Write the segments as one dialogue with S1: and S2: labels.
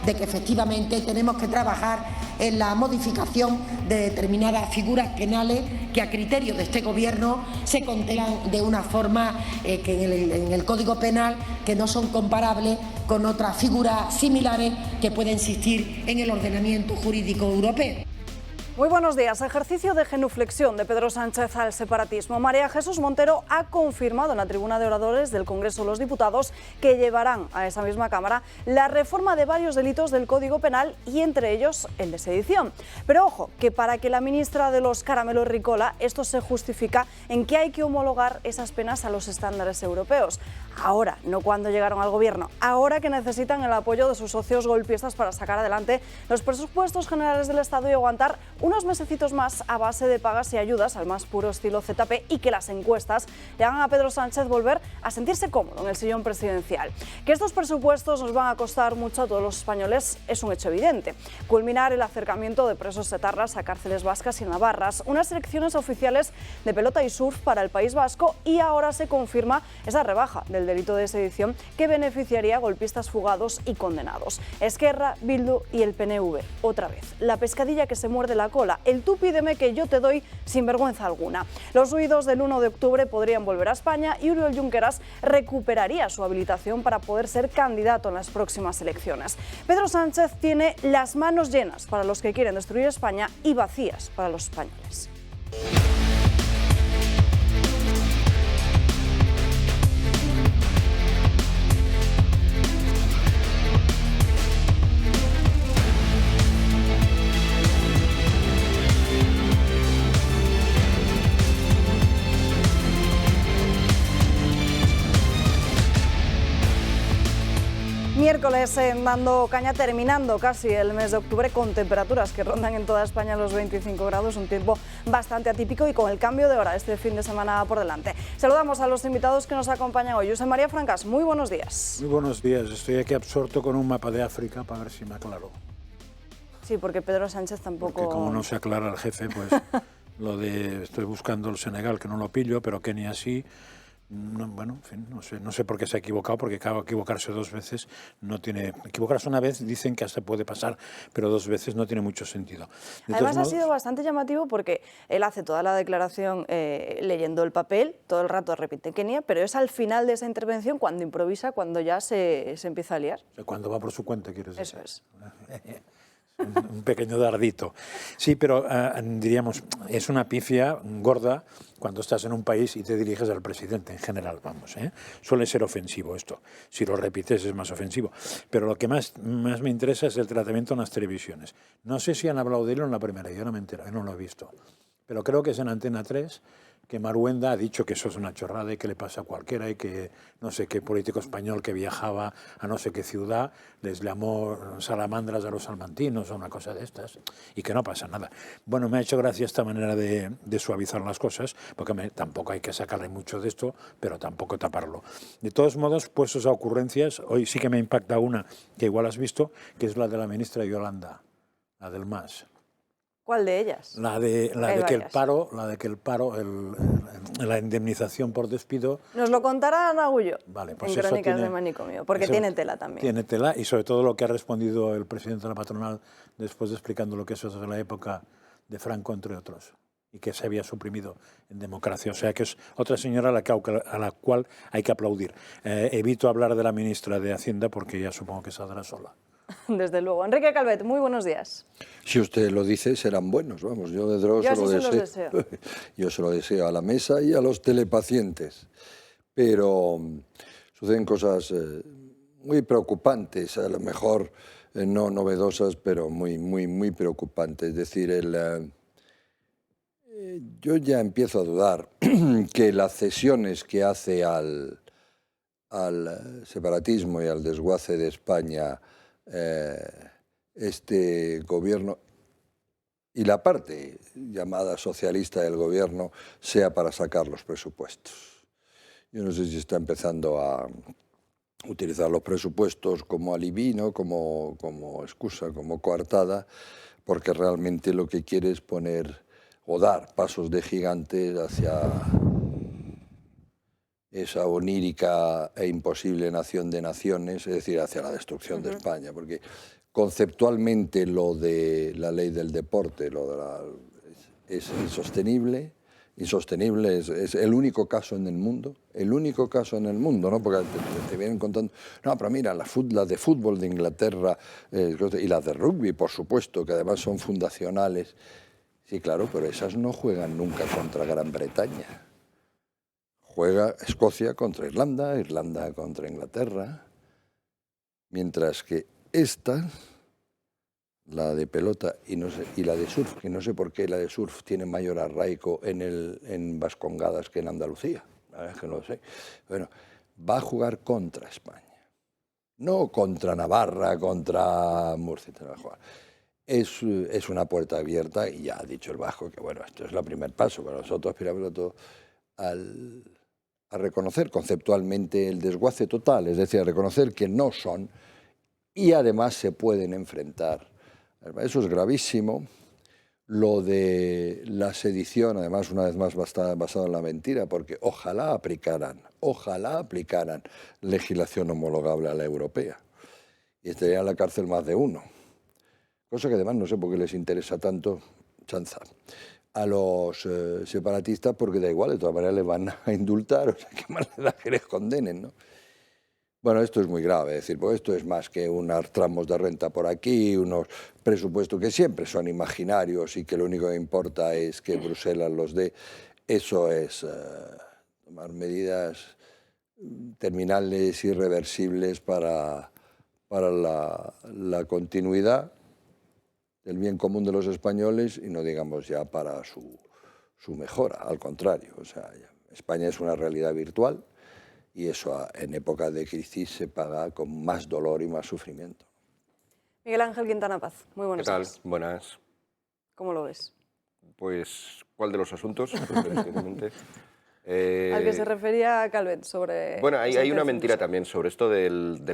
S1: de que efectivamente tenemos que trabajar en la modificación de determinadas figuras penales que a criterio de este Gobierno se contemplan de una forma que en el Código Penal que no son comparables con otras figuras similares que pueden existir en el ordenamiento jurídico europeo.
S2: Muy buenos días. Ejercicio de genuflexión de Pedro Sánchez al separatismo. María Jesús Montero ha confirmado en la tribuna de oradores del Congreso de los Diputados que llevarán a esa misma Cámara la reforma de varios delitos del Código Penal y entre ellos el de sedición. Pero ojo, que para que la ministra de los caramelos Ricola esto se justifica en que hay que homologar esas penas a los estándares europeos. Ahora, no cuando llegaron al Gobierno, ahora que necesitan el apoyo de sus socios golpistas para sacar adelante los presupuestos generales del Estado y aguantar unos mesecitos más a base de pagas y ayudas al más puro estilo ZP y que las encuestas le hagan a Pedro Sánchez volver a sentirse cómodo en el sillón presidencial. Que estos presupuestos nos van a costar mucho a todos los españoles es un hecho evidente. Culminar el acercamiento de presos etarras a cárceles vascas y navarras, unas elecciones oficiales de pelota y surf para el País Vasco y ahora se confirma esa rebaja del delito de sedición que beneficiaría a golpistas fugados y condenados. Esquerra, Bildu y el PNV. Otra vez, la pescadilla que se muerde la cola, el tú pídeme que yo te doy sin vergüenza alguna. Los huidos del 1 de octubre podrían volver a España y Oriol Junqueras recuperaría su habilitación para poder ser candidato en las próximas elecciones. Pedro Sánchez tiene las manos llenas para los que quieren destruir España y vacías para los españoles. Miércoles dando caña, terminando casi el mes de octubre con temperaturas que rondan en toda España los 25 grados, un tiempo bastante atípico y con el cambio de hora este fin de semana por delante. Saludamos a los invitados que nos acompañan hoy. José María Francas, muy buenos días.
S3: Muy buenos días, estoy aquí absorto con un mapa de África para ver si me aclaro.
S2: Sí, porque Pedro Sánchez tampoco...
S3: Porque como no se aclara el jefe, pues lo de estoy buscando el Senegal, que no lo pillo, pero Kenia sí. No, bueno, en fin, no sé por qué se ha equivocado, porque claro, equivocarse dos veces no tiene... Equivocarse una vez dicen que hasta puede pasar, pero dos veces no tiene mucho sentido.
S2: Además ha sido bastante llamativo porque él hace toda la declaración leyendo el papel, todo el rato repite Kenia, pero es al final de esa intervención cuando improvisa, cuando ya se empieza a liar.
S3: O sea, cuando va por su cuenta, quieres decir.
S2: Eso es.
S3: Un pequeño dardito. Sí, pero diríamos, es una pifia gorda cuando estás en un país y te diriges al presidente, en general, vamos. Suele ser ofensivo esto. Si lo repites es más ofensivo. Pero lo que más me interesa es el tratamiento en las televisiones. No sé si han hablado de él en la primera, yo no me entero, no lo he visto. Pero creo que es en Antena 3 que Maruenda ha dicho que eso es una chorrada y que le pasa a cualquiera y que no sé qué político español que viajaba a no sé qué ciudad les llamó salamandras a los salmantinos o una cosa de estas y que no pasa nada. Bueno, me ha hecho gracia esta manera de suavizar las cosas, porque tampoco hay que sacarle mucho de esto, pero tampoco taparlo. De todos modos, puestos a ocurrencias, hoy sí que me impacta una que igual has visto, que es la de la ministra Yolanda, la del MAS.
S2: ¿Cuál de ellas?
S3: La de que el paro, la indemnización por despido.
S2: Nos lo contará Ana Agullo,
S3: vale, pues
S2: en Crónicas de Manicomio, porque tiene tela también.
S3: Tiene tela y sobre todo lo que ha respondido el presidente de la patronal después de explicando lo que eso es de la época de Franco, entre otros, y que se había suprimido en democracia. O sea que es otra señora a la cual hay que aplaudir. Evito hablar de la ministra de Hacienda porque ya supongo que saldrá sola.
S2: Desde luego. Enrique Calvet, muy buenos días.
S4: Si usted lo dice, serán buenos, vamos, yo de Dros se lo deseo. Yo se lo deseo a la mesa y a los telepacientes. Pero suceden cosas muy preocupantes, a lo mejor no novedosas, pero muy preocupantes. Es decir, yo ya empiezo a dudar que las cesiones que hace al separatismo y al desguace de España este gobierno y la parte llamada socialista del gobierno sea para sacar los presupuestos. Yo no sé si está empezando a utilizar los presupuestos como alivino, como excusa, como coartada, porque realmente lo que quiere es poner o dar pasos de gigante hacia esa onírica e imposible nación de naciones, es decir, hacia la destrucción de España, porque Conceptualmente lo de la ley del deporte es insostenible. Insostenible, es el único caso en el mundo, ¿no? Porque te vienen contando, no, pero mira, las de fútbol de Inglaterra y las de rugby, por supuesto, que además son fundacionales. Sí, claro, pero esas no juegan nunca contra Gran Bretaña. Juega Escocia contra Irlanda, Irlanda contra Inglaterra, mientras que estas, la de pelota y la de surf, que no sé por qué la de surf tiene mayor arraigo en Vascongadas que en Andalucía, la verdad es que no lo sé. Bueno, va a jugar contra España, no contra Navarra, contra Murcia. Es una puerta abierta y ya ha dicho el Vasco que bueno, esto es el primer paso, pero nosotros aspiramos a todo a reconocer conceptualmente el desguace total, es decir, a reconocer que no son y además se pueden enfrentar. Eso es gravísimo. Lo de la sedición, además, una vez más basado en la mentira, porque ojalá aplicaran legislación homologable a la europea. Y estaría en la cárcel más de uno. Cosa que además no sé por qué les interesa tanto, chanza, a los separatistas, porque da igual, de todas maneras les van a indultar, o sea, qué más les da que les condenen, ¿no? Bueno, esto es muy grave, es decir, pues esto es más que unos tramos de renta por aquí, unos presupuestos que siempre son imaginarios y que lo único que importa es que Bruselas los dé. Eso es tomar medidas terminales, irreversibles para la continuidad del bien común de los españoles y no digamos ya para su mejora, al contrario. O sea, España es una realidad virtual. Y eso en época de crisis se paga con más dolor y más sufrimiento.
S2: Miguel Ángel Quintana Paz, muy buenas tardes.
S5: ¿Qué tal? Buenas.
S2: ¿Cómo lo ves?
S5: Pues, ¿cuál de los asuntos?
S2: Al que se refería Calvet sobre...
S5: Bueno, hay una mentira también sobre esto del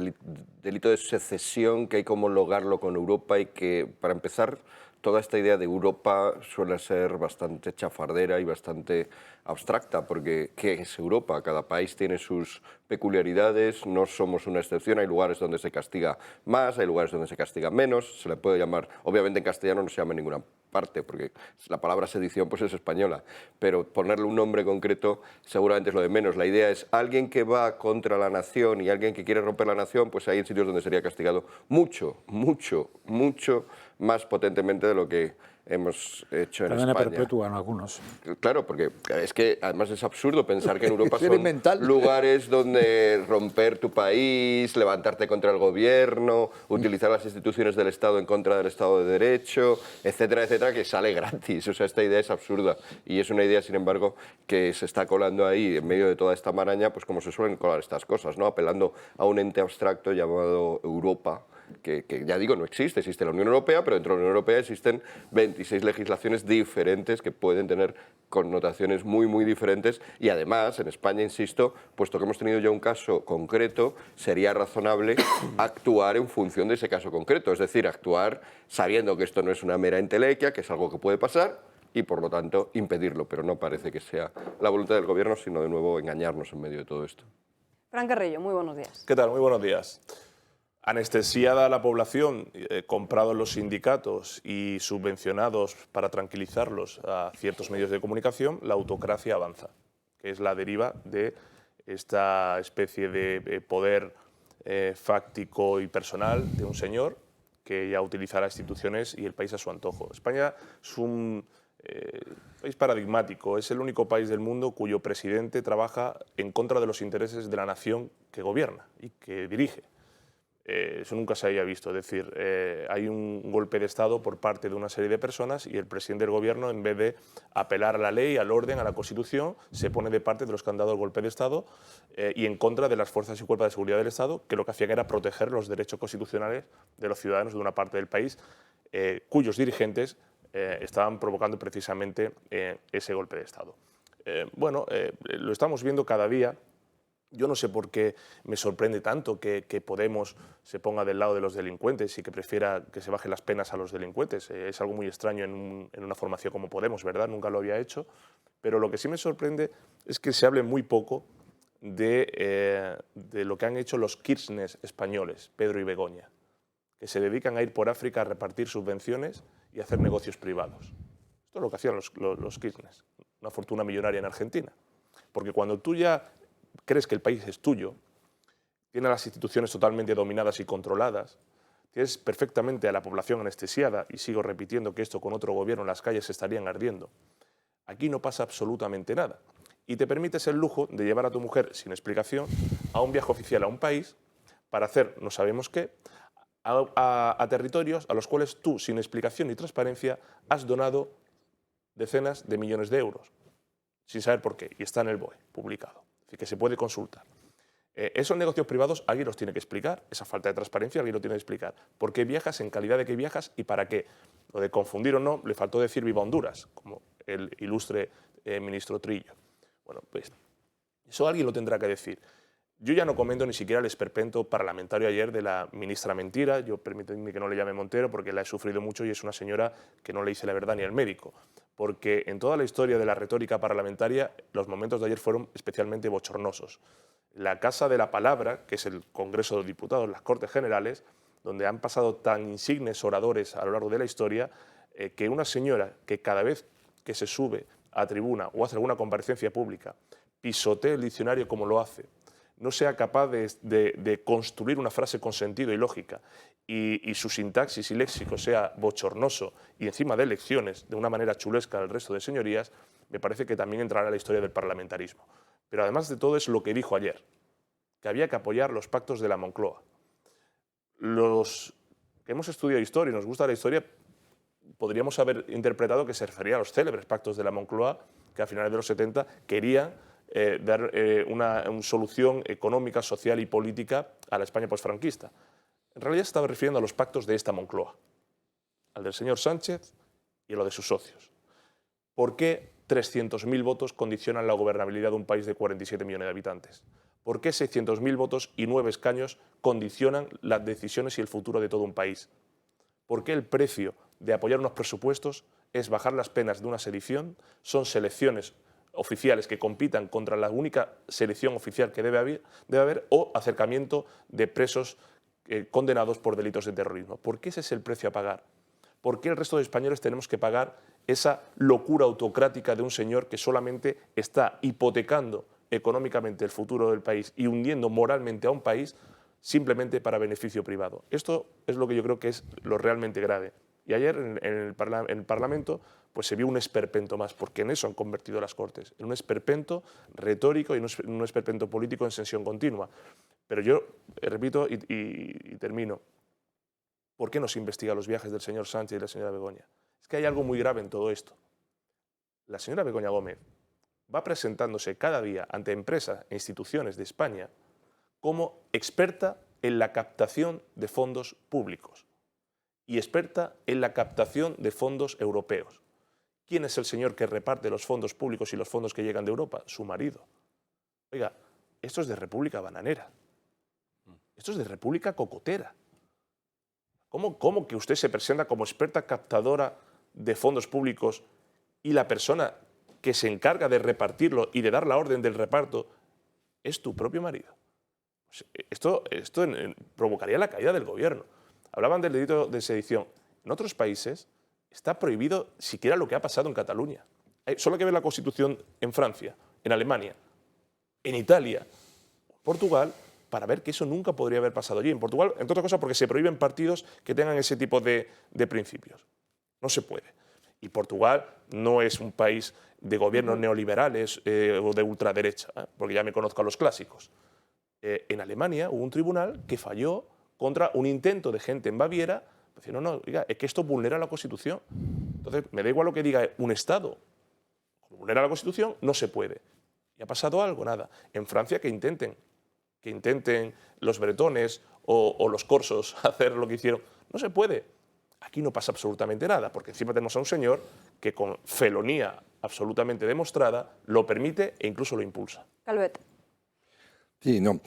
S5: delito de secesión, que hay que homologarlo con Europa y que, para empezar, toda esta idea de Europa suele ser bastante chafardera y bastante abstracta, porque ¿qué es Europa? Cada país tiene sus peculiaridades, no somos una excepción, hay lugares donde se castiga más, hay lugares donde se castiga menos, se le puede llamar, obviamente en castellano no se llama en ninguna parte, porque la palabra sedición pues es española, pero ponerle un nombre concreto seguramente es lo de menos. La idea es alguien que va contra la nación y alguien que quiere romper la nación, pues hay sitios donde sería castigado mucho, mucho, mucho más potentemente de lo que hemos hecho en España.
S3: Cadena perpetua en algunos.
S5: Claro, porque es que además es absurdo pensar que en Europa son lugares donde romper tu país, levantarte contra el gobierno, utilizar las instituciones del Estado en contra del Estado de Derecho, etcétera, etcétera, que sale gratis. O sea, esta idea es absurda y es una idea, sin embargo, que se está colando ahí en medio de toda esta maraña, pues como se suelen colar estas cosas, ¿no? Apelando a un ente abstracto llamado Europa, que ya digo, no existe. Existe la Unión Europea, pero dentro de la Unión Europea existen 26 legislaciones diferentes que pueden tener connotaciones muy, muy diferentes y además, en España, insisto, puesto que hemos tenido ya un caso concreto, sería razonable actuar en función de ese caso concreto, es decir, actuar sabiendo que esto no es una mera entelequia, que es algo que puede pasar y, por lo tanto, impedirlo, pero no parece que sea la voluntad del Gobierno, sino, de nuevo, engañarnos en medio de todo esto.
S2: Fran Carrillo, muy buenos días.
S6: ¿Qué tal? Muy buenos días. Anestesiada la población, comprados los sindicatos y subvencionados para tranquilizarlos a ciertos medios de comunicación, la autocracia avanza, que es la deriva de esta especie de poder fáctico y personal de un señor que ya utiliza las instituciones y el país a su antojo. España es un país paradigmático, es el único país del mundo cuyo presidente trabaja en contra de los intereses de la nación que gobierna y que dirige. Eso nunca se había visto, es decir, hay un golpe de Estado por parte de una serie de personas y el presidente del gobierno, en vez de apelar a la ley, al orden, a la Constitución, se pone de parte de los que han dado el golpe de Estado y en contra de las fuerzas y cuerpos de seguridad del Estado, que lo que hacían era proteger los derechos constitucionales de los ciudadanos de una parte del país, cuyos dirigentes estaban provocando precisamente ese golpe de Estado. Lo estamos viendo cada día. Yo no sé por qué me sorprende tanto que Podemos se ponga del lado de los delincuentes y que prefiera que se bajen las penas a los delincuentes. Es algo muy extraño en una formación como Podemos, ¿verdad? Nunca lo había hecho. Pero lo que sí me sorprende es que se hable muy poco de lo que han hecho los Kirchner españoles, Pedro y Begoña, que se dedican a ir por África a repartir subvenciones y a hacer negocios privados. Esto es lo que hacían los Kirchner, una fortuna millonaria en Argentina. Porque cuando tú ya crees que el país es tuyo, tienes las instituciones totalmente dominadas y controladas, tienes perfectamente a la población anestesiada, y sigo repitiendo que esto con otro gobierno las calles estarían ardiendo, aquí no pasa absolutamente nada. Y te permites el lujo de llevar a tu mujer sin explicación a un viaje oficial a un país para hacer no sabemos qué, a territorios a los cuales tú, sin explicación ni transparencia, has donado decenas de millones de euros, sin saber por qué, y está en el BOE, publicado, así que se puede consultar. Esos negocios privados alguien los tiene que explicar, esa falta de transparencia alguien lo tiene que explicar. ¿Por qué viajas, en calidad de qué viajas y para qué? Lo de confundir o no, le faltó decir viva Honduras, como el ilustre ministro Trillo. Bueno, pues eso alguien lo tendrá que decir. Yo ya no comento ni siquiera el esperpento parlamentario ayer de la ministra Mentira. Yo permíteme que no le llame Montero porque la he sufrido mucho y es una señora que no le dice la verdad ni al médico. Porque en toda la historia de la retórica parlamentaria los momentos de ayer fueron especialmente bochornosos. La Casa de la Palabra, que es el Congreso de los Diputados, las Cortes Generales, donde han pasado tan insignes oradores a lo largo de la historia, que una señora que cada vez que se sube a tribuna o hace alguna comparecencia pública pisotee el diccionario como lo hace, no sea capaz de construir una frase con sentido y lógica y su sintaxis y léxico sea bochornoso y encima de lecciones de una manera chulesca al resto de señorías, me parece que también entrará a la historia del parlamentarismo. Pero además de todo es lo que dijo ayer, que había que apoyar los pactos de la Moncloa. Los que hemos estudiado historia y nos gusta la historia, podríamos haber interpretado que se refería a los célebres pactos de la Moncloa, que a finales de los 70 querían dar una solución económica, social y política a la España posfranquista. En realidad se estaba refiriendo a los pactos de esta Moncloa, al del señor Sánchez y a lo de sus socios. ¿Por qué 300.000 votos condicionan la gobernabilidad de un país de 47 millones de habitantes? ¿Por qué 600.000 votos y 9 escaños condicionan las decisiones y el futuro de todo un país? ¿Por qué el precio de apoyar unos presupuestos es bajar las penas de una sedición? Son selecciones oficiales que compitan contra la única selección oficial que debe haber o acercamiento de presos condenados por delitos de terrorismo. ¿Por qué ese es el precio a pagar? ¿Por qué el resto de españoles tenemos que pagar esa locura autocrática de un señor que solamente está hipotecando económicamente el futuro del país y hundiendo moralmente a un país simplemente para beneficio privado? Esto es lo que yo creo que es lo realmente grave. Y ayer en el Parlamento pues se vio un esperpento más, porque en eso han convertido las Cortes, en un esperpento retórico y un esperpento político en sesión continua. Pero yo repito y termino. ¿Por qué no se investiga los viajes del señor Sánchez y la señora Begoña? Es que hay algo muy grave en todo esto. La señora Begoña Gómez va presentándose cada día ante empresas e instituciones de España como experta en la captación de fondos públicos y experta en la captación de fondos europeos. ¿Quién es el señor que reparte los fondos públicos y los fondos que llegan de Europa? Su marido. Oiga, esto es de república bananera. Esto es de república cocotera. ¿Cómo que usted se presenta como experta captadora de fondos públicos y la persona que se encarga de repartirlo y de dar la orden del reparto es tu propio marido? Esto provocaría la caída del gobierno. Hablaban del delito de sedición. En otros países está prohibido siquiera lo que ha pasado en Cataluña. Solo hay que ver la Constitución en Francia, en Alemania, en Italia, en Portugal, para ver que eso nunca podría haber pasado allí. En Portugal, entre otras cosas, porque se prohíben partidos que tengan ese tipo de principios. No se puede. Y Portugal no es un país de gobiernos neoliberales o de ultraderecha, porque ya me conozco a los clásicos. En Alemania hubo un tribunal que falló contra un intento de gente en Baviera, diciendo, no, oiga, es que esto vulnera la Constitución. Entonces, me da igual lo que diga un Estado. Vulnera la Constitución, no se puede. ¿Y ha pasado algo? Nada. En Francia que intenten los bretones o los corsos hacer lo que hicieron. No se puede. Aquí no pasa absolutamente nada, porque encima tenemos a un señor que con felonía absolutamente demostrada lo permite e incluso lo impulsa.
S2: Calvet.
S4: Sí, no.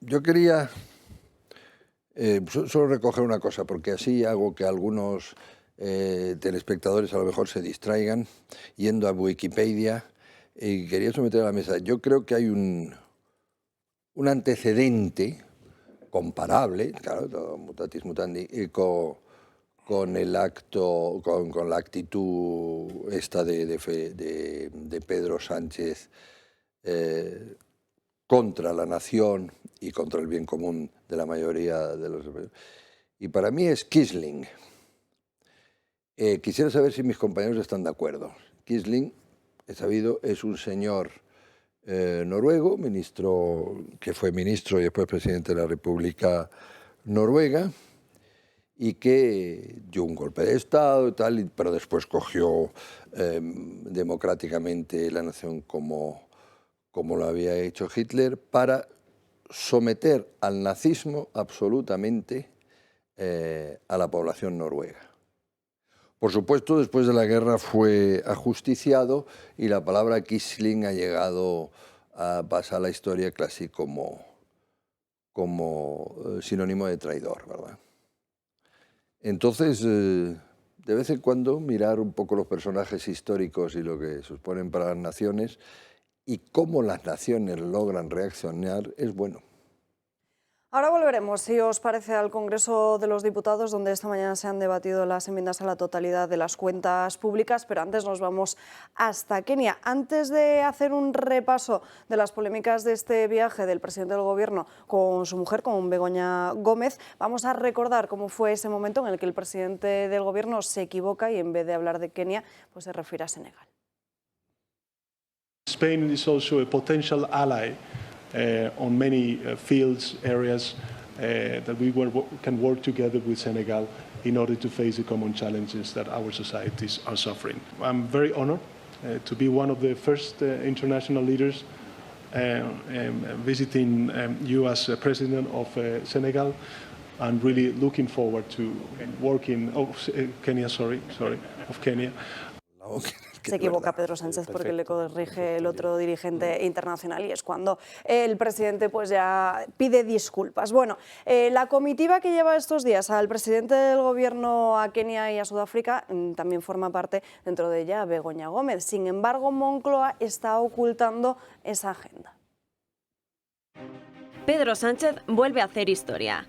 S4: Yo quería solo recoger una cosa, porque así hago que algunos telespectadores a lo mejor se distraigan yendo a Wikipedia, y quería someter a la mesa. Yo creo que hay un antecedente comparable, claro, todo mutatis mutandi, con el acto, con la actitud esta de Pedro Sánchez contra la nación y contra el bien común de la mayoría de los... Y para mí es Quisling. Quisiera saber si mis compañeros están de acuerdo. Quisling, he sabido, es un señor noruego, que fue ministro y después presidente de la República Noruega, y que dio un golpe de Estado y tal, pero después cogió democráticamente la nación como lo había hecho Hitler, para someter al nazismo absolutamente a la población noruega. Por supuesto, después de la guerra fue ajusticiado y la palabra Quisling ha llegado a pasar a la historia casi como sinónimo de traidor, ¿verdad? Entonces, de vez en cuando mirar un poco los personajes históricos y lo que suponen para las naciones y cómo las naciones logran reaccionar es bueno.
S2: Ahora volveremos, si os parece, al Congreso de los Diputados, donde esta mañana se han debatido las enmiendas a la totalidad de las cuentas públicas, pero antes nos vamos hasta Kenia. Antes de hacer un repaso de las polémicas de este viaje del presidente del Gobierno con su mujer, con Begoña Gómez, vamos a recordar cómo fue ese momento en el que el presidente del Gobierno se equivoca y en vez de hablar de Kenia, pues se refiere a Senegal.
S7: Spain is also a potential ally on many fields, areas that we can work together with Senegal in order to face the common challenges that our societies are suffering. I'm very honored to be one of the first international leaders visiting you as President of Senegal, and really looking forward to working, Kenya.
S2: Se equivoca Pedro Sánchez porque le corrige el otro dirigente internacional y es cuando el presidente pues ya pide disculpas. Bueno, la comitiva que lleva estos días al presidente del Gobierno a Kenia y a Sudáfrica también forma parte dentro de ella Begoña Gómez. Sin embargo, Moncloa está ocultando esa agenda.
S8: Pedro Sánchez vuelve a hacer historia.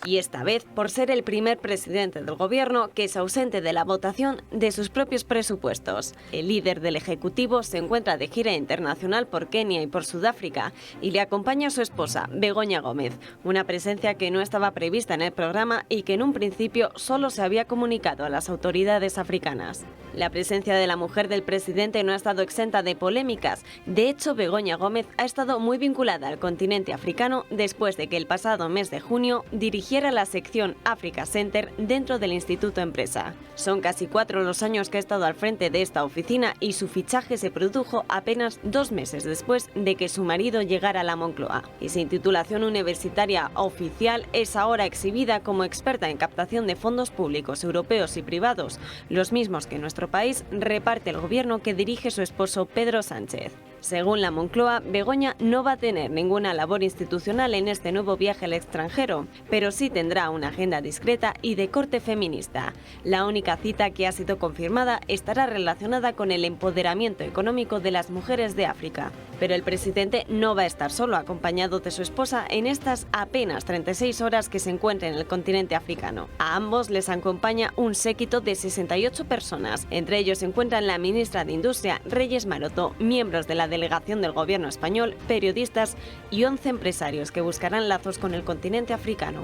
S8: Y esta vez por ser el primer presidente del Gobierno que es ausente de la votación de sus propios presupuestos. El líder del Ejecutivo se encuentra de gira internacional por Kenia y por Sudáfrica y le acompaña su esposa, Begoña Gómez, una presencia que no estaba prevista en el programa y que en un principio solo se había comunicado a las autoridades africanas. La presencia de la mujer del presidente no ha estado exenta de polémicas. De hecho, Begoña Gómez ha estado muy vinculada al continente africano después de que el pasado mes de junio dirigiera la sección Africa Center dentro del Instituto Empresa. Son casi 4 los años que ha estado al frente de esta oficina y su fichaje se produjo apenas 2 meses después de que su marido llegara a la Moncloa. Y sin titulación universitaria oficial, es ahora exhibida como experta en captación de fondos públicos europeos y privados, los mismos que nuestro país reparte el gobierno que dirige su esposo Pedro Sánchez. Según la Moncloa, Begoña no va a tener ninguna labor institucional en este nuevo viaje al extranjero, pero sí tendrá una agenda discreta y de corte feminista. La única cita que ha sido confirmada estará relacionada con el empoderamiento económico de las mujeres de África. Pero el presidente no va a estar solo, acompañado de su esposa en estas apenas 36 horas que se encuentra en el continente africano. A ambos les acompaña un séquito de 68 personas. Entre ellos se encuentran la ministra de Industria, Reyes Maroto, miembros de la delegación del Gobierno español, periodistas y 11 empresarios que buscarán lazos con el continente africano.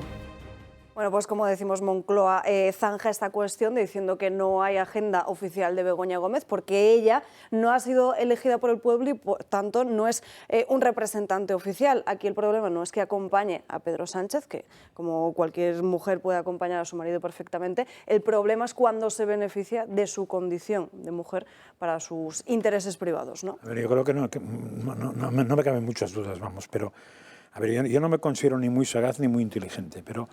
S2: Bueno, pues como decimos, Moncloa zanja esta cuestión diciendo que no hay agenda oficial de Begoña Gómez porque ella no ha sido elegida por el pueblo y por tanto no es un representante oficial. Aquí el problema no es que acompañe a Pedro Sánchez, que como cualquier mujer puede acompañar a su marido perfectamente, el problema es cuando se beneficia de su condición de mujer para sus intereses privados, ¿no?
S3: A ver, yo creo que no me caben muchas dudas, vamos, pero a ver, yo no me considero ni muy sagaz ni muy inteligente, pero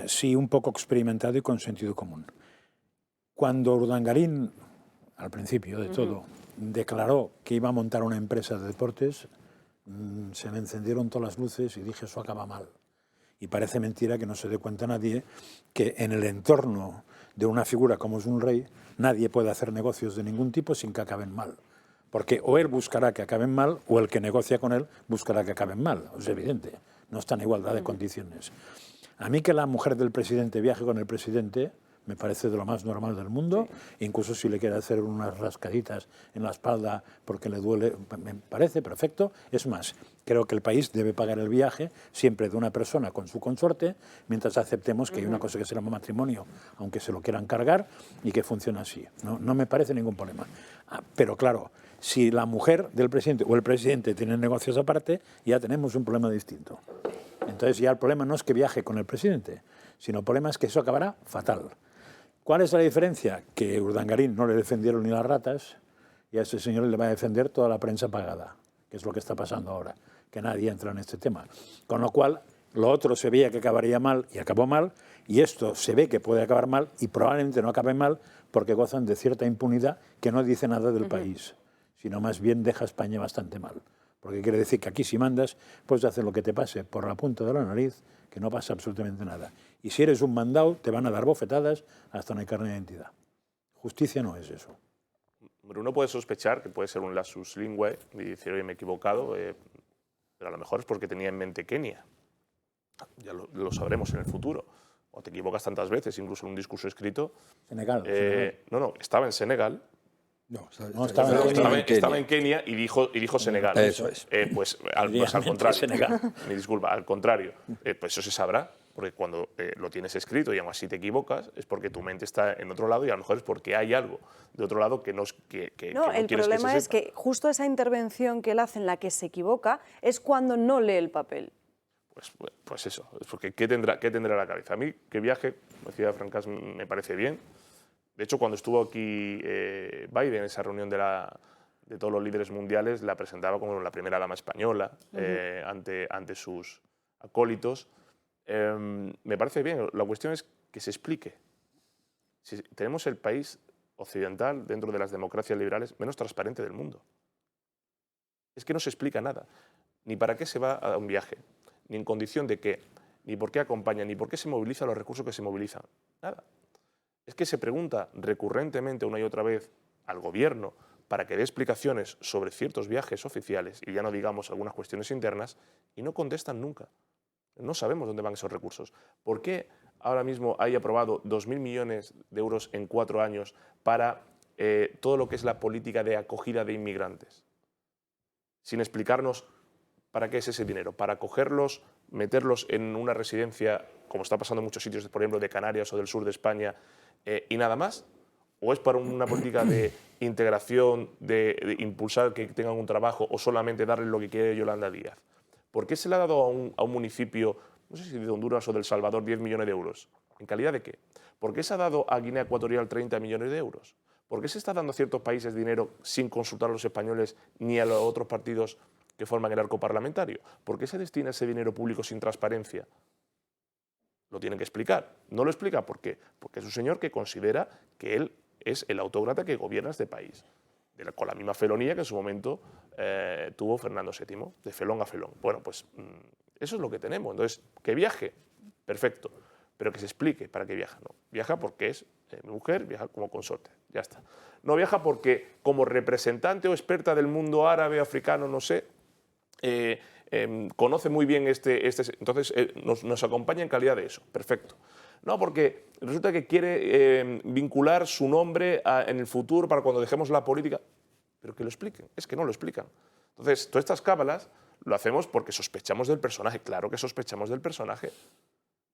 S3: sí un poco experimentado y con sentido común. Cuando Urdangarín, al principio de todo, declaró que iba a montar una empresa de deportes, se me encendieron todas las luces y dije, eso acaba mal. Y parece mentira que no se dé cuenta nadie que en el entorno de una figura como es un rey, nadie puede hacer negocios de ningún tipo sin que acaben mal. Porque o él buscará que acaben mal o el que negocia con él buscará que acaben mal. Es evidente. no está en igualdad de condiciones. A mí que la mujer del presidente viaje con el presidente me parece de lo más normal del mundo, incluso si le quiere hacer unas rascaditas en la espalda porque le duele, me parece perfecto. Es más, creo que el país debe pagar el viaje siempre de una persona con su consorte, mientras aceptemos que hay una cosa que se llama matrimonio, aunque se lo quieran cargar, y que funciona así. No me parece ningún problema. Pero claro, si la mujer del presidente o el presidente tienen negocios aparte, ya tenemos un problema distinto. Entonces ya el problema no es que viaje con el presidente, sino el problema es que eso acabará fatal. ¿Cuál es la diferencia? Que Urdangarín no le defendieron ni las ratas y a ese señor le va a defender toda la prensa pagada, que es lo que está pasando ahora, que nadie entra en este tema. Con lo cual, lo otro se veía que acabaría mal y acabó mal, y esto se ve que puede acabar mal y probablemente no acabe mal porque gozan de cierta impunidad que no dice nada del país, sino más bien deja a España bastante mal. Porque quiere decir que aquí si mandas, puedes hacer lo que te pase por la punta de la nariz, que no pasa absolutamente nada. Y si eres un mandado, te van a dar bofetadas hasta no hay carne de identidad. Justicia no es eso.
S6: Uno puede sospechar que puede ser un lapsus linguae y decir, oye, me he equivocado, pero a lo mejor es porque tenía en mente Kenia. Ya lo sabremos en el futuro. O te equivocas tantas veces, incluso en un discurso escrito.
S3: Senegal.
S6: No, estaba en Senegal.
S3: Estaba
S6: en Kenia y dijo Senegal.
S4: Eso es.
S6: Pues al contrario. Senegal. Mi disculpa, al contrario. Pues eso se sabrá, porque cuando lo tienes escrito y aún así te equivocas, es porque tu mente está en otro lado y a lo mejor es porque hay algo de otro lado que no quieres que se sepa.
S2: El problema es que justo esa intervención que él hace en la que se equivoca es cuando no lee el papel.
S6: Pues eso, es porque ¿qué tendrá la cabeza? A mí que viaje, como decía Francas, me parece bien. De hecho, cuando estuvo aquí Biden en esa reunión de todos los líderes mundiales, la presentaba como la primera dama española ante sus acólitos. Me parece bien. La cuestión es que se explique. Si tenemos el país occidental, dentro de las democracias liberales, menos transparente del mundo. Es que no se explica nada. Ni para qué se va a un viaje, ni en condición de qué, ni por qué acompaña, ni por qué se movilizan los recursos que se movilizan. Nada. Es que se pregunta recurrentemente una y otra vez al gobierno para que dé explicaciones sobre ciertos viajes oficiales, y ya no digamos algunas cuestiones internas, y no contestan nunca. No sabemos dónde van esos recursos. ¿Por qué ahora mismo hay aprobado 2.000 millones de euros en 4 años para todo lo que es la política de acogida de inmigrantes? Sin explicarnos para qué es ese dinero. ¿Para acogerlos, meterlos en una residencia, como está pasando en muchos sitios, por ejemplo, de Canarias o del sur de España, y nada más? ¿O es para una política de integración, de impulsar que tengan un trabajo, o solamente darles lo que quiere Yolanda Díaz? ¿Por qué se le ha dado a un municipio, no sé si de Honduras o de El Salvador, 10 millones de euros? ¿En calidad de qué? ¿Por qué se ha dado a Guinea Ecuatorial 30 millones de euros? ¿Por qué se está dando a ciertos países dinero sin consultar a los españoles ni a los otros partidos que forman el arco parlamentario? ¿Por qué se destina ese dinero público sin transparencia? Lo tienen que explicar. No lo explica, ¿por qué? Porque es un señor que considera que él es el autócrata que gobierna este país, con la misma felonía que en su momento tuvo Fernando VII, de felón a felón. Bueno, pues eso es lo que tenemos. Entonces, que viaje, perfecto, pero que se explique para qué viaja. No, viaja porque es mi mujer, viaja como consorte, ya está. No viaja porque como representante o experta del mundo árabe, africano, no sé, conoce muy bien entonces nos acompaña en calidad de eso, perfecto. No, porque resulta que quiere vincular su nombre en el futuro para cuando dejemos la política, pero que lo expliquen, es que no lo explican. Entonces, todas estas cábalas lo hacemos porque sospechamos del personaje, claro que sospechamos del personaje.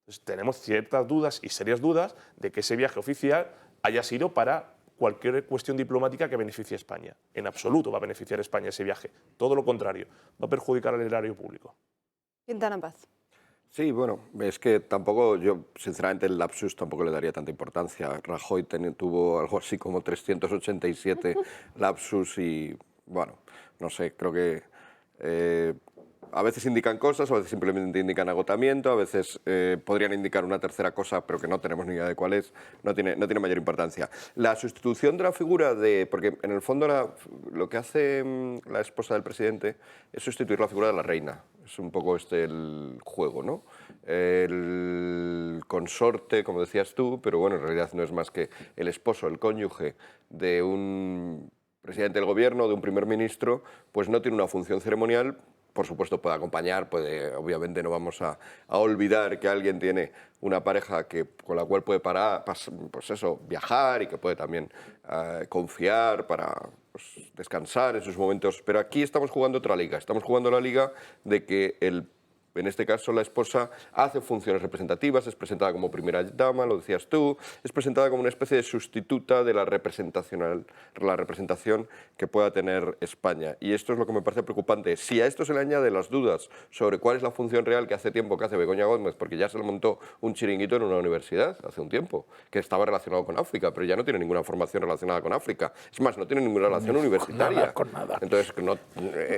S6: Entonces, tenemos ciertas dudas y serias dudas de que ese viaje oficial haya sido para cualquier cuestión diplomática que beneficie a España. En absoluto va a beneficiar a España ese viaje. Todo lo contrario, va a perjudicar al erario público.
S2: Quintana Paz.
S5: Sí, bueno, es que tampoco, yo sinceramente el lapsus tampoco le daría tanta importancia. Rajoy tuvo algo así como 387 lapsus y, bueno, no sé, creo que a veces indican cosas, a veces simplemente indican agotamiento, a veces podrían indicar una tercera cosa, pero que no tenemos ni idea de cuál es, no tiene mayor importancia. La sustitución de la figura porque en el fondo lo que hace la esposa del presidente es sustituir la figura de la reina. Es un poco el juego, ¿no? El consorte, como decías tú, pero bueno, en realidad no es más que el esposo, el cónyuge de un presidente del gobierno, de un primer ministro, pues no tiene una función ceremonial por supuesto puede acompañar, obviamente no vamos a olvidar que alguien tiene una pareja con la cual puede pues eso, viajar y que puede también confiar para pues, descansar en sus momentos. Pero aquí estamos jugando otra liga, estamos jugando la liga de que en este caso la esposa hace funciones representativas, es presentada como primera dama, lo decías tú, es presentada como una especie de sustituta de la representación que pueda tener España. Y esto es lo que me parece preocupante. Si a esto se le añade las dudas sobre cuál es la función real que hace tiempo que hace Begoña Gómez, porque ya se le montó un chiringuito en una universidad hace un tiempo, que estaba relacionado con África, pero ya no tiene ninguna formación relacionada con África. Es más, no tiene ninguna relación universitaria.
S3: Con nada.
S5: Entonces,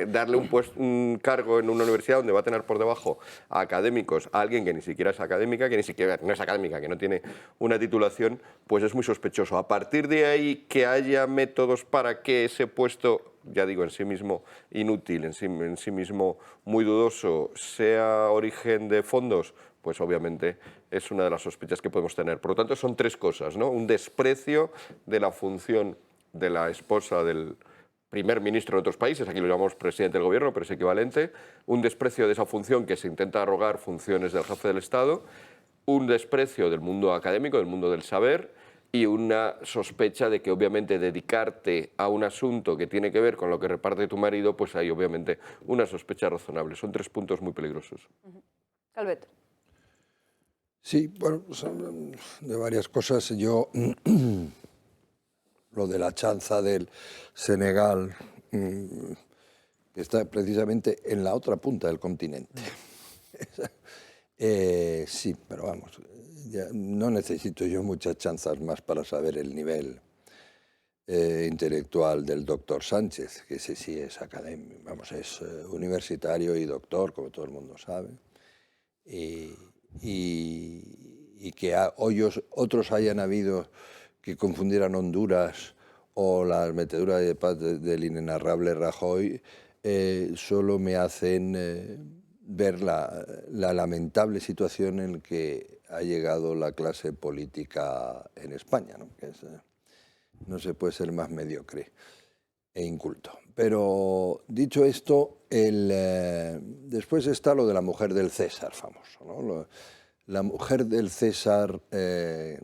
S5: darle un cargo en una universidad donde va a tener por debajo a académicos, a alguien que ni siquiera es académica, que ni siquiera no es académica, que no tiene una titulación, pues es muy sospechoso. A partir de ahí, que haya métodos para que ese puesto, ya digo, en sí mismo inútil, en sí mismo muy dudoso, sea origen de fondos, pues obviamente es una de las sospechas que podemos tener. Por lo tanto, son tres cosas, ¿no? Un desprecio de la función de la esposa del primer ministro de otros países, aquí lo llamamos presidente del gobierno, pero es equivalente, un desprecio de esa función que se intenta arrogar funciones del jefe del Estado, un desprecio del mundo académico, del mundo del saber, y una sospecha de que obviamente dedicarte a un asunto que tiene que ver con lo que reparte tu marido, pues hay obviamente una sospecha razonable. Son tres puntos muy peligrosos.
S2: Calvet.
S4: Sí, bueno, son de varias cosas. Yo... Lo de la chanza del Senegal, que está precisamente en la otra punta del continente. Sí, pero vamos, ya no necesito yo muchas chanzas más para saber el nivel intelectual del doctor Sánchez, que ese sí es académico, vamos, es universitario y doctor, como todo el mundo sabe, y que otros hayan habido que confundieran Honduras o las meteduras de paz del inenarrable Rajoy, solo me hacen ver la lamentable situación en la que ha llegado la clase política en España, ¿no? Que no se puede ser más mediocre e inculto. Pero dicho esto, después está lo de la mujer del César famoso, ¿no? La mujer del César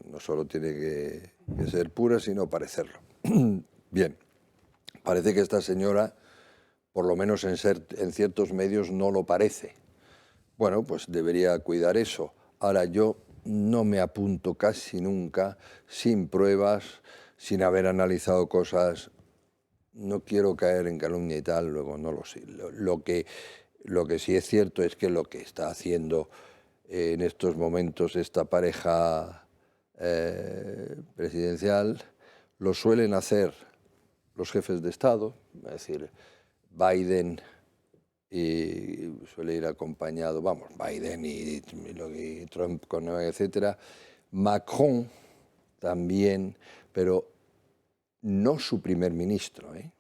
S4: no solo tiene que ser pura, sino parecerlo. Bien, parece que esta señora, por lo menos en ciertos medios, no lo parece. Bueno, pues debería cuidar eso. Ahora, yo no me apunto casi nunca, sin pruebas, sin haber analizado cosas. No quiero caer en calumnia y tal, luego no lo sé. Lo que sí es cierto es que lo que está haciendo en estos momentos esta pareja presidencial lo suelen hacer los jefes de Estado, es decir, Biden suele ir acompañado, vamos, Biden y Trump, etcétera, Macron también, pero no su primer ministro, ¿eh?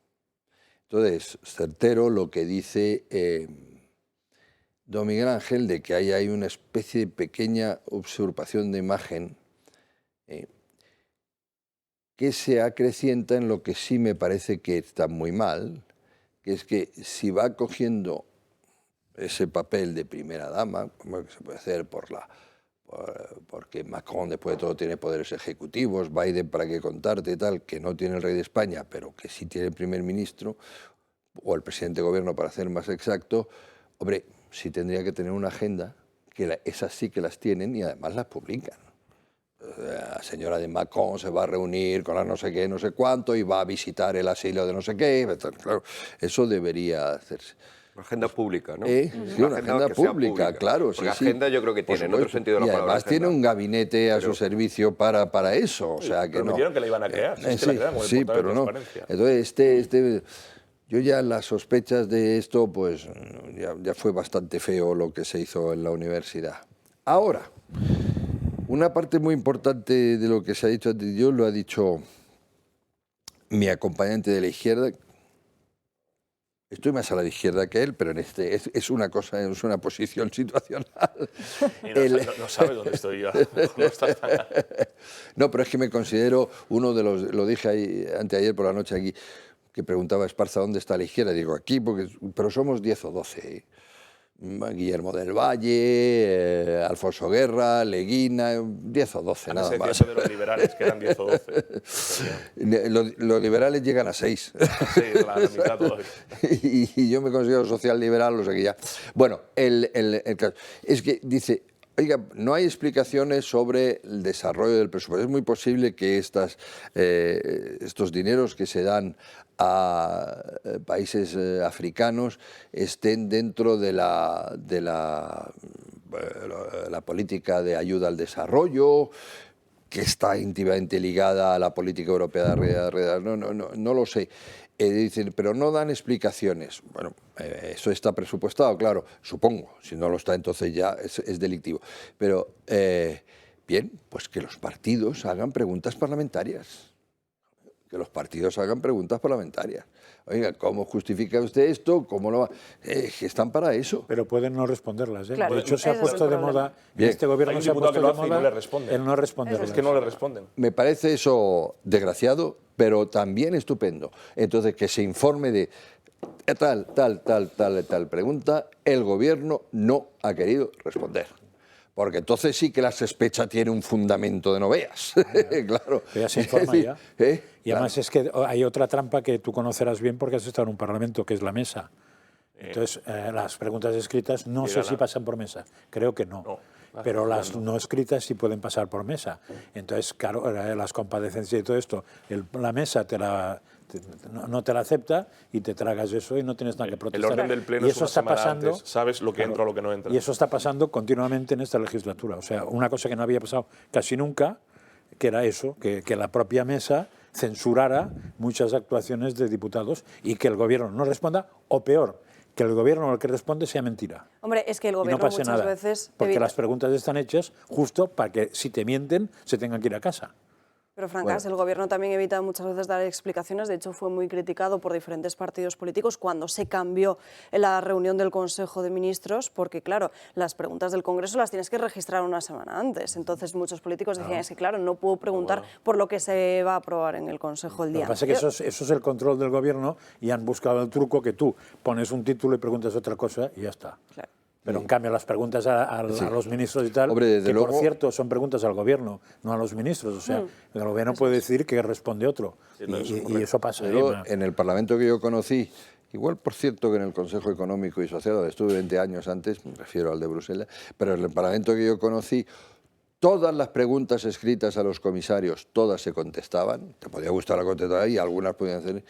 S4: Entonces, certero lo que dice don Miguel Ángel, de que hay una especie de pequeña usurpación de imagen que se acrecienta en lo que sí me parece que está muy mal, que es que si va cogiendo ese papel de primera dama, como que se puede hacer porque Macron después de todo tiene poderes ejecutivos, Biden para qué contarte y tal, que no tiene el rey de España, pero que sí tiene el primer ministro, o el presidente de gobierno para ser más exacto, hombre, sí tendría que tener una agenda, que esas sí que las tienen y además las publican. La señora de Macron se va a reunir con la no sé qué, no sé cuánto, y va a visitar el asilo de no sé qué. Claro, eso debería hacerse.
S5: Una agenda pública, ¿no?
S4: Sí, una agenda pública, claro.
S5: Porque agenda yo creo que tiene, en otro sentido de la palabra.
S4: Además tiene un gabinete a su servicio para eso. O sea, que
S6: no. Prometieron que la iban a crear.
S4: Sí, pero no. Entonces, yo ya las sospechas de esto, pues ya fue bastante feo lo que se hizo en la universidad. Ahora, una parte muy importante de lo que se ha dicho antes de yo lo ha dicho mi acompañante de la izquierda. Estoy más a la izquierda que él, pero en es una posición situacional.
S6: No sabe dónde estoy yo.
S4: No, pero es que me considero uno de los, lo dije anteayer por la noche aquí, que preguntaba Esparza dónde está la izquierda. Digo, aquí, pero somos 10 o 12. Guillermo del Valle, Alfonso Guerra, Leguina, 10 o 12, nada más.
S6: Eso de los liberales, que eran 10 o 12.
S4: Los liberales llegan a 6.
S6: Sí, la mitad todavía.
S4: Y yo me considero social liberal, o sea que ya. Bueno, el caso es que dice, oiga, no hay explicaciones sobre el desarrollo del presupuesto. Es muy posible que estos dineros que se dan a países africanos estén dentro de la política de ayuda al desarrollo, que está íntimamente ligada a la política europea de alrededor. No lo sé. Dicen, pero no dan explicaciones. Bueno, eso está presupuestado, claro, supongo. Si no lo está, entonces ya es delictivo. Pero, bien, pues que los partidos hagan preguntas parlamentarias. Que los partidos hagan preguntas parlamentarias. Oiga, ¿cómo justifica usted esto? ¿Cómo lo va? Que están para eso.
S3: Pero pueden no responderlas.
S2: Claro,
S3: de hecho, se ha puesto de moda.
S4: Bien.
S3: Este gobierno se ha puesto de moda.
S6: No le responden.
S3: El no responderlas.
S6: Es que no le responden.
S4: Me parece eso desgraciado, pero también estupendo. Entonces, que se informe de tal pregunta, el gobierno no ha querido responder. Porque entonces sí que la sospecha tiene un fundamento de no veas. Claro.
S3: Pero ya se informa ya. Y además
S4: Claro.
S3: es que hay otra trampa que tú conocerás bien porque has estado en un parlamento, que es la mesa. Entonces, las preguntas escritas no sé si pasan por mesa. Creo que no. Pero las no escritas sí pueden pasar por mesa. Entonces, claro, las comparecencias y todo esto, la mesa no te la acepta y te tragas eso y no tienes nada que protestar.
S6: El orden del pleno
S3: y
S6: es
S3: eso
S6: una
S3: está
S6: semana
S3: pasando,
S6: antes, sabes lo que entra o lo que no entra.
S3: Y eso está pasando continuamente en esta legislatura. O sea, una cosa que no había pasado casi nunca, que era eso, que la propia mesa censurara muchas actuaciones de diputados y que el gobierno no responda, o peor, que el gobierno al que responde sea mentira.
S2: Hombre, es que el
S3: Y no
S2: gobierno
S3: pase
S2: muchas
S3: nada,
S2: veces
S3: porque las preguntas están hechas justo para que si te mienten se tengan que ir a casa.
S2: Pero, Francas, el gobierno también evita muchas veces dar explicaciones. De hecho, fue muy criticado por diferentes partidos políticos cuando se cambió en la reunión del Consejo de Ministros, porque, claro, las preguntas del Congreso las tienes que registrar una semana antes. Entonces, muchos políticos decían, es que, claro, no puedo preguntar por lo que se va a aprobar en el Consejo el día.
S3: Lo que pasa es que eso es el control del gobierno y han buscado el truco que tú pones un título y preguntas otra cosa y ya está.
S2: Claro.
S3: Pero en cambio las preguntas a los ministros y tal,
S4: Hombre, desde
S3: que
S4: luego,
S3: por cierto son preguntas al gobierno, no a los ministros. O sea, el gobierno puede decir que responde otro. Y eso pasa.
S4: En el Parlamento que yo conocí, igual por cierto que en el Consejo Económico y Social, donde estuve 20 años antes, me refiero al de Bruselas, pero en el Parlamento que yo conocí, todas las preguntas escritas a los comisarios, todas se contestaban, te podía gustar la contestación y algunas podían hacer.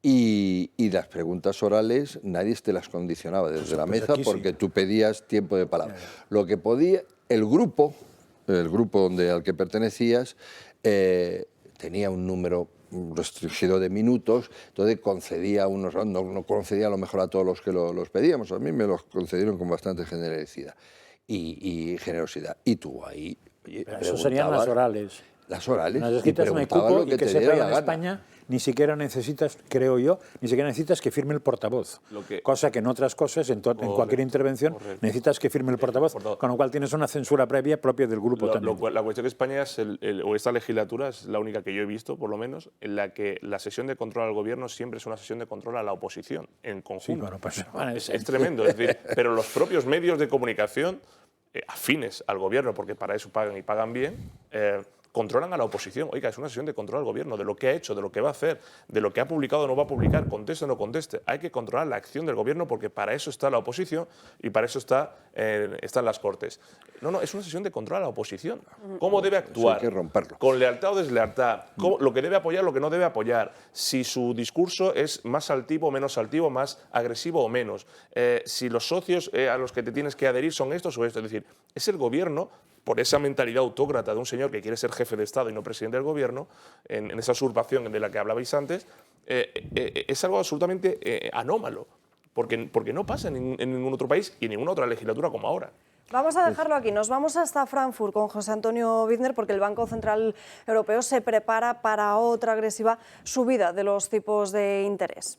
S4: Y las preguntas orales nadie te las condicionaba desde la mesa porque tú pedías tiempo de palabra. Lo que podía, el grupo al que pertenecías tenía un número restringido de minutos, entonces concedía no concedía a lo mejor a todos los que los pedíamos, a mí me los concedieron con bastante generosidad y generosidad. Y tú ahí...
S3: Eso serían las orales.
S4: Las orales.
S3: Las escritas no hay cupo y que sepa en España ni siquiera necesitas, creo yo, ni siquiera necesitas que firme el portavoz. Cosa que en otras cosas, en cualquier intervención, necesitas que firme el portavoz, con lo cual tienes una censura previa propia del grupo también.
S6: La cuestión de España es, o esta legislatura es la única que yo he visto, por lo menos, en la que la sesión de control al gobierno siempre es una sesión de control a la oposición, en conjunto.
S3: Sí, bueno, pues,
S6: es tremendo. Es decir, pero los propios medios de comunicación, afines al gobierno, porque para eso pagan y pagan bien, controlan a la oposición. Oiga, es una sesión de control al gobierno, de lo que ha hecho, de lo que va a hacer, de lo que ha publicado o no va a publicar, conteste o no conteste. Hay que controlar la acción del gobierno porque para eso está la oposición y para eso están las Cortes. No, es una sesión de control a la oposición. ¿Cómo debe actuar?
S4: Hay que romperlo.
S6: ¿Con lealtad o deslealtad? Lo que debe apoyar, lo que no debe apoyar. Si su discurso es más altivo o menos altivo, más agresivo o menos. Si los socios a los que te tienes que adherir son estos o estos. Es decir, es el gobierno, por esa mentalidad autócrata de un señor que quiere ser jefe de Estado y no presidente del gobierno, en esa usurpación de la que hablabais antes, es algo absolutamente anómalo, porque no pasa en ningún otro país y en ninguna otra legislatura como ahora.
S2: Vamos a dejarlo aquí. Nos vamos hasta Frankfurt con José Antonio Widner porque el Banco Central Europeo se prepara para otra agresiva subida de los tipos de interés.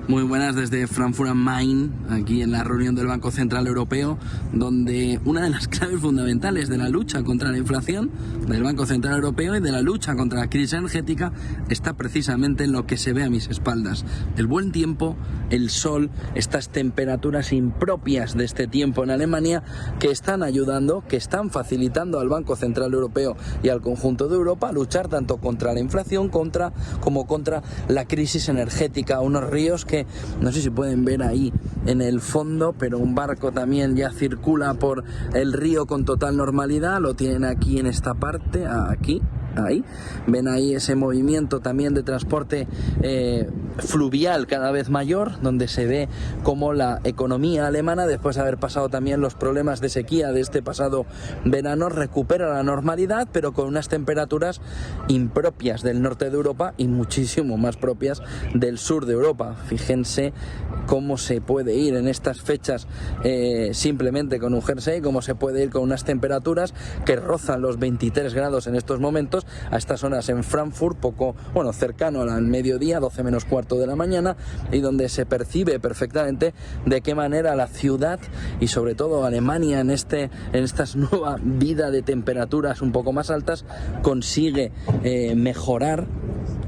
S9: Muy buenas desde Frankfurt am Main, aquí en la reunión del Banco Central Europeo, donde una de las claves fundamentales de la lucha contra la inflación del Banco Central Europeo y de la lucha contra la crisis energética está precisamente en lo que se ve a mis espaldas. El buen tiempo, el sol, estas temperaturas impropias de este tiempo en Alemania que están ayudando, que están facilitando al Banco Central Europeo y al conjunto de Europa a luchar tanto contra la inflación como contra la crisis energética. Unos ríos que no sé si pueden ver ahí en el fondo, pero un barco también ya circula por el río con total normalidad. Lo tienen aquí en esta parte, aquí. Ahí, ven ahí ese movimiento también de transporte fluvial cada vez mayor, donde se ve cómo la economía alemana, después de haber pasado también los problemas de sequía de este pasado verano, recupera la normalidad, pero con unas temperaturas impropias del norte de Europa y muchísimo más propias del sur de Europa. Fíjense cómo se puede ir en estas fechas simplemente con un jersey, cómo se puede ir con unas temperaturas que rozan los 23 grados en estos momentos, a estas horas en Frankfurt, cercano al mediodía, 12 menos cuarto de la mañana, y donde se percibe perfectamente de qué manera la ciudad y sobre todo Alemania en esta nueva vida de temperaturas un poco más altas consigue mejorar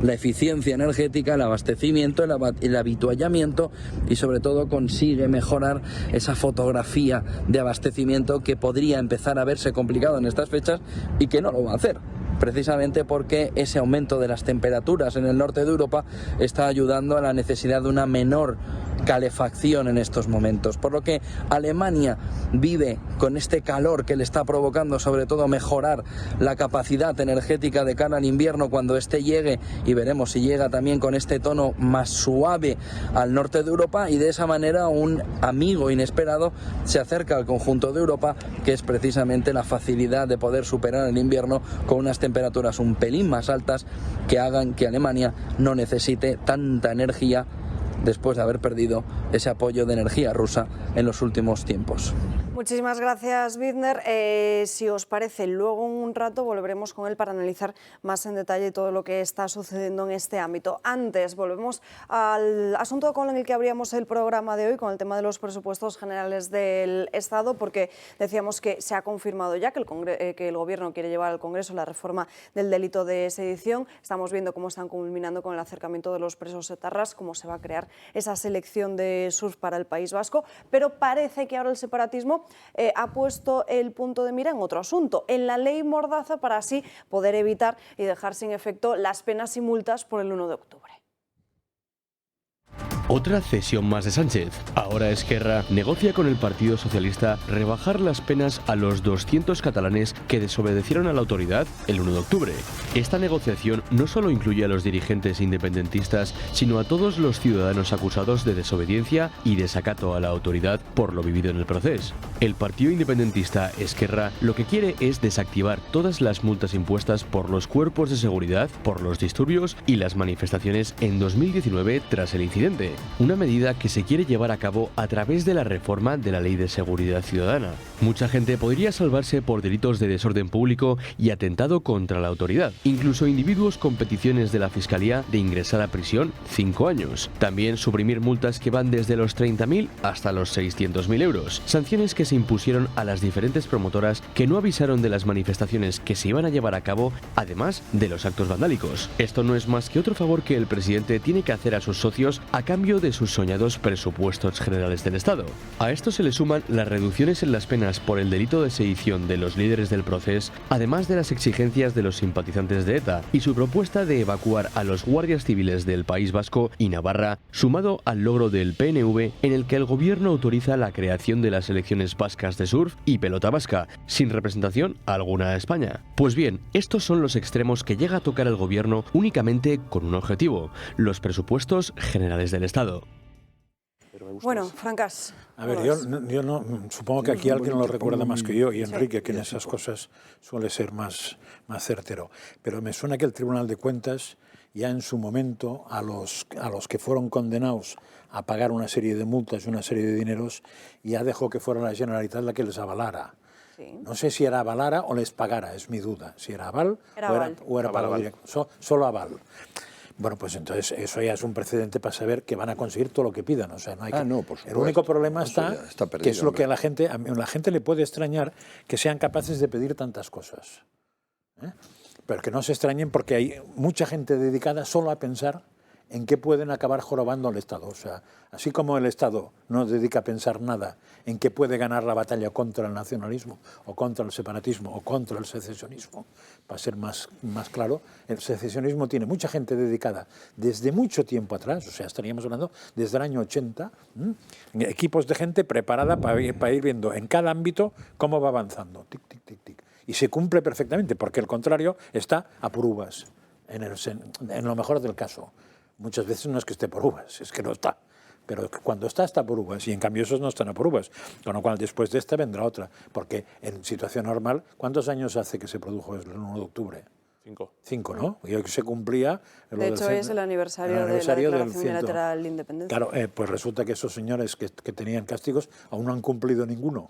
S9: la eficiencia energética, el abastecimiento, el habituallamiento y sobre todo consigue mejorar esa fotografía de abastecimiento que podría empezar a verse complicado en estas fechas y que no lo va a hacer, precisamente porque ese aumento de las temperaturas en el norte de Europa está ayudando a la necesidad de una menor calefacción en estos momentos, por lo que Alemania vive con este calor que le está provocando sobre todo mejorar la capacidad energética de cara al invierno cuando este llegue, y veremos si llega también con este tono más suave al norte de Europa, y de esa manera un amigo inesperado se acerca al conjunto de Europa, que es precisamente la facilidad de poder superar el invierno con unas temperaturas un pelín más altas que hagan que Alemania no necesite tanta energía después de haber perdido ese apoyo de energía rusa en los últimos tiempos.
S2: Muchísimas gracias, Widner. Si os parece, luego en un rato volveremos con él para analizar más en detalle todo lo que está sucediendo en este ámbito. Antes, volvemos al asunto con el que abríamos el programa de hoy, con el tema de los presupuestos generales del Estado, porque decíamos que se ha confirmado ya que el Gobierno quiere llevar al Congreso la reforma del delito de sedición. Estamos viendo cómo están culminando con el acercamiento de los presos etarras, cómo se va a crear esa selección de surf para el País Vasco, pero parece que ahora el separatismo ha puesto el punto de mira en otro asunto, en la ley Mordaza, para así poder evitar y dejar sin efecto las penas y multas por el 1 de octubre.
S10: Otra cesión más de Sánchez. Ahora Esquerra negocia con el Partido Socialista rebajar las penas a los 200 catalanes que desobedecieron a la autoridad el 1 de octubre. Esta negociación no solo incluye a los dirigentes independentistas, sino a todos los ciudadanos acusados de desobediencia y desacato a la autoridad por lo vivido en el proceso. El partido independentista Esquerra lo que quiere es desactivar todas las multas impuestas por los cuerpos de seguridad por los disturbios y las manifestaciones en 2019 tras el incidente. Una medida que se quiere llevar a cabo a través de la reforma de la Ley de Seguridad Ciudadana. Mucha gente podría salvarse por delitos de desorden público y atentado contra la autoridad. Incluso individuos con peticiones de la Fiscalía de ingresar a prisión 5 años. También suprimir multas que van desde los 30.000 hasta los 600.000 euros. Sanciones que se impusieron a las diferentes promotoras que no avisaron de las manifestaciones que se iban a llevar a cabo, además de los actos vandálicos. Esto no es más que otro favor que el presidente tiene que hacer a sus socios a cambio de sus soñados presupuestos generales del Estado. A esto se le suman las reducciones en las penas por el delito de sedición de los líderes del proceso, además de las exigencias de los simpatizantes de ETA y su propuesta de evacuar a los guardias civiles del País Vasco y Navarra, sumado al logro del PNV en el que el gobierno autoriza la creación de las selecciones vascas de surf y pelota vasca, sin representación alguna a España. Pues bien, estos son los extremos que llega a tocar el gobierno únicamente con un objetivo: los presupuestos generales del Estado.
S2: Bueno, Francas.
S3: A ver, yo no, supongo que aquí alguien lo recuerda más que yo, y Enrique, que en esas cosas suele ser más certero. Pero me suena que el Tribunal de Cuentas, ya en su momento, a los que fueron condenados a pagar una serie de multas y una serie de dineros, ya dejó que fuera la Generalitat la que les avalara. Sí. No sé si era avalara o les pagara, es mi duda. Si era aval o era pago directo. Solo aval. Bueno, pues entonces eso ya es un precedente para saber que van a conseguir todo lo que pidan. O sea, no hay que...
S4: no, por supuesto.
S3: El único problema está
S4: perdido,
S3: que es lo que
S4: hombre.
S3: a la gente le puede extrañar que sean capaces de pedir tantas cosas. Pero que no se extrañen porque hay mucha gente dedicada solo a pensar en qué pueden acabar jorobando al Estado. O sea, así como el Estado no dedica a pensar nada en qué puede ganar la batalla contra el nacionalismo o contra el separatismo o contra el secesionismo, para ser más claro, el secesionismo tiene mucha gente dedicada desde mucho tiempo atrás, o sea, estaríamos hablando desde el año 80, equipos de gente preparada para ir viendo en cada ámbito cómo va avanzando, tic, tic, tic, tic. Y se cumple perfectamente, porque el contrario está a por uvas, en lo mejor del caso. Muchas veces no es que esté por uvas, es que no está. Pero cuando está por uvas, y en cambio esos no están a por uvas. Con lo cual después de esta vendrá otra. Porque en situación normal, ¿cuántos años hace que se produjo el 1 de octubre?
S6: 5.
S3: 5, ¿no? Y hoy se cumplía...
S2: De hecho, hoy es el aniversario de la Declaración Unilateral de Independencia.
S3: Claro, pues resulta que esos señores que tenían castigos aún no han cumplido ninguno.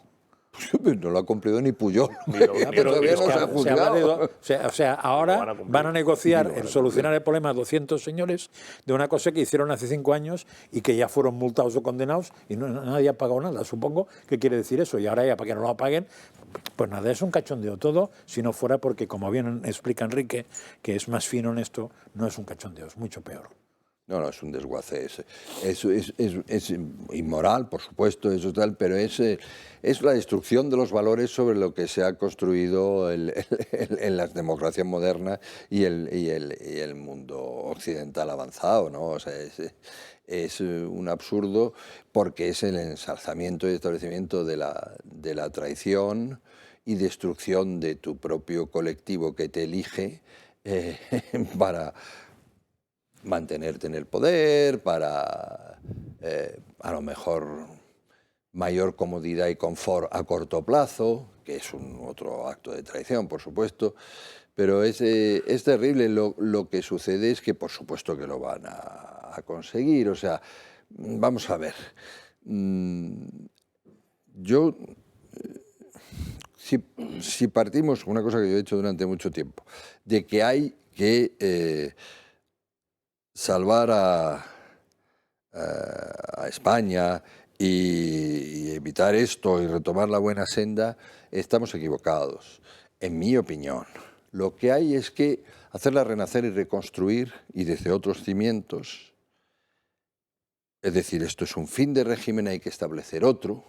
S4: No lo ha cumplido ni Puyol.
S3: Pero todavía no se ha juzgado. O sea, ahora van a negociar el solucionar el problema a 200 señores de una cosa que hicieron hace 5 años y que ya fueron multados o condenados y nadie ha pagado nada. Supongo que quiere decir eso. Y ahora ya para que no lo paguen, pues nada, es un cachondeo todo, si no fuera porque, como bien explica Enrique, que es más fino en esto, no es un cachondeo, es mucho peor.
S4: No, es un desguace. Es inmoral, por supuesto, eso tal, pero es la destrucción de los valores sobre lo que se ha construido en las democracias modernas y el mundo occidental avanzado, ¿no? O sea, es un absurdo porque es el ensalzamiento y establecimiento de la traición y destrucción de tu propio colectivo que te elige para mantenerte en el poder, para a lo mejor mayor comodidad y confort a corto plazo, que es otro acto de traición, por supuesto, pero es terrible. Lo que sucede es que por supuesto que lo van a conseguir. O sea, vamos a ver, yo, si partimos, una cosa que yo he hecho durante mucho tiempo, de que hay que salvar a España y evitar esto y retomar la buena senda, estamos equivocados, en mi opinión. Lo que hay es que hacerla renacer y reconstruir, y desde otros cimientos. Es decir, esto es un fin de régimen, hay que establecer otro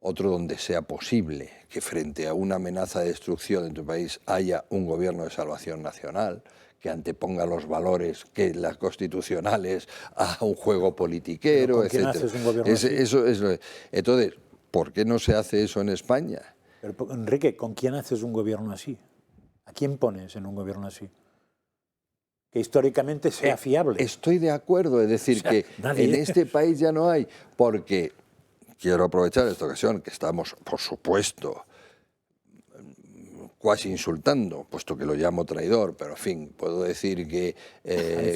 S4: donde sea posible que frente a una amenaza de destrucción en tu país haya un gobierno de salvación nacional, que anteponga los valores que las constitucionales a un juego politiquero, etc.
S3: ¿Haces un gobierno así?
S4: Entonces, ¿por qué no se hace eso en España?
S3: Pero, Enrique, ¿con quién haces un gobierno así? ¿A quién pones en un gobierno así? Que históricamente sea fiable.
S4: Estoy de acuerdo, es decir, que en este país ya no hay, porque quiero aprovechar esta ocasión que estamos, por supuesto, cuasi insultando, puesto que lo llamo traidor, pero en fin, puedo decir que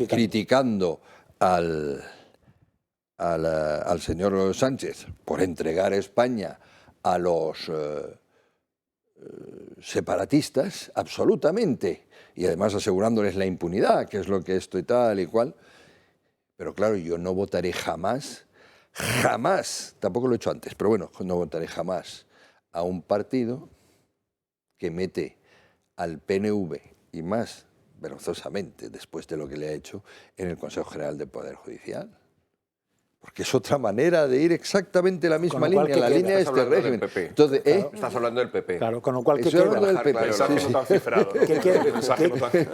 S4: criticando al señor Sánchez por entregar España a los separatistas, absolutamente, y además asegurándoles la impunidad, que es lo que esto y tal y cual. Pero claro, yo no votaré jamás, tampoco lo he hecho antes, pero bueno, no votaré jamás a un partido que mete al PNV, y más vergonzosamente después de lo que le ha hecho, en el Consejo General del Poder Judicial. Porque es otra manera de ir exactamente la misma línea, la línea de este régimen.
S5: Entonces, estás hablando del PP.
S3: Claro, con lo cual, ¿qué
S4: queda? Del PP.
S6: Mensaje no tan cifrado.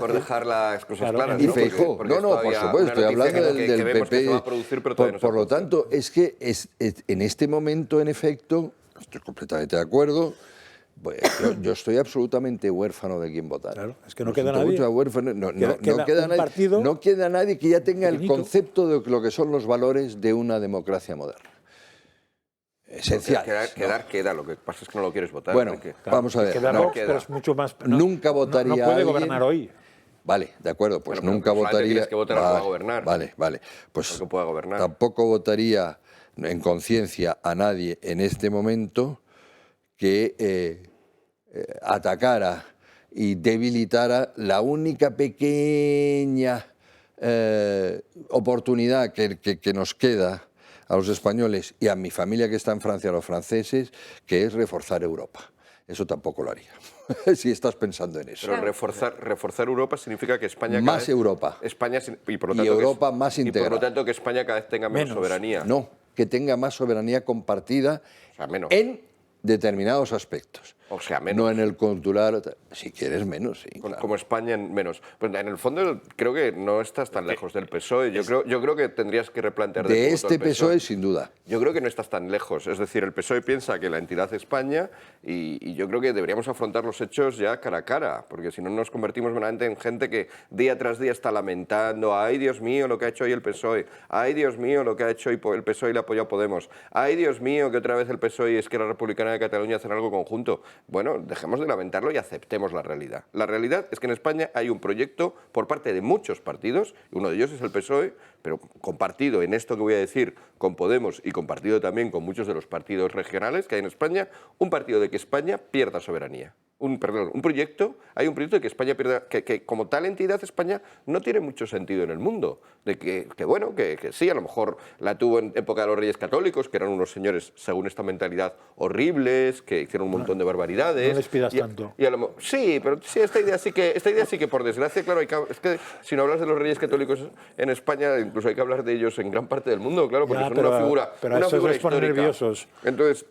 S5: Por dejar las cosas claras.
S4: Y Feijóo. No, por supuesto, estoy hablando del PP. Por lo tanto, es que en este momento, en efecto, estoy completamente de acuerdo. Yo estoy absolutamente huérfano de quién votar.
S3: Claro, es que no queda nadie.
S4: No queda nadie que ya tenga el concepto de lo que son los valores de una democracia moderna. Esencial.
S5: Queda. Lo que pasa es que no lo quieres votar.
S4: Bueno, vamos a ver.
S3: Pero es mucho más.
S4: Nunca votaría.
S3: No puede gobernar hoy.
S4: Vale, de acuerdo, pues nunca votaría.
S5: Tienes que votar para gobernar.
S4: Vale. Pues
S5: que pueda gobernar.
S4: Tampoco votaría en conciencia a nadie en este momento que atacara y debilitara la única pequeña oportunidad que nos queda a los españoles y a mi familia que está en Francia, a los franceses, que es reforzar Europa. Eso tampoco lo haría, si estás pensando en eso.
S5: Pero reforzar Europa significa que España...
S4: Más Europa.
S5: Y por lo tanto
S4: Europa más integrada.
S5: Y por lo tanto que España cada vez tenga menos soberanía.
S4: No, que tenga más soberanía compartida
S5: menos.
S4: En determinados aspectos.
S5: O sea, menos.
S4: No en el cultural, si quieres menos, sí. Claro.
S5: Como España en menos. Pues en el fondo creo que no estás tan lejos del PSOE. Yo creo que tendrías que replantear...
S4: De este PSOE, sin duda.
S5: Yo creo que no estás tan lejos. Es decir, el PSOE piensa que la entidad es España y yo creo que deberíamos afrontar los hechos ya cara a cara, porque si no nos convertimos meramente en gente que día tras día está lamentando: ay, Dios mío, lo que ha hecho hoy el PSOE, ay, Dios mío, lo que ha hecho hoy el PSOE y le apoyó a Podemos, ay, Dios mío, que otra vez el PSOE y Esquerra Republicana de Cataluña hacen algo conjunto. Bueno, dejemos de lamentarlo y aceptemos la realidad. La realidad es que en España hay un proyecto por parte de muchos partidos, uno de ellos es el PSOE, pero compartido en esto que voy a decir con Podemos y compartido también con muchos de los partidos regionales que hay en España, un partido de que España pierda soberanía. Hay un proyecto de que España pierda, que como tal entidad España no tiene mucho sentido en el mundo, de que sí, a lo mejor la tuvo en época de los Reyes Católicos, que eran unos señores, según esta mentalidad, horribles, que hicieron un montón de barbaridades.
S3: No les pidas tanto.
S5: Sí, pero sí, esta idea sí que por desgracia, claro, es que si no hablas de los Reyes Católicos en España, incluso hay que hablar de ellos en gran parte del mundo, claro, porque son una figura histórica.
S3: Nerviosos.
S5: Entonces,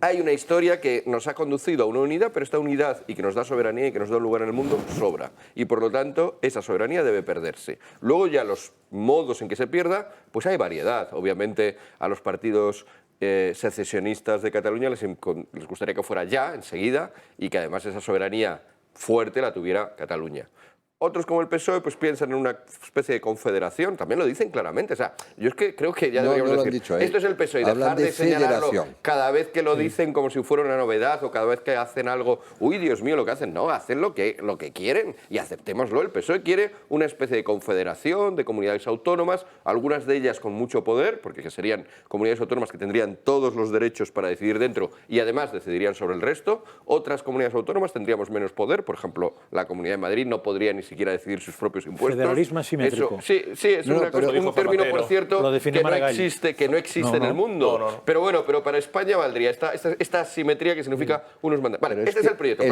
S5: hay una historia que nos ha conducido a una unidad, pero esta unidad y que nos da soberanía y que nos da un lugar en el mundo sobra. Y por lo tanto, esa soberanía debe perderse. Luego ya los modos en que se pierda, pues hay variedad. Obviamente a los partidos secesionistas de Cataluña les gustaría que fuera ya, enseguida, y que además esa soberanía fuerte la tuviera Cataluña. Otros, como el PSOE, pues piensan en una especie de confederación, también lo dicen claramente. O sea, yo es que creo que ya deberíamos decir, esto es el PSOE, y dejar de señalarlo cada vez que lo dicen como si fuera una novedad o cada vez que hacen algo, uy, Dios mío, lo que hacen. No, hacen lo que quieren y aceptémoslo. El PSOE quiere una especie de confederación de comunidades autónomas, algunas de ellas con mucho poder, porque serían comunidades autónomas que tendrían todos los derechos para decidir dentro y además decidirían sobre el resto. Otras comunidades autónomas tendríamos menos poder, por ejemplo, la Comunidad de Madrid no podría ni siquiera decidir sus propios impuestos.
S3: Federalismo asimétrico.
S5: Eso, es un término, por cierto, que no existe en el mundo.
S6: No.
S5: Pero bueno, pero para España valdría esta asimetría que significa unos mandatos. Vale, este es el proyecto.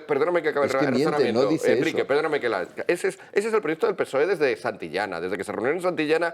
S5: Perdóname que acabe el razonamiento, Enrique, perdóname que ese es el proyecto del PSOE desde Santillana, desde que se reunieron en Santillana.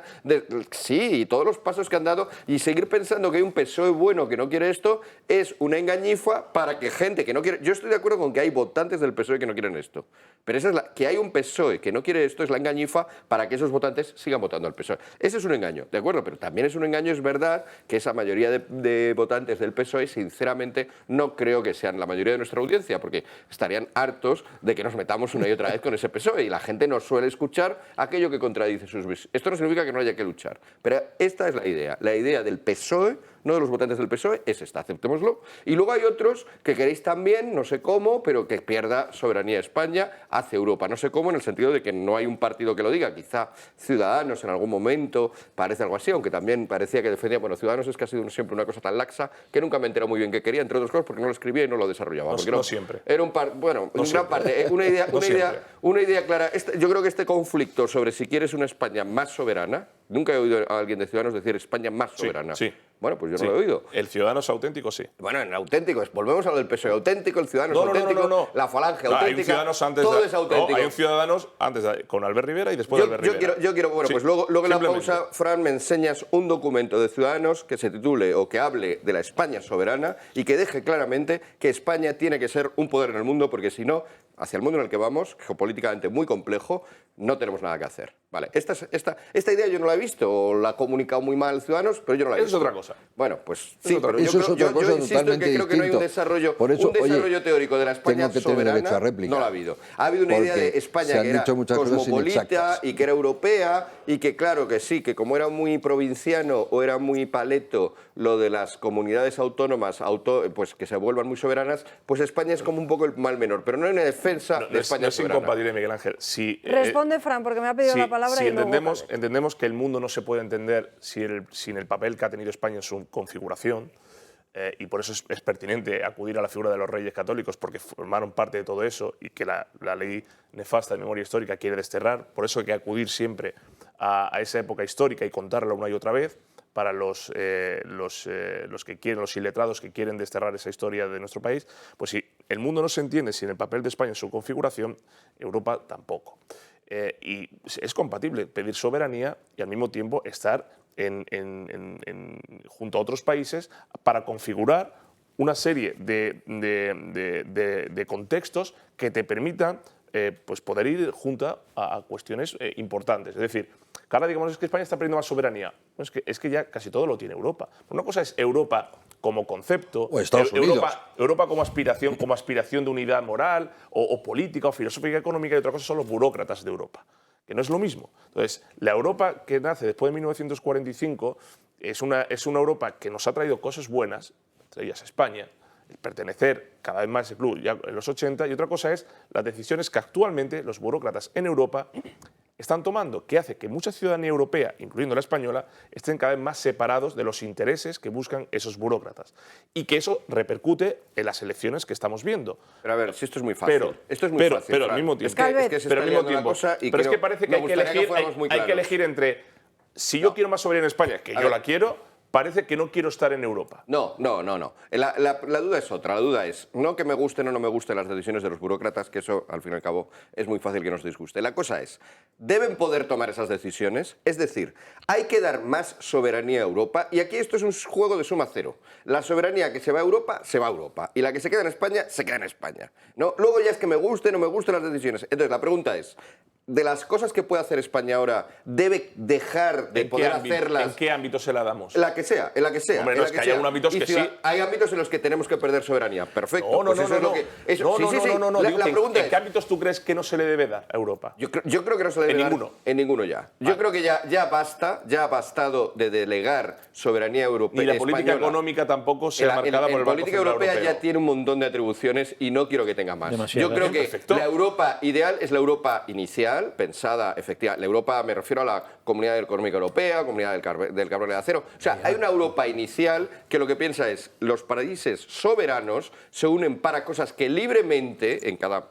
S5: Sí, y todos los pasos que han dado, y seguir pensando que hay un PSOE bueno que no quiere esto es una engañifa para que gente que no quiere... Yo estoy de acuerdo con que hay votantes del PSOE que no quieren esto, pero que hay un PSOE que no quiere esto es la engañifa para que esos votantes sigan votando al PSOE. Ese es un engaño, de acuerdo, pero también es un engaño, es verdad, que esa mayoría de votantes del PSOE, sinceramente, no creo que sean la mayoría de nuestra audiencia, porque estarían hartos de que nos metamos una y otra vez con ese PSOE, y la gente no suele escuchar aquello que contradice sus visiones. Esto no significa que no haya que luchar, pero esta es la idea del PSOE, no de los votantes del PSOE, es esta, aceptémoslo. Y luego hay otros que queréis también, no sé cómo, pero que pierda soberanía España hacia Europa. No sé cómo, en el sentido de que no hay un partido que lo diga. Quizá Ciudadanos en algún momento parece algo así, aunque también parecía que defendía... Bueno, Ciudadanos es que ha sido siempre una cosa tan laxa que nunca me enteré muy bien qué quería, entre otras cosas porque no lo escribía y no lo desarrollaba.
S6: No siempre.
S5: Era en gran parte. Una idea clara. Yo creo que este conflicto sobre si quieres una España más soberana, nunca he oído a alguien de Ciudadanos decir España más soberana.
S6: Sí.
S5: Bueno, pues yo no lo he oído.
S6: El Ciudadanos auténtico, sí.
S5: Bueno, en auténtico, volvemos a lo del PSOE. Auténtico, el Ciudadanos auténtico, la Falange auténtica,
S6: hay un Ciudadanos antes
S5: todo es auténtico.
S6: Hay un Ciudadanos antes con Albert Rivera y después de Albert Rivera.
S5: Yo quiero, bueno, sí, pues luego en la pausa, Fran, me enseñas un documento de Ciudadanos que se titule o que hable de la España soberana y que deje claramente que España tiene que ser un poder en el mundo, porque si no, hacia el mundo en el que vamos, geopolíticamente muy complejo, no tenemos nada que hacer. Vale, esta idea yo no la he visto, o la ha comunicado muy mal Ciudadanos, pero yo no la he visto.
S6: Es otra cosa.
S5: Bueno, pues sí, pero
S4: yo
S5: insisto en que creo que no hay un desarrollo teórico de la España soberana, no lo ha habido. Ha habido una idea de España que era cosmopolita y que era europea, y que claro que sí, que como era muy provinciano o era muy paleto lo de las comunidades autónomas pues que se vuelvan muy soberanas, pues España es como un poco el mal menor, pero no hay una defensa de España
S6: no es
S5: soberana.
S6: Incompatible, Miguel Ángel.
S2: Responde, Fran, porque me ha pedido la palabra.
S6: Si entendemos que el mundo no se puede entender sin el papel que ha tenido España en su configuración, y por eso es pertinente acudir a la figura de los reyes católicos, porque formaron parte de todo eso y que la ley nefasta de memoria histórica quiere desterrar. Por eso hay que acudir siempre a esa época histórica y contarla una y otra vez para los que quieren, los iletrados que quieren desterrar esa historia de nuestro país. Pues si el mundo no se entiende sin el papel de España en su configuración, Europa tampoco. Y es compatible pedir soberanía y al mismo tiempo estar junto a otros países para configurar una serie de contextos que te permitan pues poder ir junto a cuestiones importantes. Es decir, que ahora digamos es que España está perdiendo más soberanía. Bueno, es que ya casi todo lo tiene Europa. Una cosa es Europa como concepto,
S4: o Estados Unidos.
S6: Europa como aspiración de unidad moral o política o filosófica económica, y otra cosa son los burócratas de Europa, que no es lo mismo. Entonces, la Europa que nace después de 1945 es una Europa que nos ha traído cosas buenas, entre ellas España, el pertenecer cada vez más a ese club ya en los 80, y otra cosa es las decisiones que actualmente los burócratas en Europa están tomando, que hace que mucha ciudadanía europea, incluyendo la española, estén cada vez más separados de los intereses que buscan esos burócratas. Y que eso repercute en las elecciones que estamos viendo.
S5: Pero a ver, si esto es muy fácil.
S6: Pero al mismo tiempo. Pero es que parece que hay que elegir entre, si yo quiero más soberanía en España, que yo la quiero, parece que no quiero estar en Europa.
S5: No. La duda es otra. La duda es no que me gusten o no me gusten las decisiones de los burócratas, que eso, al fin y al cabo, es muy fácil que nos disguste. La cosa es, ¿deben poder tomar esas decisiones? Es decir, hay que dar más soberanía a Europa, y aquí esto es un juego de suma cero. La soberanía que se va a Europa, se va a Europa. Y la que se queda en España, se queda en España. ¿No? Luego ya es que me gusten o no me gusten las decisiones. Entonces, la pregunta es, de las cosas que puede hacer España ahora, ¿debe dejar de poder hacerlas?
S6: ¿En qué ámbito se la damos?
S5: En la que sea.
S6: Hombre, no, es que hay algunos ámbitos que sí.
S5: Hay ámbitos en los que tenemos que perder soberanía. Perfecto.
S6: No.
S5: ¿En
S6: qué ámbitos tú crees que no se le debe dar a Europa?
S5: Yo creo que no se le debe dar. En ninguno ya. Yo creo que ya ha bastado de delegar soberanía europea.
S6: Y la política económica tampoco se ha marcada por el Banco Central Europeo.
S5: La política europea ya tiene un montón de atribuciones y no quiero que tenga más. Yo creo que la Europa ideal es la Europa inicial, pensada, efectivamente. La Europa, me refiero a la Comunidad Económica Europea, Comunidad del Carbón y del Acero. O sea, hay una Europa inicial que lo que piensa es los países soberanos se unen para cosas que libremente, en cada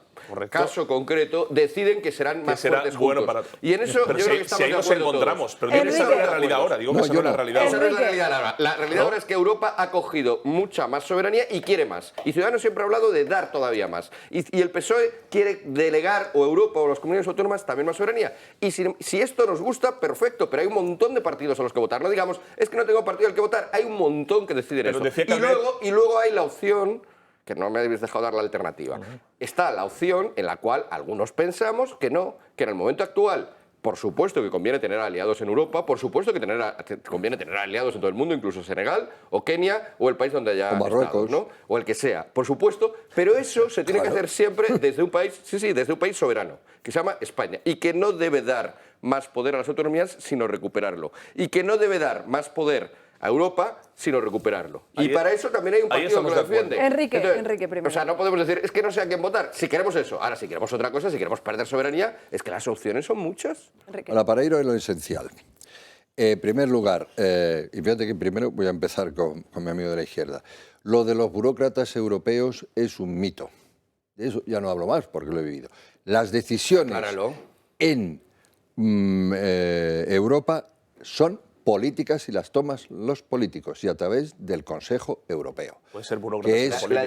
S5: caso concreto, deciden que serán más fuertes juntos.
S6: Y en eso yo creo que estamos de acuerdo todos. Pero esa no es la realidad ahora. Digo que esa no es la realidad ahora.
S5: Esa no es la realidad ahora. La realidad ahora es que Europa ha cogido mucha más soberanía y quiere más. Y Ciudadanos siempre ha hablado de dar todavía más. Y el PSOE quiere delegar, o Europa o las comunidades autónomas, también más soberanía. Y si esto nos gusta, perfecto, pero hay un montón de partidos a los que votar. No digamos, es que no tengo partido al que votar. Hay un montón que deciden eso. Y luego hay la opción, que no me habéis dejado dar la alternativa. Está la opción en la cual algunos pensamos que no, que en el momento actual, por supuesto que conviene tener aliados en Europa, por supuesto que conviene tener aliados en todo el mundo, incluso Senegal o Kenia o el país donde haya Marruecos, ¿no? O el que sea, por supuesto, pero eso se tiene que hacer siempre desde un país, desde un país soberano, que se llama España, y que no debe dar más poder a las autonomías, sino recuperarlo, y que no debe dar más poder a Europa, sino recuperarlo. Y para eso también hay un partido que lo defiende.
S2: Enrique primero.
S5: O sea, no podemos decir, es que no sé a quién votar. Si queremos eso. Ahora, si queremos otra cosa, si queremos perder soberanía, es que las opciones son muchas.
S4: Ahora, para ir a lo esencial. En primer lugar, y fíjate que primero voy a empezar con mi amigo de la izquierda. Lo de los burócratas europeos es un mito. De eso ya no hablo más porque lo he vivido. Las decisiones en Europa son políticas y las toman los políticos y a través del Consejo Europeo.
S6: Puede ser burócratas.
S5: La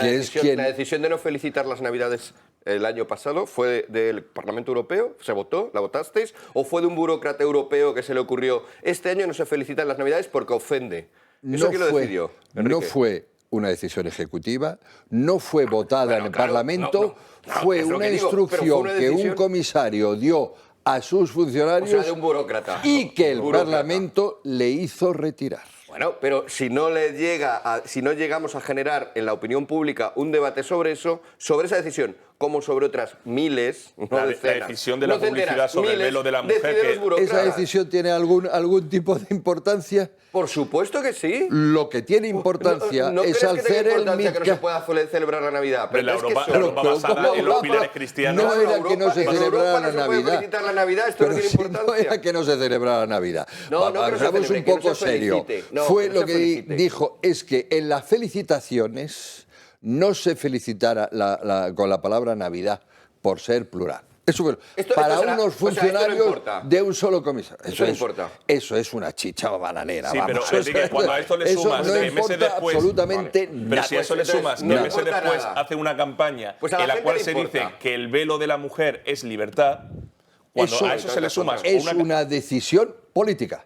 S5: decisión de no felicitar las Navidades el año pasado fue del Parlamento Europeo, se votó, la votasteis, o fue de un burócrata europeo que se le ocurrió, este año no se felicitan las Navidades porque ofende. ¿Eso quién lo decidió, Enrique?
S4: No fue una decisión ejecutiva, no fue votada en el Parlamento, fue una instrucción que un comisario dio a sus funcionarios,
S5: o sea, de un burócrata,
S4: y que el Parlamento le hizo retirar.
S5: Bueno, pero si no llegamos a generar en la opinión pública un debate sobre eso, sobre esa decisión, como sobre otras miles,
S6: La decisión de la publicidad sobre el velo de la mujer.
S4: ¿Esa decisión tiene algún tipo de importancia?
S5: Por supuesto que sí.
S4: Lo que tiene importancia es hacer el
S5: que no se pueda celebrar la Navidad.
S6: Pero la Europa basada en los pilares cristianos.
S4: No era que no se celebrara la Navidad.
S5: La Navidad, esto no tiene importancia.
S4: No era que no se celebrara la Navidad.
S5: Vamos
S4: un poco serio. Fue lo que dijo, es que en las felicitaciones no se felicitara con la palabra Navidad por ser plural. Eso fue para unos funcionarios de un solo comisario. Eso es una chicha bananera.
S6: Sí,
S4: vamos.
S6: pero Enrique, cuando a esto le sumas
S4: no
S6: que meses después,
S4: absolutamente nada.
S6: Pero si a eso le sumas que meses después hace una campaña en la cual se dice que el velo de la mujer es libertad, cuando a eso se le sumas
S4: una decisión política.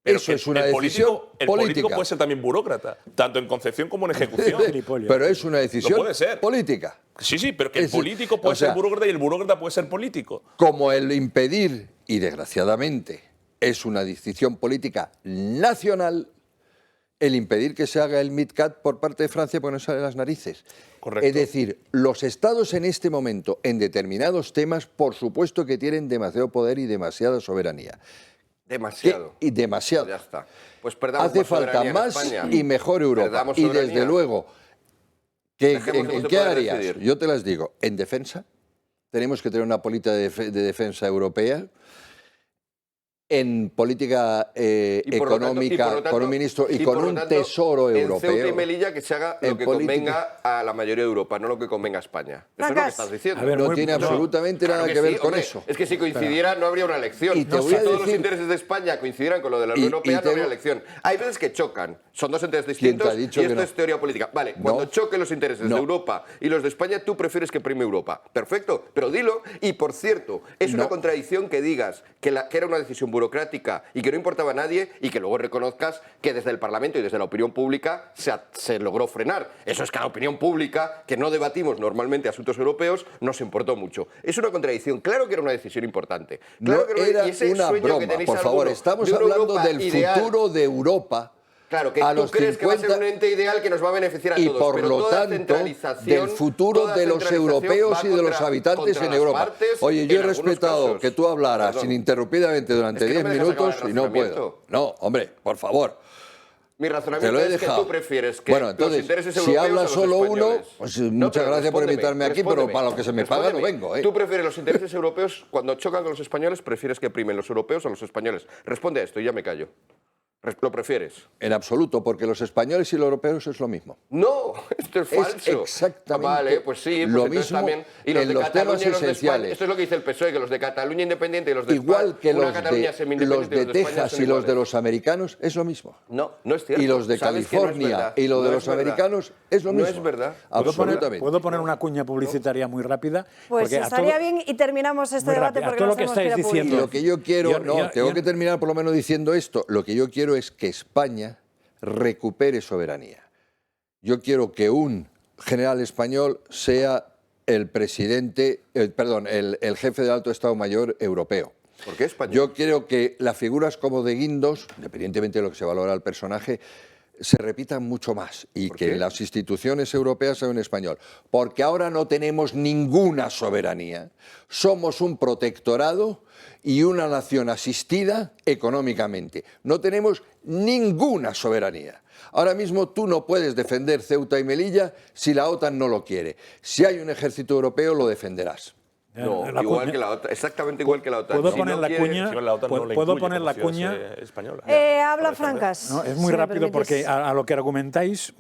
S6: Pero
S4: eso es una decisión política.
S6: El político puede ser también burócrata, tanto en concepción como en ejecución.
S4: Pero es una decisión política.
S6: Sí, pero que el político puede ser burócrata y el burócrata puede ser político.
S4: Como el impedir, y desgraciadamente es una decisión política nacional, el impedir que se haga el MidCat por parte de Francia porque no sale las narices.
S6: Correcto.
S4: Es decir, los estados en este momento, en determinados temas, por supuesto que tienen demasiado poder y demasiada soberanía.
S5: Demasiado.
S4: Y demasiado.
S5: Ya está. Pues perdamos
S4: hace falta más y mejor Europa. Y desde luego, ¿en qué áreas? Yo te las digo. En defensa, tenemos que tener una política de defensa europea. En política económica, con un ministro y con un tesoro europeo.
S5: En Ceuta y Melilla que se haga lo que convenga a la mayoría de Europa, no lo que convenga a España. Eso es lo que estás diciendo.
S4: No tiene absolutamente nada que ver con eso.
S5: Es que si coincidiera no habría una elección.
S4: Y te voy
S5: si
S4: a
S5: todos
S4: decir,
S5: los intereses de España coincidieran con lo de la Unión Europea, no habría elección. Hay veces que chocan. Son dos intereses distintos y esto es teoría política. Vale, cuando choquen los intereses de Europa y los de España, tú prefieres que prime Europa. Perfecto, pero dilo. Y por cierto, es una contradicción que digas que era una decisión burocrática y que no importaba a nadie y que luego reconozcas que desde el Parlamento y desde la opinión pública se logró frenar. Eso es que a la opinión pública, que no debatimos normalmente asuntos europeos, nos importó mucho. Es una contradicción. Claro que era una decisión importante. Claro
S4: no era una broma, por favor. Estamos hablando del futuro de Europa.
S5: Claro, que tú crees que va a ser un ente ideal que nos va a beneficiar a todos.
S4: Y por lo tanto, del futuro de los europeos y de los habitantes en Europa. Oye, yo he respetado que tú hablaras ininterrumpidamente durante 10 minutos y no puedo. No, hombre, por favor.
S5: Mi razonamiento es que tú prefieres que
S4: entonces,
S5: los intereses europeos
S4: si habla
S5: a los
S4: solo
S5: españoles.
S4: uno, pues muchas gracias por invitarme aquí, pero para lo que se me paga no vengo.
S5: Tú prefieres los intereses europeos, cuando chocan con los españoles, prefieres que primen los europeos o los españoles. Responde a esto y ya me callo. ¿Lo prefieres?
S4: En absoluto, porque los españoles y los europeos es lo mismo.
S5: No, esto es falso.
S4: Es exactamente
S5: vale, pues sí,
S4: lo mismo
S5: también. Y los
S4: en
S5: de
S4: los
S5: Cataluña
S4: temas esenciales.
S5: Esto es lo que dice el PSOE, que los de Cataluña independiente y los de
S4: Igual que los de
S5: España
S4: Texas y los de los americanos es lo mismo.
S5: No, no es cierto.
S4: Y los de California y los de los americanos es lo mismo.
S5: No es verdad.
S4: Absolutamente.
S3: ¿Puedo poner una cuña publicitaria muy rápida?
S2: Pues estaría bien y terminamos este debate porque
S3: todo lo que estáis diciendo.
S4: Lo que yo quiero, tengo que terminar por lo menos diciendo esto. Lo que yo quiero es que España recupere soberanía. Yo quiero que un general español sea el presidente, el jefe del Alto Estado Mayor europeo.
S5: ¿Por qué español?
S4: Yo quiero que las figuras como de Guindos, independientemente de lo que se valora al personaje, se repitan mucho más y que las instituciones europeas sean en español. Porque ahora no tenemos ninguna soberanía. Somos un protectorado y una nación asistida económicamente. No tenemos ninguna soberanía. Ahora mismo tú no puedes defender Ceuta y Melilla si la OTAN no lo quiere. Si hay un ejército europeo, lo defenderás.
S5: No, igual que la OTAN, exactamente igual que la OTAN.
S3: ¿Puedo poner la cuña? ¿Puedo poner la cuña
S6: española?
S2: Habla Francas.
S3: No, es muy rápido porque a lo que argumentáis,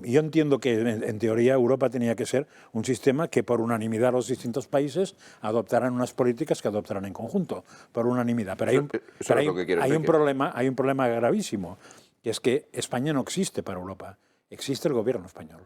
S3: yo entiendo que en teoría Europa tenía que ser un sistema que por unanimidad los distintos países adoptaran unas políticas que adoptaran en conjunto, por unanimidad. Pero hay un problema gravísimo, que es que España no existe para Europa, existe el gobierno español.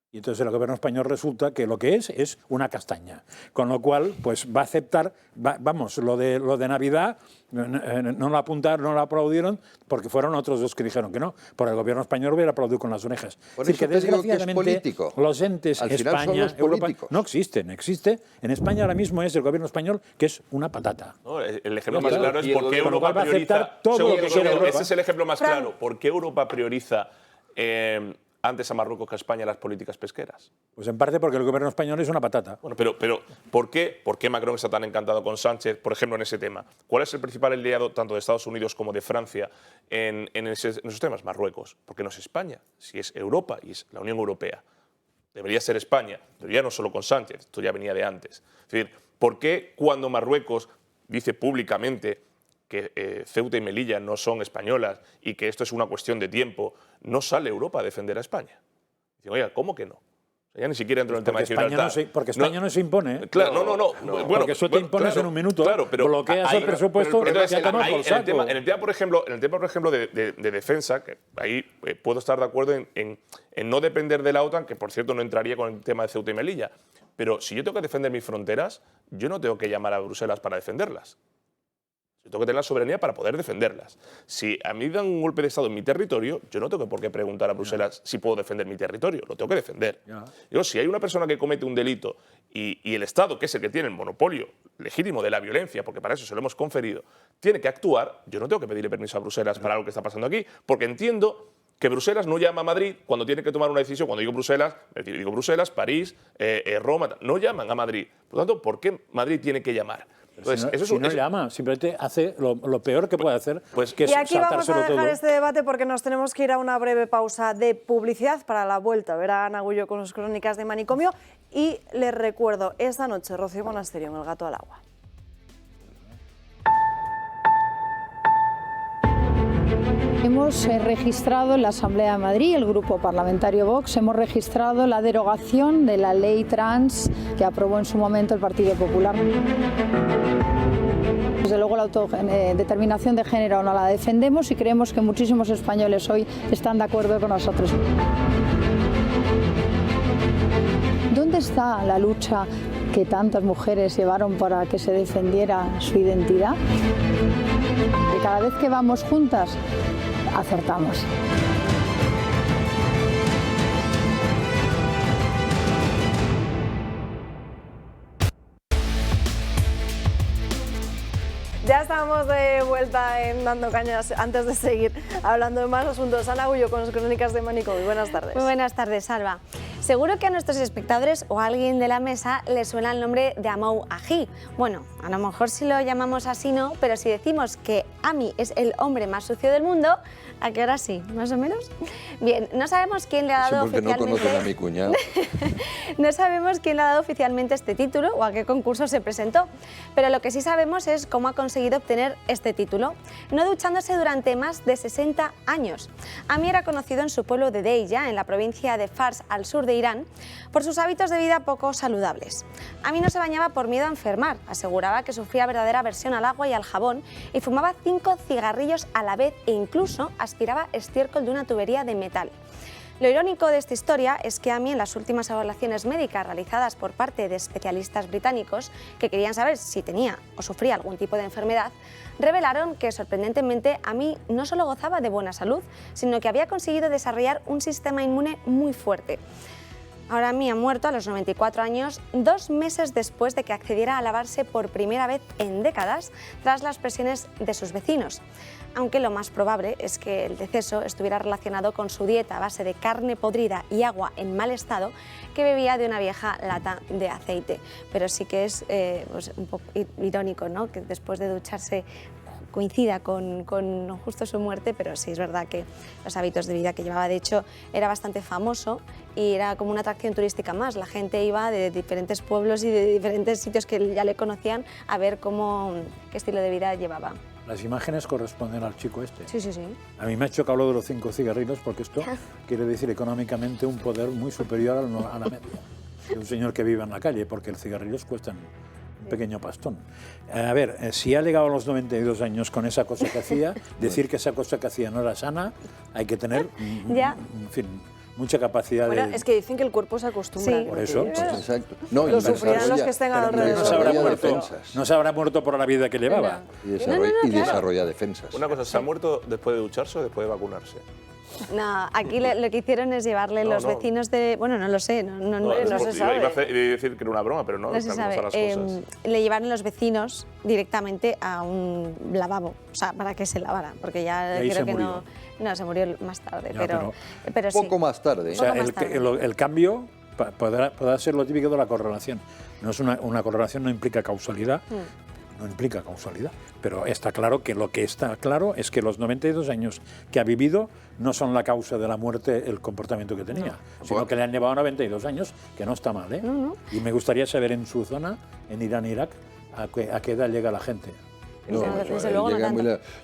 S3: Y entonces el gobierno español resulta que lo que es una castaña. Con lo cual, pues va a aceptar, lo de Navidad, no lo apuntaron, no lo aplaudieron, porque fueron otros dos que dijeron que no. Por el gobierno español hubiera aplaudido con las orejas.
S4: Por eso te digo que es político.
S3: Los entes, España, Europa, no existen. Existe. En España ahora mismo es el gobierno español, que es una patata.
S6: No, el ejemplo más claro es por qué Europa prioriza...
S3: todo lo que quiere Europa.
S6: Ese es el ejemplo más claro. ¿Por qué Europa prioriza antes a Marruecos que a España las políticas pesqueras?
S3: Pues en parte porque el gobierno español es una patata.
S6: Bueno, pero ¿por qué Macron está tan encantado con Sánchez, por ejemplo, en ese tema? ¿Cuál es el principal aliado tanto de Estados Unidos como de Francia en esos temas? Marruecos. ¿Por qué no es España? Si es Europa y es la Unión Europea. Debería ser España, debería no solo con Sánchez, esto ya venía de antes. Es decir, ¿por qué cuando Marruecos dice públicamente que Ceuta y Melilla no son españolas y que esto es una cuestión de tiempo, no sale Europa a defender a España? Dicen, oiga, ¿cómo que no? O sea, ya ni siquiera entro en el tema de Gibraltar.
S3: Porque España no se impone. ¿Eh?
S6: Claro, no.
S3: Bueno, porque eso te impones en un minuto.
S6: Claro, pero
S3: bloqueas el presupuesto y ya tomas por saco.
S6: En el tema, por ejemplo, de defensa, que ahí puedo estar de acuerdo en no depender de la OTAN, que por cierto no entraría con el tema de Ceuta y Melilla. Pero si yo tengo que defender mis fronteras, yo no tengo que llamar a Bruselas para defenderlas. Yo tengo que tener la soberanía para poder defenderlas. Si a mí dan un golpe de Estado en mi territorio, yo no tengo por qué preguntar a Bruselas si puedo defender mi territorio. Lo tengo que defender. Yo, si hay una persona que comete un delito y el Estado, que es el que tiene el monopolio legítimo de la violencia, porque para eso se lo hemos conferido, tiene que actuar, yo no tengo que pedirle permiso a Bruselas para algo que está pasando aquí, porque entiendo que Bruselas no llama a Madrid cuando tiene que tomar una decisión. Cuando digo Bruselas, París, Roma, no llaman a Madrid. Por lo tanto, ¿por qué Madrid tiene que llamar?
S3: Entonces, no llama, simplemente hace lo peor que puede hacer, que es
S2: y aquí vamos a dejar
S3: todo.
S2: este debate porque nos tenemos que ir a una breve pausa de publicidad para la vuelta. Ver a Ana Gullo con sus crónicas de manicomio. Y les recuerdo, esta noche Rocío Monasterio en El Gato al Agua.
S11: Hemos registrado en la Asamblea de Madrid, el Grupo Parlamentario Vox, hemos registrado la derogación de la ley trans que aprobó en su momento el Partido Popular. Desde luego la autodeterminación de género no la defendemos y creemos que muchísimos españoles hoy están de acuerdo con nosotros. ¿Dónde está la lucha que tantas mujeres llevaron para que se defendiera su identidad? Que cada vez que vamos juntas, acertamos.
S2: Ya estamos de vuelta en Dando Cañas. Antes de seguir hablando de más asuntos, Ana Gullo con las crónicas de manicomio. Buenas tardes.
S12: Muy buenas tardes, Alba. Seguro que a nuestros espectadores o a alguien de la mesa le suena el nombre de Amou Aji. Bueno, a lo mejor si lo llamamos así no, pero si decimos que Ami es el hombre más sucio del mundo, ¿a qué hora sí? ¿Más o menos? Bien, no sabemos quién le ha dado oficialmente...
S4: no conocen a mi cuñado.
S12: No sabemos quién le ha dado oficialmente este título o a qué concurso se presentó, pero lo que sí sabemos es cómo ha conseguido obtener este título, no duchándose durante más de 60 años. Ami era conocido en su pueblo de Deya, en la provincia de Fars, al sur de Irán, por sus hábitos de vida poco saludables. Ami no se bañaba por miedo a enfermar, aseguraba que sufría verdadera aversión al agua y al jabón y fumaba 5 cigarrillos a la vez e incluso aspiraba estiércol de una tubería de metal. Lo irónico de esta historia es que Ami, en las últimas evaluaciones médicas realizadas por parte de especialistas británicos que querían saber si tenía o sufría algún tipo de enfermedad, revelaron que sorprendentemente Ami no solo gozaba de buena salud, sino que había conseguido desarrollar un sistema inmune muy fuerte. Ahora Ami ha muerto a los 94 años, 2 meses después de que accediera a lavarse por primera vez en décadas tras las presiones de sus vecinos. Aunque lo más probable es que el deceso estuviera relacionado con su dieta a base de carne podrida y agua en mal estado que bebía de una vieja lata de aceite. Pero sí que es pues un poco irónico, ¿no?, que después de ducharse coincida con justo su muerte, pero sí es verdad que los hábitos de vida que llevaba, de hecho, era bastante famoso y era como una atracción turística más. La gente iba de diferentes pueblos y de diferentes sitios que ya le conocían a ver qué estilo de vida llevaba.
S3: Las imágenes corresponden al chico este.
S12: Sí, sí, sí.
S3: A mí me ha chocado lo de los 5 cigarrillos porque esto quiere decir económicamente un poder muy superior a la media de un señor que vive en la calle, porque los cigarrillos cuestan un pequeño pastón. A ver, si ha llegado a los 92 años con esa cosa que hacía, decir que esa cosa que hacía no era sana, hay que tener, en fin, mucha capacidad
S2: bueno,
S3: de...
S2: es que dicen que el cuerpo se acostumbra.
S12: Sí.
S3: Por eso.
S4: Pues exacto. No,
S2: lo sufrirán los que estén alrededor.
S3: No se habrá muerto por la vida que llevaba.
S4: Y desarrolla defensas.
S6: Una cosa, ¿se ha muerto después de ducharse o después de vacunarse?
S12: No, aquí lo que hicieron es llevarle los vecinos de... Bueno, no lo sé, no se sabe.
S6: Iba a decir que era una broma, pero no
S12: se sabe.
S6: Las cosas.
S12: Le llevaron los vecinos directamente a un lavabo, o sea, para que se lavara, porque ya creo que no... No, se murió más tarde, pero sí.
S4: Poco más tarde.
S3: O sea, el cambio podrá ser lo típico de la correlación. No es una correlación, no implica causalidad. No implica causalidad, pero está claro que lo que está claro es que los 92 años que ha vivido no son la causa de la muerte el comportamiento que tenía, sino que le han llevado 92 años, que no está mal, ¿eh? Y me gustaría saber en su zona, en Irán, Irak, a qué edad llega la gente.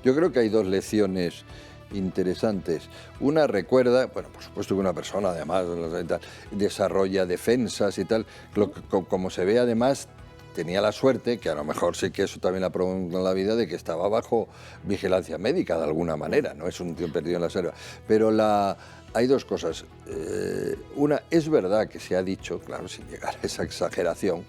S4: Yo creo que hay dos lecciones interesantes. Una recuerda, bueno, por supuesto que una persona además desarrolla defensas y tal, como se ve además, tenía la suerte, que a lo mejor sí que eso también la prolongó en la vida, de que estaba bajo vigilancia médica de alguna manera, no es un tío perdido en la selva. Pero hay dos cosas. Una, es verdad que se ha dicho, claro, sin llegar a esa exageración,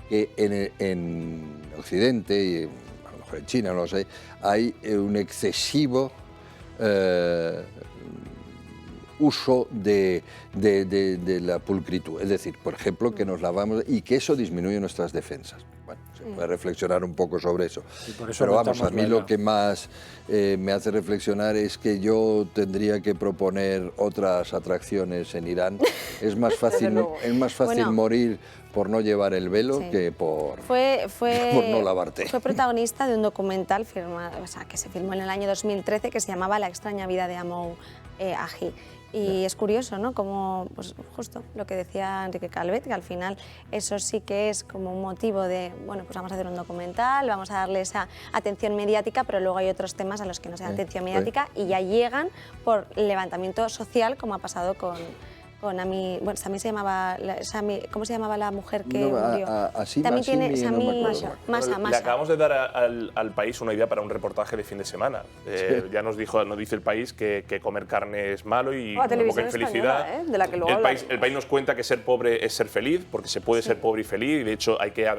S4: que en Occidente, y a lo mejor en China, no lo sé, hay un excesivo uso de la pulcritud, es decir, por ejemplo, que nos lavamos y que eso disminuye nuestras defensas. Bueno, se puede reflexionar un poco sobre eso. Pero vamos, a mí lo que más me hace reflexionar es que yo tendría que proponer otras atracciones en Irán. Es más fácil morir por no llevar el velo que por no lavarte.
S12: Fue protagonista de un documental que se filmó en el año 2013 que se llamaba La extraña vida de Amou Aji. Y es curioso, ¿no? Como, pues, justo lo que decía Enrique Calvet, que al final eso sí que es como un motivo de, bueno, pues vamos a hacer un documental, vamos a darle esa atención mediática, pero luego hay otros temas a los que no se da atención mediática y ya llegan por levantamiento social, como ha pasado con Ami, bueno, también se llamaba, ¿cómo se llamaba la mujer que murió?
S4: También tiene Sami
S12: Masa.
S6: Le acabamos de dar al país una idea para un reportaje de fin de semana. Ya nos dice el país que comer carne es malo y provoca infelicidad.
S2: De la que luego
S6: el país nos cuenta que ser pobre es ser feliz, porque se puede ser pobre y feliz, y de hecho hay que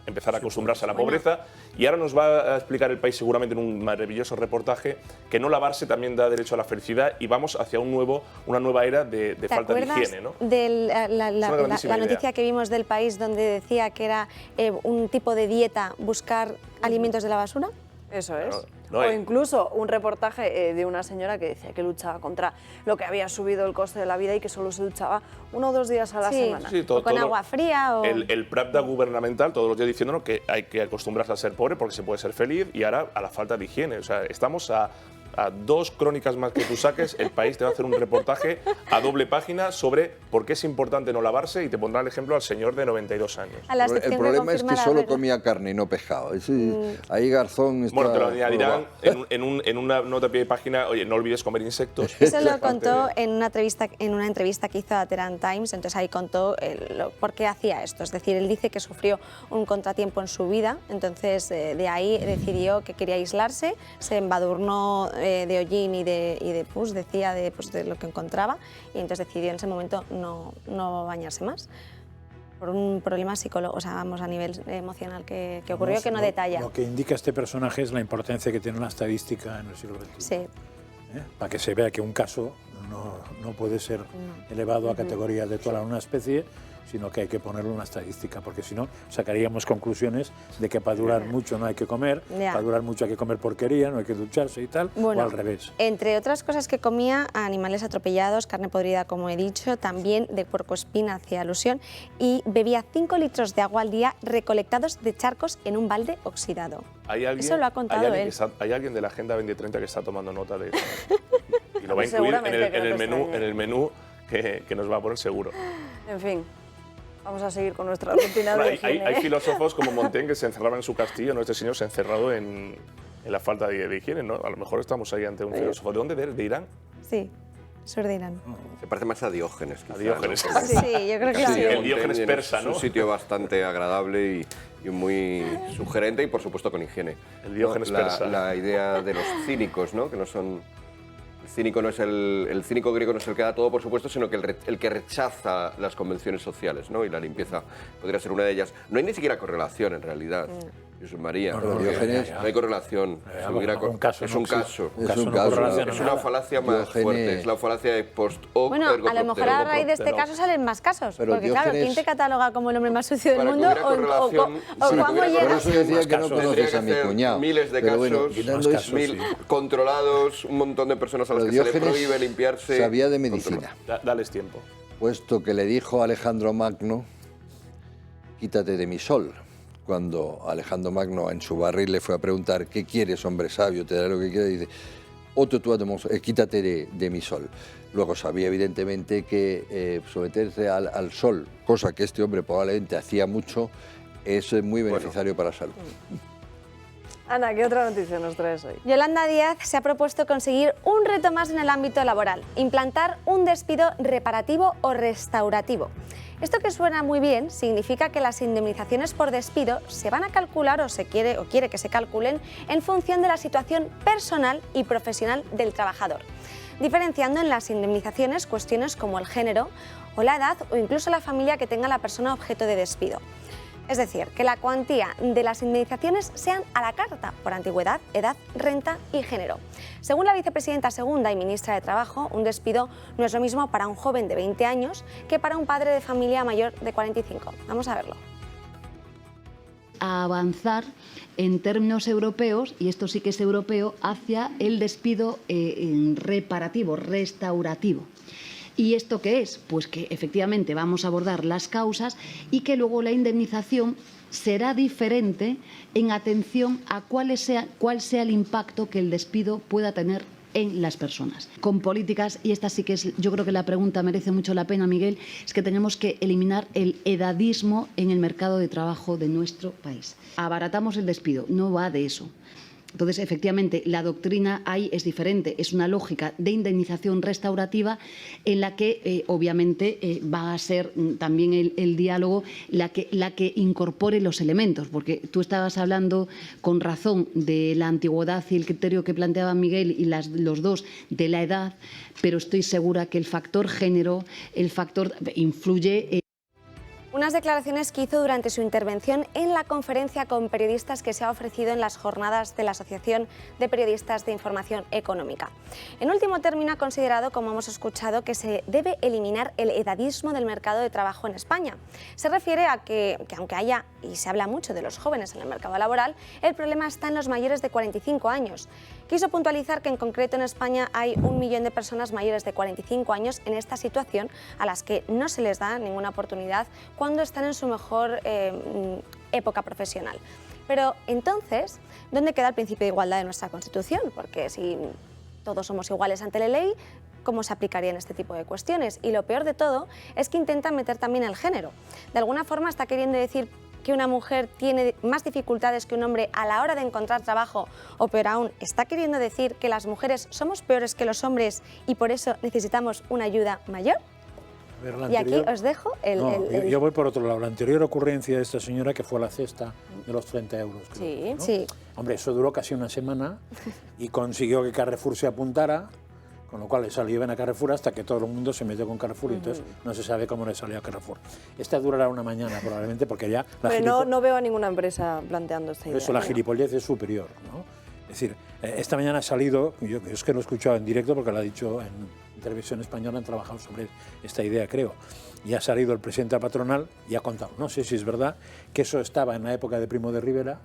S6: empezar a acostumbrarse a la pobreza. Y ahora nos va a explicar el país seguramente en un maravilloso reportaje que no lavarse también da derecho a la felicidad y vamos hacia una nueva era de falta de higiene, ¿no?
S12: De la noticia que vimos del país donde decía que era un tipo de dieta buscar alimentos de la basura.
S2: Eso es. O incluso un reportaje de una señora que decía que luchaba contra lo que había subido el coste de la vida y que solo se duchaba 1 o 2 días a la semana.
S6: Sí,
S12: o con agua fría.
S6: El Pravda gubernamental todos los días diciéndonos que hay que acostumbrarse a ser pobre porque se puede ser feliz y ahora a la falta de higiene. O sea, estamos a 2 crónicas más que tú saques, el país te va a hacer un reportaje a doble página sobre por qué es importante no lavarse y te pondrá el ejemplo al señor de 92 años.
S4: El problema es que solo comía carne y no pescado. Ahí Garzón está...
S6: Bueno, te lo añadirán en una nota a pie de página, oye, no olvides comer insectos.
S12: Eso lo contó en una entrevista que hizo a Tehran Times, entonces ahí contó por qué hacía esto. Es decir, él dice que sufrió un contratiempo en su vida, entonces de ahí decidió que quería aislarse, se embadurnó de hollín y de pus, decía de lo que encontraba, y entonces decidió en ese momento no bañarse más por un problema psicológico, o sea, vamos, a nivel emocional que ocurrió, que no detalla.
S3: Lo que indica este personaje es la importancia que tiene la estadística en el siglo XXI.
S12: Sí.
S3: Para que se vea que un caso no puede ser elevado a categoría de toda una especie, sino que hay que ponerle una estadística, porque si no sacaríamos conclusiones de que para durar mucho no hay que comer, para durar mucho hay que comer porquería, no hay que ducharse y tal,
S12: bueno,
S3: o al revés.
S12: Entre otras cosas que comía, animales atropellados, carne podrida, como he dicho, también de puercoespín, hacía alusión, y bebía 5 litros de agua al día recolectados de charcos en un balde oxidado. Eso lo ha contado él.
S6: Hay alguien de la Agenda 2030 que está tomando nota de eso. Y lo va a incluir en el menú que nos va a poner seguro.
S2: En fin. Vamos a seguir con nuestra rutina de higiene.
S6: Hay filósofos como Montaigne que se encerraban en su castillo, ¿no? Este señor se ha encerrado en la falta de higiene, ¿no? A lo mejor estamos ahí ante un filósofo. ¿De dónde eres? ¿De Irán?
S12: Sí, sur de Irán.
S5: Se parece más a Diógenes.
S6: A Diógenes.
S5: ¿No?
S12: Sí, yo creo que sí.
S6: El Diógenes persa, ¿no?
S5: Es un sitio bastante agradable y muy sugerente y, por supuesto, con higiene.
S6: El Diógenes persa.
S5: La idea de los cínicos, ¿no? Que no son... El cínico griego no es el que da todo, por supuesto, sino que el que rechaza las convenciones sociales, ¿no? Y la limpieza podría ser una de ellas. No hay ni siquiera correlación, en realidad. Jesús María,
S4: Pero Diógenes,
S5: no hay correlación. Es un caso. Es una falacia más fuerte. Es la falacia de post hoc.
S12: Bueno, a lo mejor a raíz de este caso salen más casos. Porque claro, ¿quién te cataloga como el hombre más sucio del mundo? ¿O cómo llegas?
S4: Por eso decía que no conoces a mi cuñado.
S5: Miles de casos, controlados, un montón de personas a las que se le prohíbe limpiarse.
S4: Sabía de medicina.
S6: Dales tiempo.
S4: Puesto que le dijo a Alejandro Magno, quítate de mi sol. Cuando Alejandro Magno en su barril le fue a preguntar, ¿qué quieres, hombre sabio? Te daré lo que quieras. Y dice, quítate de mi sol. Luego sabía evidentemente que someterse al sol, cosa que este hombre probablemente hacía mucho, es muy beneficiario para la salud.
S2: Ana, ¿qué otra noticia nos traes hoy?
S12: Yolanda Díaz se ha propuesto conseguir un reto más en el ámbito laboral, implantar un despido reparativo o restaurativo. Esto, que suena muy bien, significa que las indemnizaciones por despido se van a calcular o quiere que se calculen en función de la situación personal y profesional del trabajador, diferenciando en las indemnizaciones cuestiones como el género o la edad o incluso la familia que tenga la persona objeto de despido. Es decir, que la cuantía de las indemnizaciones sean a la carta por antigüedad, edad, renta y género. Según la vicepresidenta segunda y ministra de Trabajo, un despido no es lo mismo para un joven de 20 años que para un padre de familia mayor de 45. Vamos a verlo.
S13: A avanzar en términos europeos, y esto sí que es europeo, hacia el despido reparativo, restaurativo. ¿Y esto qué es? Pues que efectivamente vamos a abordar las causas y que luego la indemnización será diferente en atención a cuál sea el impacto que el despido pueda tener en las personas. Con políticas, y esta sí que es, yo creo que la pregunta merece mucho la pena, Miguel, es que tenemos que eliminar el edadismo en el mercado de trabajo de nuestro país. Abaratamos el despido, no va de eso. Entonces, efectivamente, la doctrina ahí es diferente, es una lógica de indemnización restaurativa en la que, obviamente, va a ser también el diálogo la que incorpore los elementos, porque tú estabas hablando con razón de la antigüedad y el criterio que planteaba Miguel y los dos de la edad, pero estoy segura que el factor género, influye.
S12: Unas declaraciones que hizo durante su intervención en la conferencia con periodistas que se ha ofrecido en las jornadas de la Asociación de Periodistas de Información Económica. En último término, ha considerado, como hemos escuchado, que se debe eliminar el edadismo del mercado de trabajo en España. Se refiere a que aunque haya, y se habla mucho de los jóvenes en el mercado laboral, el problema está en los mayores de 45 años. Quiso puntualizar que en concreto en España hay 1 millón de personas mayores de 45 años en esta situación a las que no se les da ninguna oportunidad cuando están en su mejor época profesional. Pero entonces, ¿dónde queda el principio de igualdad de nuestra Constitución? Porque si todos somos iguales ante la ley, ¿cómo se aplicaría en este tipo de cuestiones? Y lo peor de todo es que intentan meter también el género. De alguna forma está queriendo decir que una mujer tiene más dificultades que un hombre a la hora de encontrar trabajo, o peor aún, está queriendo decir que las mujeres somos peores que los hombres y por eso necesitamos una ayuda mayor. Y aquí os dejo
S3: Yo voy por otro lado. La anterior ocurrencia de esta señora, que fue la cesta de los 30 euros. Creo, ¿no?
S12: Sí.
S3: Hombre, eso duró casi una semana y consiguió que Carrefour se apuntara, con lo cual le salió bien a Carrefour hasta que todo el mundo se metió con Carrefour y entonces no se sabe cómo le salió a Carrefour. Esta durará una mañana probablemente porque ya...
S2: Pero no veo a ninguna empresa planteando esta idea.
S3: Eso, la gilipollez es superior, ¿no? Es decir, esta mañana ha salido, yo es que lo he escuchado en directo porque lo ha dicho en Televisión Española, han trabajado sobre esta idea, creo, y ha salido el presidente de la patronal y ha contado, no sé si es verdad, que eso estaba en la época de Primo de Rivera,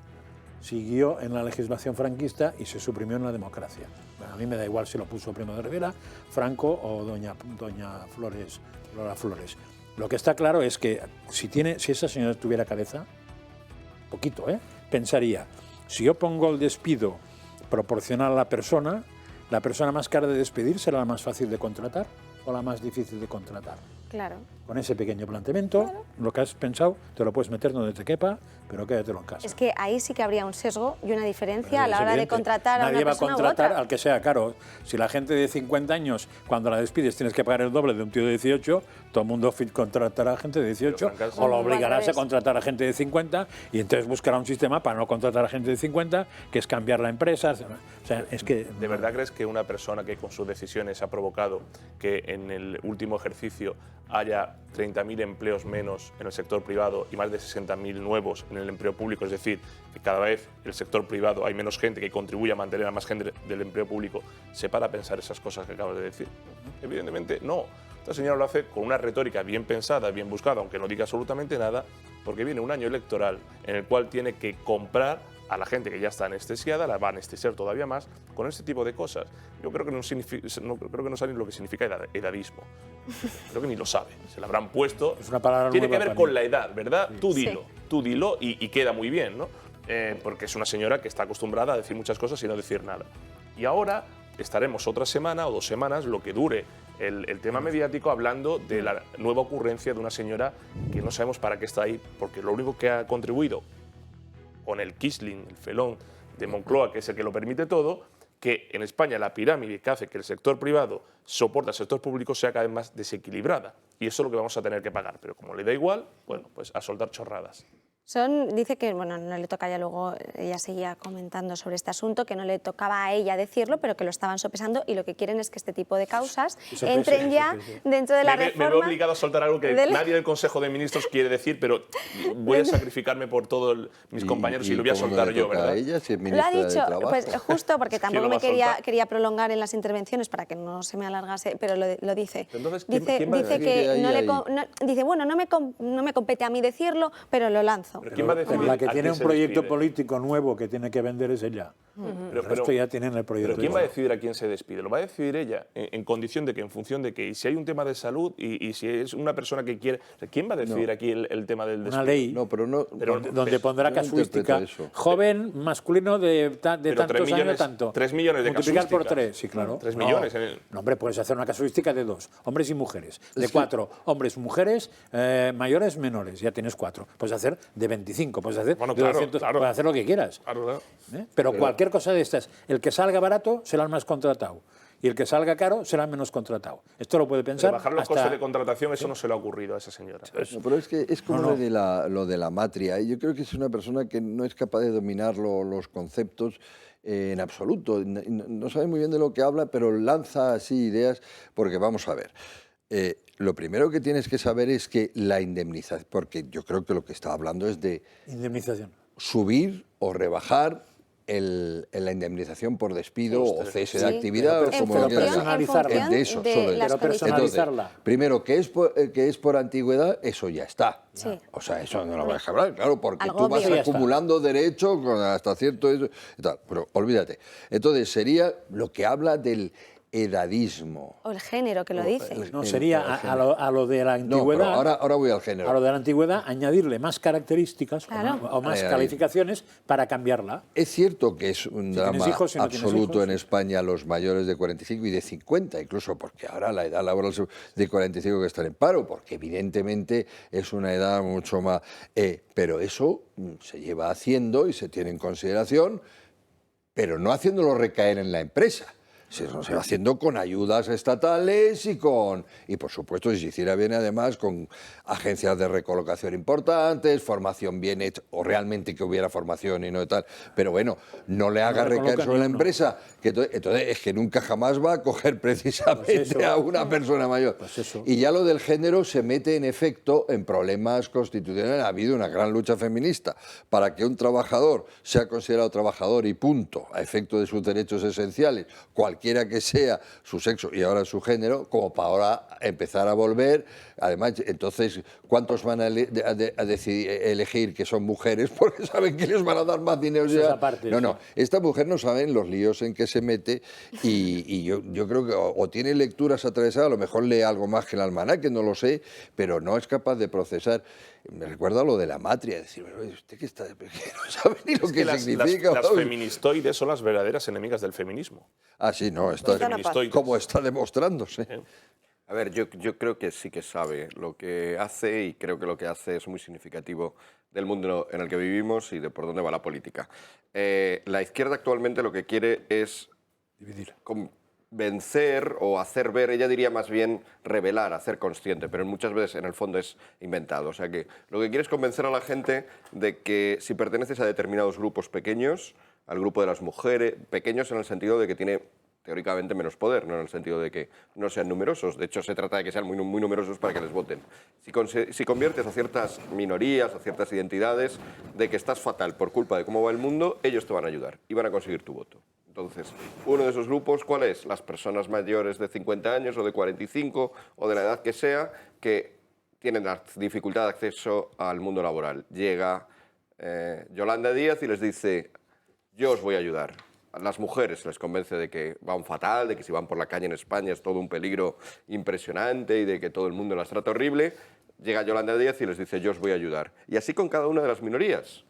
S3: siguió en la legislación franquista y se suprimió en la democracia. Bueno, a mí me da igual si lo puso Primo de Rivera, Franco o doña Flores, Lola Flores. Lo que está claro es que si esa señora tuviera cabeza, poquito, pensaría, si yo pongo el despido proporcional a la persona más cara de despedir será la más fácil de contratar o la más difícil de contratar.
S12: Claro.
S3: Con ese pequeño planteamiento, lo que has pensado te lo puedes meter donde te quepa, pero quédatelo en casa.
S12: Es que ahí sí que habría un sesgo y una diferencia a la hora de contratar a una persona u otra.
S3: Nadie va a contratar al que sea caro. Si la gente de 50 años, cuando la despides, tienes que pagar el doble de un tío de 18, todo el mundo contratará a gente de 18 o lo obligarás a contratar a gente de 50 y entonces buscará un sistema para no contratar a gente de 50, que es cambiar la empresa. O sea, es que...
S6: ¿De verdad crees que una persona que con sus decisiones ha provocado que en el último ejercicio haya 30.000 empleos menos en el sector privado y más de 60.000 nuevos en el empleo público, es decir, que cada vez el sector privado hay menos gente que contribuye a mantener a más gente del empleo público, ¿se para a pensar esas cosas que acabas de decir? Evidentemente no. Esta señora lo hace con una retórica bien pensada, bien buscada, aunque no diga absolutamente nada, porque viene un año electoral en el cual tiene que comprar a la gente que ya está anestesiada, la va a anestesiar todavía más con este tipo de cosas. Yo creo que no sabe lo que significa edadismo. Creo que ni lo sabe. Se la habrán puesto.
S3: Es una palabra
S6: Tiene que
S3: nueva
S6: ver
S3: para
S6: con
S3: mí.
S6: la edad, ¿verdad?
S3: Sí.
S6: Tú dilo y queda muy bien, ¿no? Porque es una señora que está acostumbrada a decir muchas cosas y no decir nada. Y ahora estaremos otra semana o 2 semanas, lo que dure el tema mediático, hablando de la nueva ocurrencia de una señora que no sabemos para qué está ahí, porque lo único que ha contribuido con el Quisling, el felón de Moncloa, que es el que lo permite todo, que en España la pirámide que hace que el sector privado soporte al sector público sea cada vez más desequilibrada. Y eso es lo que vamos a tener que pagar. Pero como le da igual, bueno, pues a soltar chorradas.
S12: Dice que bueno, no le toca, ya luego ella seguía comentando sobre este asunto, que no le tocaba a ella decirlo, pero que lo estaban sopesando y lo que quieren es que este tipo de causas entren ya dentro de la reforma.
S6: Me veo obligado a soltar algo que nadie del Consejo de Ministros quiere decir, pero voy a sacrificarme por todos mis compañeros y lo voy a soltar yo, ¿verdad?
S4: A ella, si es
S12: Lo
S4: ministra
S12: ha dicho,
S4: de Trabajo.
S12: pues justo, porque tampoco
S6: lo va
S12: me
S6: a
S12: quería prolongar en las intervenciones para que no se me alargase, pero lo dice.
S4: Entonces,
S12: Dice
S4: va a decir
S12: que
S4: ahí?
S12: dice, bueno, no me compete a mí decirlo, pero lo lanzo.
S6: ¿Pero quién va a decidir
S3: La que
S6: a
S3: tiene
S6: quién
S3: un
S6: se
S3: proyecto
S6: despide?
S3: político nuevo que tiene que vender es ella. El resto ya tienen el proyecto.
S6: Pero ¿quién va a decidir a quién se despide? Lo va a decidir ella, en condición de que, en función de que, y si hay un tema de salud y si es una persona que quiere... ¿Quién va a decidir aquí el tema del despido?
S3: Una ley
S4: No, pero no,
S3: donde pondrá casuística. Joven, masculino de tantos años, tanto.
S6: 3 millones de
S3: multiplicar por
S6: casuísticas.
S3: 3, sí, claro.
S6: 3
S3: No,
S6: millones.
S3: No, hombre, puedes hacer una casuística de 2, hombres y mujeres. De 4, hombres, mujeres, mayores, menores. Ya tienes 4. Puedes hacer de 25, puedes hacer
S6: Bueno,
S3: de
S6: claro,
S3: 200,
S6: claro.
S3: puedes hacer lo que quieras.
S6: Claro.
S3: Pero cualquier cosa de estas, el que salga barato será el más contratado. Y el que salga caro será el menos contratado. Esto lo puede pensar.
S6: Pero bajar los
S3: hasta...
S6: costes de contratación, eso no se le ha ocurrido a esa señora.
S4: No, pero es que es como lo de la matria. Y yo creo que es una persona que no es capaz de dominar los conceptos en absoluto. No sabe muy bien de lo que habla, pero lanza así ideas, porque vamos a ver. Lo primero que tienes que saber es que la indemnización, porque yo creo que lo que está hablando es de
S3: indemnización,
S4: subir o rebajar la indemnización por despido o cese de actividad,
S3: pero
S4: como lo quieras llamar.
S3: personalizarla.
S4: De eso, solo de
S3: pero personalizarla.
S4: Entonces, primero, que es por antigüedad, eso ya está.
S12: Sí.
S4: O sea, eso no lo vas a hablar, claro, porque
S12: Algo
S4: tú vas
S12: obvio.
S4: acumulando derechos hasta cierto... Eso, y tal, pero olvídate. Entonces, sería lo que habla del edadismo.
S12: O el género que lo dice.
S3: No, sería a lo de la antigüedad.
S4: No, pero ahora voy al género.
S3: A lo de la antigüedad, añadirle más características
S12: Claro.
S3: o más calificaciones para cambiarla.
S4: Es cierto que es un drama
S3: hijos, si no tienes
S4: absoluto
S3: hijos.
S4: en España los mayores de 45 y de 50, incluso porque ahora la edad laboral de 45 que están en paro, porque evidentemente es una edad mucho más... pero eso se lleva haciendo y se tiene en consideración, pero no haciéndolo recaer en la empresa. Se va haciendo con ayudas estatales y por supuesto, si se hiciera bien, además, con agencias de recolocación importantes, formación bien hecha, o realmente que hubiera formación y no de tal. Pero bueno, no le haga recaer sobre la empresa, que entonces es que nunca jamás va a coger precisamente a una persona mayor. Y ya lo del género se mete en efecto en problemas constitucionales. Ha habido una gran lucha feminista para que un trabajador sea considerado trabajador y punto, a efecto de sus derechos esenciales, cualquiera que sea su sexo y ahora su género, como para ahora empezar a volver. Además, entonces, ¿cuántos van a decidir elegir que son mujeres porque saben que les van a dar más dinero? No, esta mujer no sabe en los líos en que se mete y yo creo que o tiene lecturas atravesadas, a lo mejor lee algo más que el almanaque, no lo sé, pero no es capaz de procesar. Me recuerda lo de la matria, decir, ¿usted qué está? Que no sabe ni lo que significa.
S6: Las feministoides son las verdaderas enemigas del feminismo.
S4: Ah, sí, no, como está demostrándose.
S5: A ver, yo creo que sí que sabe lo que hace y creo que lo que hace es muy significativo del mundo en el que vivimos y de por dónde va la política. La izquierda actualmente lo que quiere es
S3: dividir,
S5: vencer o hacer ver, ella diría más bien revelar, hacer consciente, pero muchas veces en el fondo es inventado. O sea que lo que quiere es convencer a la gente de que si perteneces a determinados grupos pequeños, al grupo de las mujeres, pequeños en el sentido de que tiene teóricamente menos poder, no en el sentido de que no sean numerosos. De hecho, se trata de que sean muy numerosos para que les voten. Si conviertes a ciertas minorías, a ciertas identidades, de que estás fatal por culpa de cómo va el mundo, ellos te van a ayudar y van a conseguir tu voto. Entonces, uno de esos grupos, ¿cuál es? Las personas mayores de 50 años o de 45 o de la edad que sea, que tienen la dificultad de acceso al mundo laboral. Llega Yolanda Díaz y les dice, yo os voy a ayudar. A las mujeres les convence de que van fatal, de que si van por la calle en España es todo un peligro impresionante y de que todo el mundo las trata horrible. Llega Yolanda Díaz y les dice, yo os voy a ayudar. Y así con cada una de las minorías.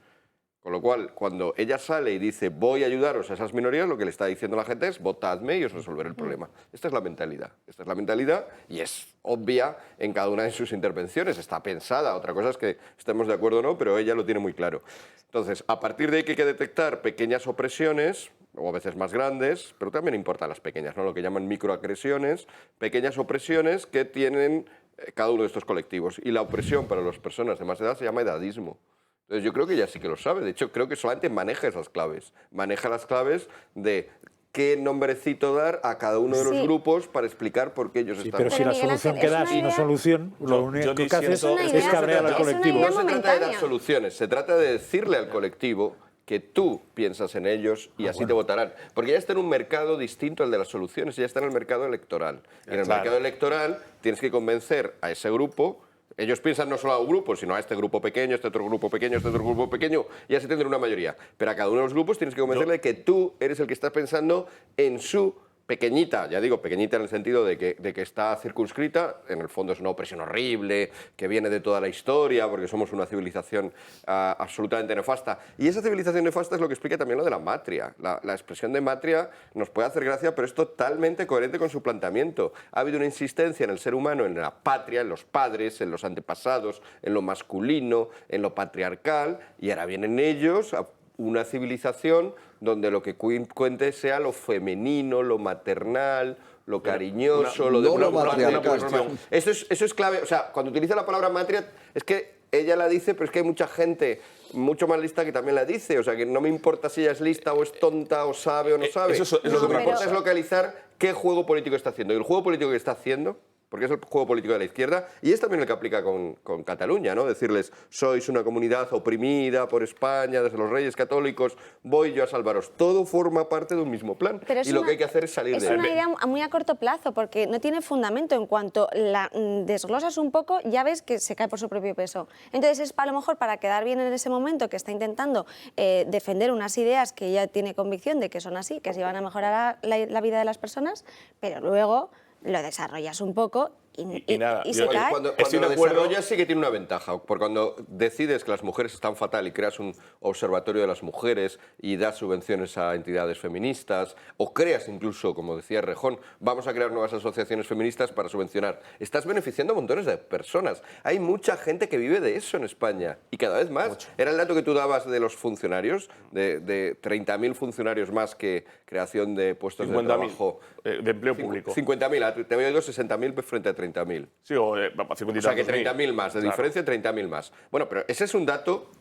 S5: Con lo cual, cuando ella sale y dice, voy a ayudaros a esas minorías, lo que le está diciendo la gente es, votadme y os resolveré el problema. Esta es la mentalidad. Esta es la mentalidad y es obvia en cada una de sus intervenciones. Está pensada. Otra cosa es que estemos de acuerdo o no, pero ella lo tiene muy claro. Entonces, a partir de ahí que hay que detectar pequeñas opresiones, o a veces más grandes, pero también importan las pequeñas, ¿no? Lo que llaman microagresiones, pequeñas opresiones que tienen cada uno de estos colectivos. Y la opresión para las personas de más edad se llama edadismo. Entonces yo creo que ella sí que lo sabe. De hecho, creo que solamente maneja esas claves. Maneja las claves de qué nombrecito dar a cada uno de los grupos para explicar por qué ellos están...
S3: Pero si la solución que das es una solución, lo único que haces es cabrear al colectivo.
S5: No se trata de dar soluciones, se trata de decirle al colectivo que tú piensas en ellos y así te votarán. Porque ya está en un mercado distinto al de las soluciones, ya está en el mercado electoral. Y en el mercado electoral tienes que convencer a ese grupo. Ellos piensan no solo a un grupo, sino a este grupo pequeño, este otro grupo pequeño, este otro grupo pequeño, y así tendrán una mayoría. Pero a cada uno de los grupos tienes que convencerle de que tú eres el que está pensando en su pequeñita, ya digo, pequeñita en el sentido de que está circunscrita, en el fondo es una opresión horrible, que viene de toda la historia, porque somos una civilización absolutamente nefasta. Y esa civilización nefasta es lo que explica también lo de la matria. La expresión de matria nos puede hacer gracia, pero es totalmente coherente con su planteamiento. Ha habido una insistencia en el ser humano, en la patria, en los padres, en los antepasados, en lo masculino, en lo patriarcal, y ahora vienen ellos a una civilización donde lo que cuente sea lo femenino, lo maternal, lo cariñoso, lo de una cuestión. Eso es clave. O sea, cuando utiliza la palabra matria, es que ella la dice, pero es que hay mucha gente mucho más lista que también la dice. O sea, que no me importa si ella es lista o es tonta o sabe o no sabe. Lo que me importa es localizar qué juego político está haciendo. Y el juego político que está haciendo, porque es el juego político de la izquierda, y es también el que aplica con Cataluña, ¿no? Decirles, sois una comunidad oprimida por España, desde los reyes católicos, voy yo a salvaros. Todo forma parte de un mismo plan, y lo que hay que hacer es salir de él.
S12: Es una idea muy a corto plazo, porque no tiene fundamento. En cuanto la desglosas un poco, ya ves que se cae por su propio peso. Entonces es a lo mejor para quedar bien en ese momento que está intentando defender unas ideas que ella tiene convicción de que son así, que se van a mejorar la vida de las personas, pero luego lo desarrollas un poco y
S5: nada,
S12: se cae.
S5: Cuando lo desarrollas sí que tiene una ventaja, porque cuando decides que las mujeres están fatal y creas un observatorio de las mujeres y das subvenciones a entidades feministas, o creas incluso, como decía Rejón, vamos a crear nuevas asociaciones feministas para subvencionar, estás beneficiando a montones de personas. Hay mucha gente que vive de eso en España, y cada vez más. Era el dato que tú dabas de los funcionarios, de 30.000 funcionarios más que creación de puestos de trabajo.
S6: De empleo público.
S5: 50.000, te había oído 60.000 frente a 30.000.
S6: Sí, o 50.000.
S5: O sea, que 30.000 más, de diferencia 30.000 más. Bueno, pero ese es un dato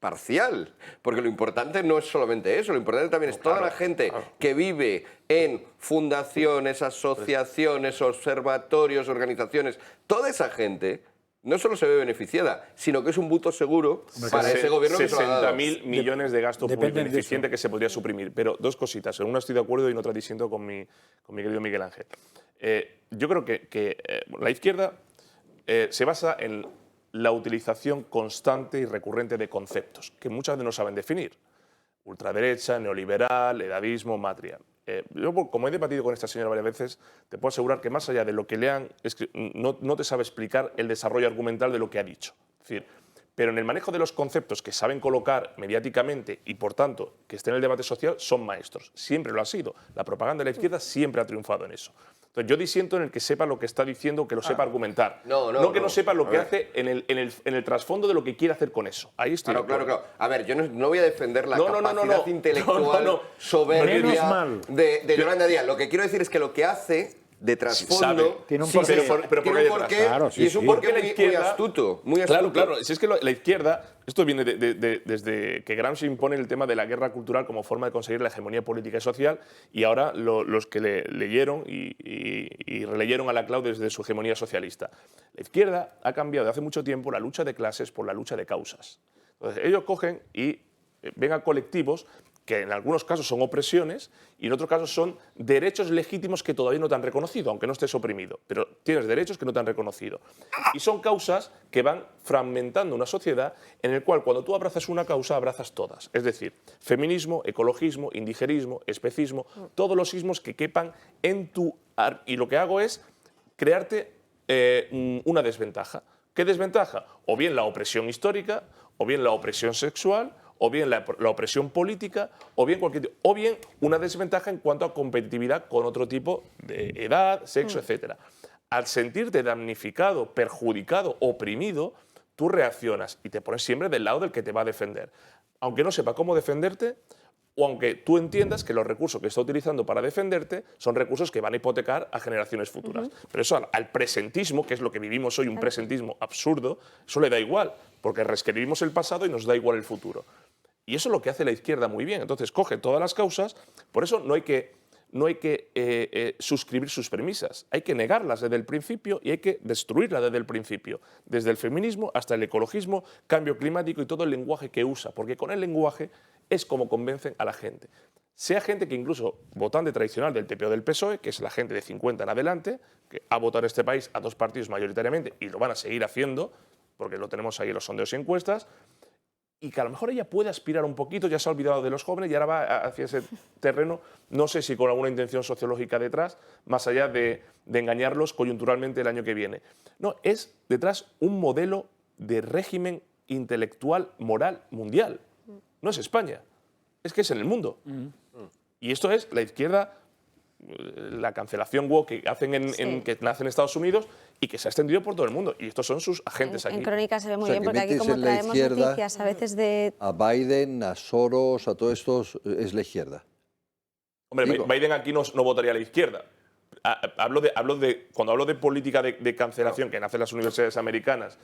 S5: parcial, porque lo importante no es solamente eso, lo importante también es toda la gente que vive en fundaciones, asociaciones, observatorios, organizaciones, toda esa gente no solo se ve beneficiada, sino que es un voto seguro para ese gobierno que se lo ha dado.
S6: 60.000 millones de gasto público ineficiente que se podría suprimir. Pero dos cositas, en una estoy de acuerdo y en otra disiento con mi querido Miguel Ángel. Yo creo que la izquierda se basa en la utilización constante y recurrente de conceptos que muchas veces no saben definir. Ultraderecha, neoliberal, edadismo, matria. Yo, como he debatido con esta señora varias veces, te puedo asegurar que más allá de lo que lean, no te sabe explicar el desarrollo argumental de lo que ha dicho. Es decir, pero en el manejo de los conceptos que saben colocar mediáticamente y, por tanto, que estén en el debate social, son maestros. Siempre lo ha sido. La propaganda de la izquierda siempre ha triunfado en eso. Entonces, yo disiento en el que sepa lo que está diciendo, que lo sepa argumentar. No que no sepa lo que hace en el trasfondo de lo que quiere hacer con eso. Ahí estoy.
S5: Claro. A ver, yo no voy a defender la capacidad intelectual soberbia de Yolanda Díaz. Lo que quiero decir es que lo que hace de trasfondo.
S3: Tiene un
S5: porqué,
S6: pero
S5: tiene un porqué,
S3: claro, sí,
S5: y es un porqué
S6: Porque la izquierda,
S5: muy astuto. Muy astuto.
S6: Claro, si es que la izquierda, esto viene desde que Gramsci impone el tema de la guerra cultural como forma de conseguir la hegemonía política y social, y ahora los que leyeron y releyeron a Laclau desde su hegemonía socialista. La izquierda ha cambiado de hace mucho tiempo la lucha de clases por la lucha de causas. Entonces, ellos cogen y ven a colectivos que en algunos casos son opresiones y en otros casos son derechos legítimos que todavía no te han reconocido, aunque no estés oprimido, pero tienes derechos que no te han reconocido. Y son causas que van fragmentando una sociedad en el cual cuando tú abrazas una causa, abrazas todas. Es decir, feminismo, ecologismo, indigerismo, especismo, todos los ismos que quepan en tu... Y lo que hago es crearte una desventaja. ¿Qué desventaja? O bien la opresión histórica, o bien la opresión sexual, o bien la opresión política, o bien una desventaja en cuanto a competitividad con otro tipo de edad, sexo, etc. Al sentirte damnificado, perjudicado, oprimido, tú reaccionas y te pones siempre del lado del que te va a defender. Aunque no sepa cómo defenderte, o aunque tú entiendas que los recursos que está utilizando para defenderte son recursos que van a hipotecar a generaciones futuras. Pero eso al presentismo, que es lo que vivimos hoy, un presentismo absurdo, eso le da igual, porque reescribimos el pasado y nos da igual el futuro. Y eso es lo que hace la izquierda muy bien. Entonces coge todas las causas, por eso no hay que suscribir sus premisas, hay que negarlas desde el principio y hay que destruirlas desde el principio, desde el feminismo hasta el ecologismo, cambio climático y todo el lenguaje que usa, porque con el lenguaje es como convencen a la gente. Sea gente que incluso votante tradicional del PP o del PSOE, que es la gente de 50 en adelante, que ha votado en este país a dos partidos mayoritariamente y lo van a seguir haciendo, porque lo tenemos ahí en los sondeos y encuestas, y que a lo mejor ella puede aspirar un poquito, ya se ha olvidado de los jóvenes y ahora va hacia ese terreno, no sé si con alguna intención sociológica detrás, más allá de engañarlos coyunturalmente el año que viene. No, es detrás un modelo de régimen intelectual, moral, mundial. No es España, es que es en el mundo. Y esto es la izquierda, la cancelación woke que hacen que nace en Estados Unidos y que se ha extendido por todo el mundo. Y estos son sus agentes aquí.
S12: En Crónica se ve muy bien, porque aquí como traemos noticias a veces de...
S4: A Biden, a Soros, a todos estos, es la izquierda.
S6: Hombre, Biden aquí no votaría a la izquierda. Cuando hablo de política de cancelación que nace en las universidades americanas,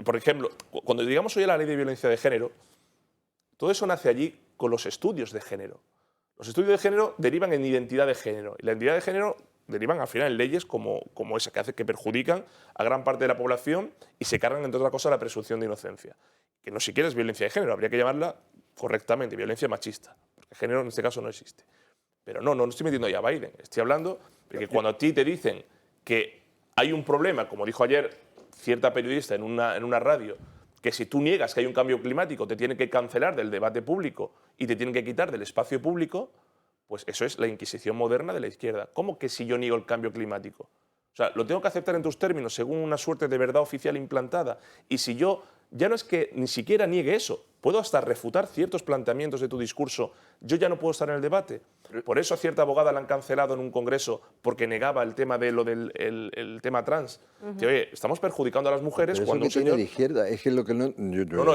S6: por ejemplo, cuando digamos hoy a la ley de violencia de género, todo eso nace allí con los estudios de género. Los estudios de género derivan en identidad de género. Y la identidad de género derivan al final en leyes como esa que perjudican a gran parte de la población y se cargan, entre otras cosas, la presunción de inocencia. Que no siquiera es violencia de género, habría que llamarla correctamente violencia machista, porque género en este caso no existe. Pero no estoy metiendo ya a Biden. Estoy hablando de que cuando a ti te dicen que hay un problema, como dijo ayer cierta periodista en una radio, que si tú niegas que hay un cambio climático te tienen que cancelar del debate público y te tienen que quitar del espacio público, pues eso es la Inquisición moderna de la izquierda. ¿Cómo que si yo niego el cambio climático? O sea, lo tengo que aceptar en tus términos, según una suerte de verdad oficial implantada. Y si yo, ya no es que ni siquiera niegue eso, puedo hasta refutar ciertos planteamientos de tu discurso, yo ya no puedo estar en el debate. Por eso a cierta abogada la han cancelado en un congreso porque negaba el tema de el tema trans. Que, oye, estamos perjudicando a las mujeres
S4: pero
S6: cuando
S4: eso que
S6: un señor...
S4: tiene de izquierda, es que lo que no...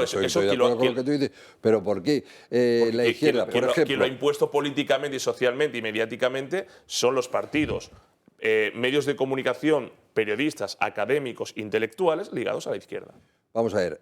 S6: Estoy
S4: de acuerdo con lo que tú dices, pero ¿por qué? La izquierda, por ejemplo...
S6: Quien lo ha impuesto políticamente y socialmente y mediáticamente son los partidos, medios de comunicación, periodistas, académicos, intelectuales ligados a la izquierda.
S4: Vamos a ver,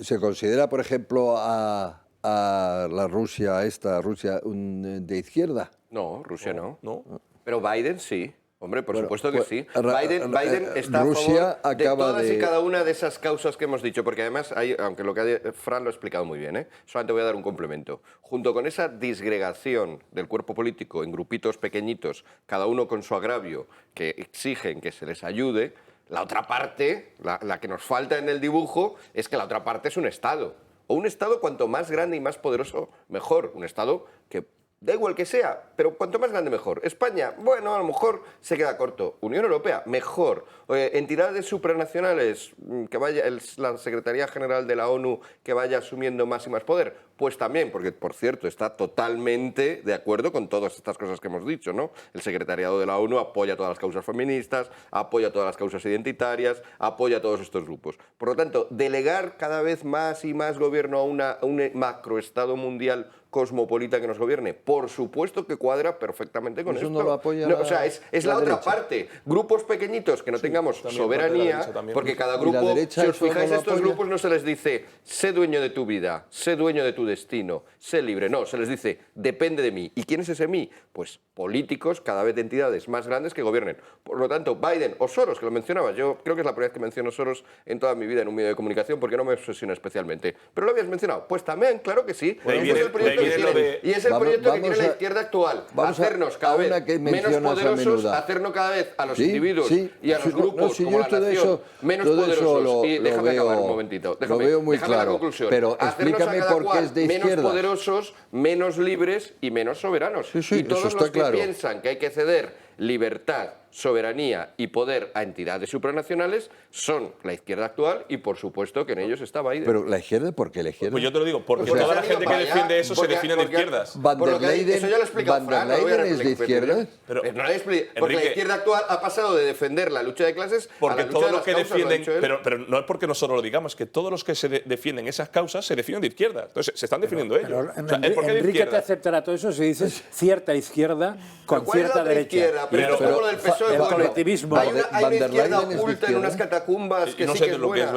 S4: ¿se considera, por ejemplo, a la Rusia de izquierda?
S5: No, Rusia no.
S6: No.
S5: Pero Biden sí. Hombre, por supuesto que sí.
S4: Biden
S5: está
S4: Rusia
S5: a favor de todas
S4: de...
S5: y cada una de esas causas que hemos dicho, porque además, aunque lo que Fran lo ha explicado muy bien, solamente voy a dar un complemento. Junto con esa disgregación del cuerpo político en grupitos pequeñitos, cada uno con su agravio, que exigen que se les ayude, la otra parte, la que nos falta en el dibujo, es que la otra parte es un Estado. O un Estado cuanto más grande y más poderoso, mejor. Un Estado que da igual que sea, pero cuanto más grande mejor. España, bueno, a lo mejor se queda corto. Unión Europea, mejor. Entidades supranacionales, que vaya la Secretaría General de la ONU, que vaya asumiendo más y más poder. Pues también, porque por cierto está totalmente de acuerdo con todas estas cosas que hemos dicho, ¿no? El Secretariado de la ONU apoya todas las causas feministas, apoya todas las causas identitarias, apoya a todos estos grupos. Por lo tanto, delegar cada vez más y más gobierno a un macroestado mundial cosmopolita que nos gobierne. Por supuesto que cuadra perfectamente con esto.
S4: No lo apoya
S5: o sea, es la otra parte. Grupos pequeñitos que no tengamos soberanía, porque cada grupo, si os fijáis, a estos grupos no se les dice sé dueño de tu vida, sé dueño de tu destino, sé libre. No, se les dice depende de mí. ¿Y quién es ese mí? Pues políticos, cada vez de entidades más grandes que gobiernen. Por lo tanto, Biden o Soros, que lo mencionabas, yo creo que es la primera vez que menciono Soros en toda mi vida en un medio de comunicación porque no me obsesiona especialmente. ¿Pero lo habías mencionado? Pues también, claro que sí. Y es el proyecto que tiene la izquierda actual. Hacernos cada vez menos poderosos, hacernos cada vez a los individuos y a los grupos como la nación menos poderosos. Y déjame acabar un momentito.
S4: Lo veo muy claro.
S5: La conclusión.
S4: Pero explícame por qué es de izquierda.
S5: Menos poderosos, menos libres y menos soberanos. Y todos los que piensan que hay que ceder libertad, soberanía y poder a entidades supranacionales son la izquierda actual y por supuesto que en ellos está Biden.
S4: Pero la izquierda, ¿por qué la izquierda?
S6: Pues yo te lo digo, porque toda la gente que defiende eso se define de izquierdas.
S4: Van der Leyen es de izquierda.
S5: Porque la izquierda actual ha pasado de defender la lucha de clases
S6: porque
S5: a la lucha
S6: todos
S5: de
S6: los
S5: las
S6: que
S5: causas,
S6: defienden, pero no es porque nosotros lo digamos, es que todos los que se defienden esas causas se definen de izquierda. Entonces se están definiendo ellos.
S3: O sea, Enrique te aceptará todo eso si dices cierta izquierda con cierta derecha.
S5: Pero como lo del PSOE,
S3: el colectivismo.
S5: Hay una izquierda oculta en unas catacumbas que sí que es buena.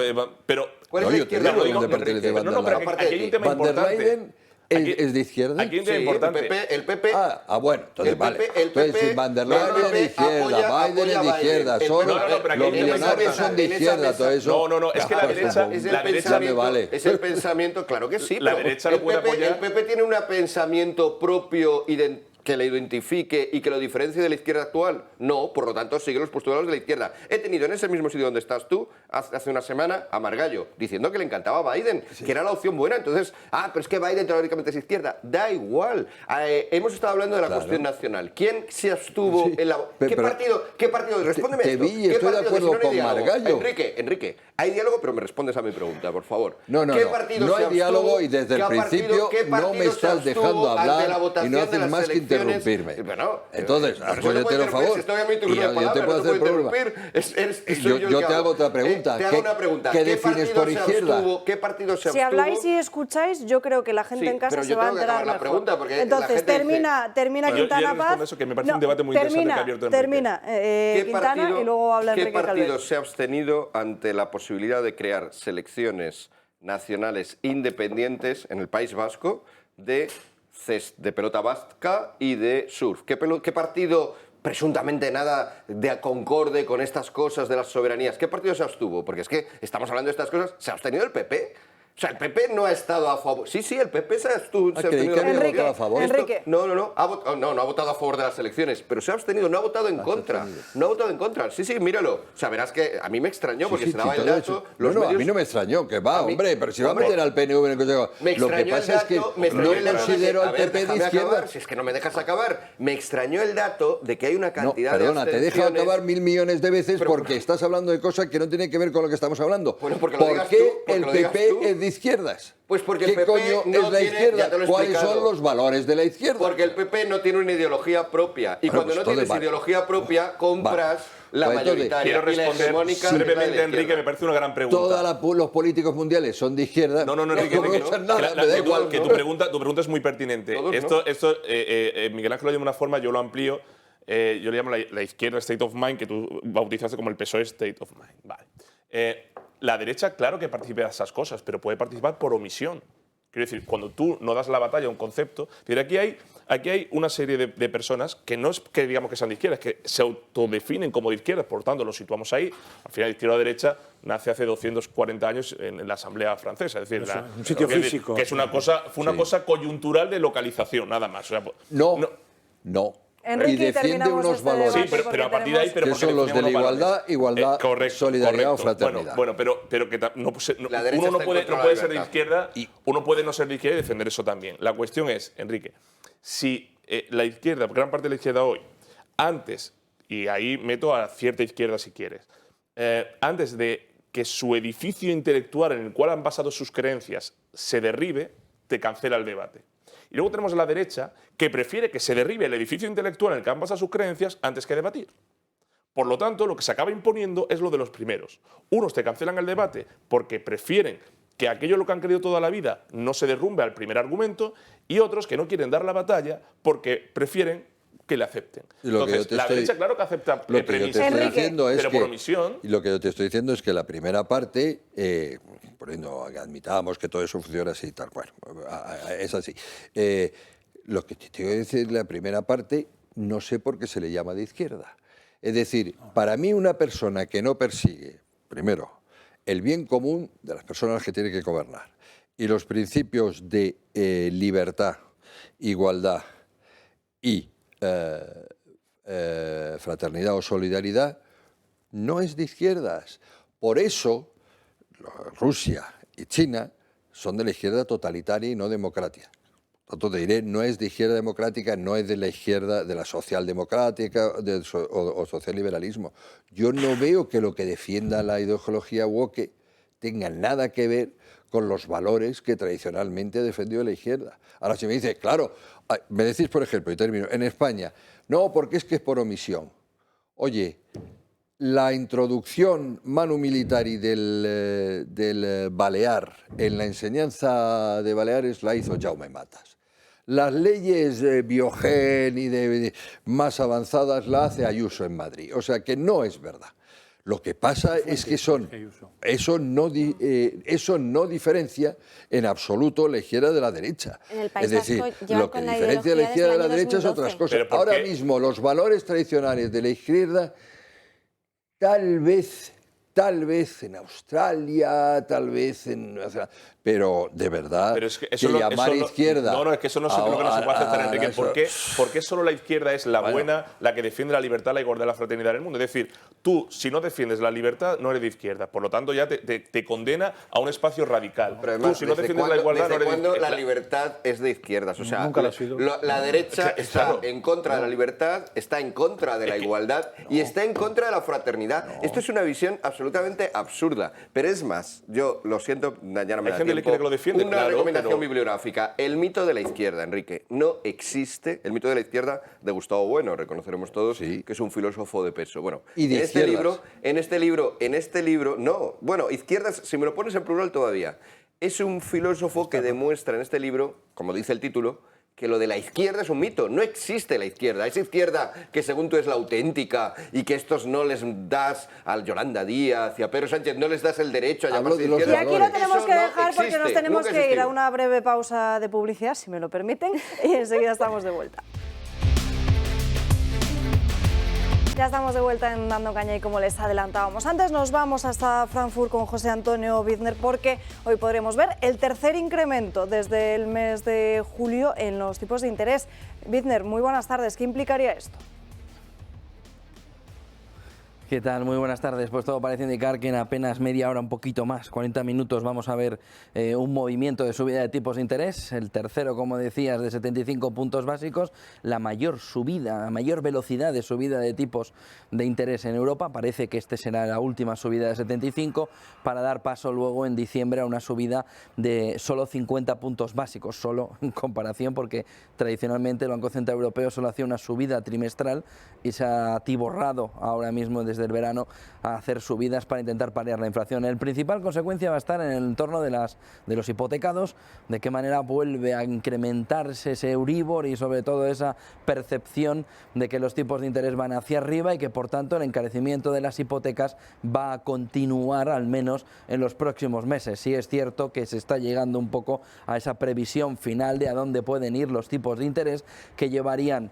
S5: ¿Cuál es la izquierda?
S6: Aquí hay un tema importante.
S4: ¿Es de izquierda?
S6: Aquí hay un tema importante.
S5: El PP.
S4: Bueno, entonces vale. Entonces, Van der Leyen es de izquierda, Biden es de izquierda, Soros, los millonarios son de izquierda, todo eso.
S6: No, es que la derecha
S4: me vale.
S5: Es el pensamiento, claro que sí.
S6: La derecha lo puede apoyar.
S5: El PP tiene un pensamiento propio que le identifique y que lo diferencie de la izquierda actual. No, por lo tanto, sigue los postulados de la izquierda. He tenido en ese mismo sitio donde estás tú, hace una semana, a Margallo, diciendo que le encantaba Biden, que era la opción buena. Entonces, pero es que Biden teóricamente es izquierda. Da igual. Hemos estado hablando de la cuestión nacional. ¿Quién se abstuvo en la... ¿Qué partido? Respóndeme esto.
S4: Estoy de acuerdo con Margallo.
S5: Enrique, hay diálogo, pero me respondes a mi pregunta, por favor.
S4: No hay diálogo y desde el principio no me estás dejando hablar y no haces más que interrumpirme. Entonces, apóyate, por favor. Y yo te puedo hacer problema. Yo te hago otra pregunta.
S5: Te hago una pregunta.
S4: ¿Qué defines por izquierda?
S5: ¿Qué partido se abstuvo?
S2: Si habláis y escucháis, yo creo que la gente en casa se va a enterar mejor. Entonces, termina Quintana Paz.
S6: Eso, que me parece un debate muy interesante que ha abierto Enrique.
S2: Termina Quintana y luego habla Enrique Calvet.
S5: ¿Qué partido se ha abstenido ante la posibilidad de crear selecciones nacionales independientes en el País Vasco de pelota vasca y de surf? ¿Qué partido, presuntamente nada de concorde con estas cosas de las soberanías, qué partido se abstuvo? Porque es que estamos hablando de estas cosas, ¿se ha abstenido el PP? O sea, el PP no ha estado a favor. Sí, el PP se ha abstenido.
S4: ¿Enrique a favor?
S2: Enrique.
S5: No ha votado a favor de las elecciones, pero se ha abstenido, no ha votado en contra. No ha votado en contra. Sí, míralo. O sea, verás que a mí me extrañó porque se daba el dato.
S4: A mí no me extrañó, que va, hombre, pero si va a meter al PNV en el Consejo. Lo que pasa es que no considero al PP de izquierda.
S5: Si es que no me dejas acabar. Me extrañó el dato de que hay una cantidad de
S4: abstenciones. Te dejo acabar 1000 millones de veces porque estás hablando de cosas que no tienen que ver con lo que estamos hablando. ¿Por qué el PP es de izquierdas?
S5: Pues porque el
S4: PP
S5: coño
S4: no es la izquierda?
S5: tiene,
S4: ¿Cuáles son los valores de la izquierda?
S5: Porque el PP no tiene una ideología propia. Y cuando no tienes ideología propia, compras la mayoritaria.
S6: Quiero responder brevemente, Enrique, me parece una gran pregunta.
S4: Todos los políticos mundiales son de izquierda.
S6: No, Enrique, me da igual. Que tu pregunta es muy pertinente. Esto Miguel Ángel lo llama de una forma, yo lo amplío. Yo le llamo la izquierda state of mind, que tú bautizaste como el PSOE state of mind. Vale. La derecha, claro que participa de esas cosas, pero puede participar por omisión. Quiero decir, cuando tú no das la batalla a un concepto... Aquí hay una serie de personas que no es que digamos que sean de izquierda, es que se autodefinen como de izquierda, por lo tanto, los situamos ahí. Al final, izquierda o derecha nace hace 240 años en la Asamblea Francesa. Es decir,
S3: un sitio físico.
S6: Que es una cosa coyuntural de localización, nada más. O sea,
S4: no.
S2: Enrique,
S4: y defiende unos valores.
S6: Sí, pero a partir de ahí...
S4: que son los de la igualdad, solidaridad o fraternidad.
S6: Bueno, pero que uno no puede ser de izquierda y uno puede no ser de izquierda y defender eso también. La cuestión es, Enrique, si la izquierda, gran parte de la izquierda hoy, antes, y ahí meto a cierta izquierda si quieres, antes de que su edificio intelectual en el cual han basado sus creencias se derribe, te cancela el debate. Y luego tenemos a la derecha que prefiere que se derribe el edificio intelectual en el que han basado sus creencias antes que debatir. Por lo tanto, lo que se acaba imponiendo es lo de los primeros. Unos te cancelan el debate porque prefieren que aquello lo que han creído toda la vida no se derrumbe al primer argumento, y otros que no quieren dar la batalla porque prefieren que le acepten. Entonces, la derecha, claro que acepta premisas, pero por omisión.
S4: Y lo que yo te estoy diciendo es que la primera parte, poniendo que admitamos que todo eso funciona así, tal cual, es así. Lo que te quiero decir, la primera parte, no sé por qué se le llama de izquierda. Es decir, para mí una persona que no persigue, primero, el bien común de las personas que tiene que gobernar y los principios de libertad, igualdad y fraternidad o solidaridad, no es de izquierdas. Por eso Rusia y China son de la izquierda totalitaria y no democrática. Tanto te diré, no es de izquierda democrática, no es de la izquierda de la socialdemocrática o socialliberalismo. Yo no veo que lo que defienda la ideología woke tenga nada que ver con los valores que tradicionalmente ha defendido la izquierda. Ahora, si me dice, claro, me decís, por ejemplo, y termino, en España, no, porque es que es por omisión. Oye, la introducción manu militari del Balear en la enseñanza de Baleares la hizo Jaume Matas. Las leyes Biogen y más avanzadas la hace Ayuso en Madrid. O sea que no es verdad. Lo que pasa es que eso no diferencia en absoluto la izquierda de la derecha.
S12: Es decir,
S4: lo que diferencia la izquierda de la derecha es otras cosas. Ahora mismo los valores tradicionales de la izquierda, tal vez en Australia, tal vez en... Pero de verdad,
S6: pero es que llamar izquierda... No, es que eso no es lo que no se puede aceptar, Enrique. ¿Por qué solo la izquierda es la buena, la que defiende la libertad, la igualdad y la fraternidad en el mundo? Es decir, tú, si no defiendes la libertad, no eres de izquierda. Por lo tanto, ya te condena a un espacio radical.
S5: Pero además,
S6: tú, si no defiendes la igualdad, no eres de izquierda.
S5: La libertad es de izquierdas. O sea,
S3: nunca lo ha sido.
S5: La derecha está en contra de la libertad, está en contra de la igualdad y está en contra de la fraternidad. Esto es una visión absolutamente absurda. Pero es más, yo lo siento, ya no me da tiempo.
S6: Que lo defiende,
S5: una recomendación bibliográfica. El mito de la izquierda, Enrique. No existe el mito de la izquierda de Gustavo Bueno, reconoceremos todos que es un filósofo de peso. Bueno,
S4: y de
S5: en este libro, no. Bueno, izquierdas, si me lo pones en plural todavía. Es un filósofo que demuestra en este libro, como dice el título, que lo de la izquierda es un mito. No existe la izquierda. Esa izquierda que según tú es la auténtica y que estos no les das a Yolanda Díaz y a Pedro Sánchez, no les das el derecho a llamarse de izquierda.
S2: Y aquí lo tenemos que dejar porque nos tenemos que ir a una breve pausa de publicidad, si me lo permiten, y enseguida estamos de vuelta. Ya estamos de vuelta en Dando Caña y como les adelantábamos antes, nos vamos hasta Frankfurt con José Antonio Widner porque hoy podremos ver el tercer incremento desde el mes de julio en los tipos de interés. Widner, muy buenas tardes. ¿Qué implicaría esto?
S9: ¿Qué tal? Muy buenas tardes. Pues todo parece indicar que en apenas media hora, un poquito más, 40 minutos, vamos a ver un movimiento de subida de tipos de interés. El tercero, como decías, de 75 puntos básicos. La mayor subida, la mayor velocidad de subida de tipos de interés en Europa. Parece que este será la última subida de 75 para dar paso luego en diciembre a una subida de solo 50 puntos básicos. Solo en comparación porque tradicionalmente el Banco Central Europeo solo hacía una subida trimestral y se ha atiborrado ahora mismo desde el verano a hacer subidas para intentar paliar la inflación. El principal consecuencia va a estar en el entorno de los hipotecados, de qué manera vuelve a incrementarse ese Euribor y sobre todo esa percepción de que los tipos de interés van hacia arriba y que por tanto el encarecimiento de las hipotecas va a continuar al menos en los próximos meses. Sí es cierto que se está llegando un poco a esa previsión final de a dónde pueden ir los tipos de interés que llevarían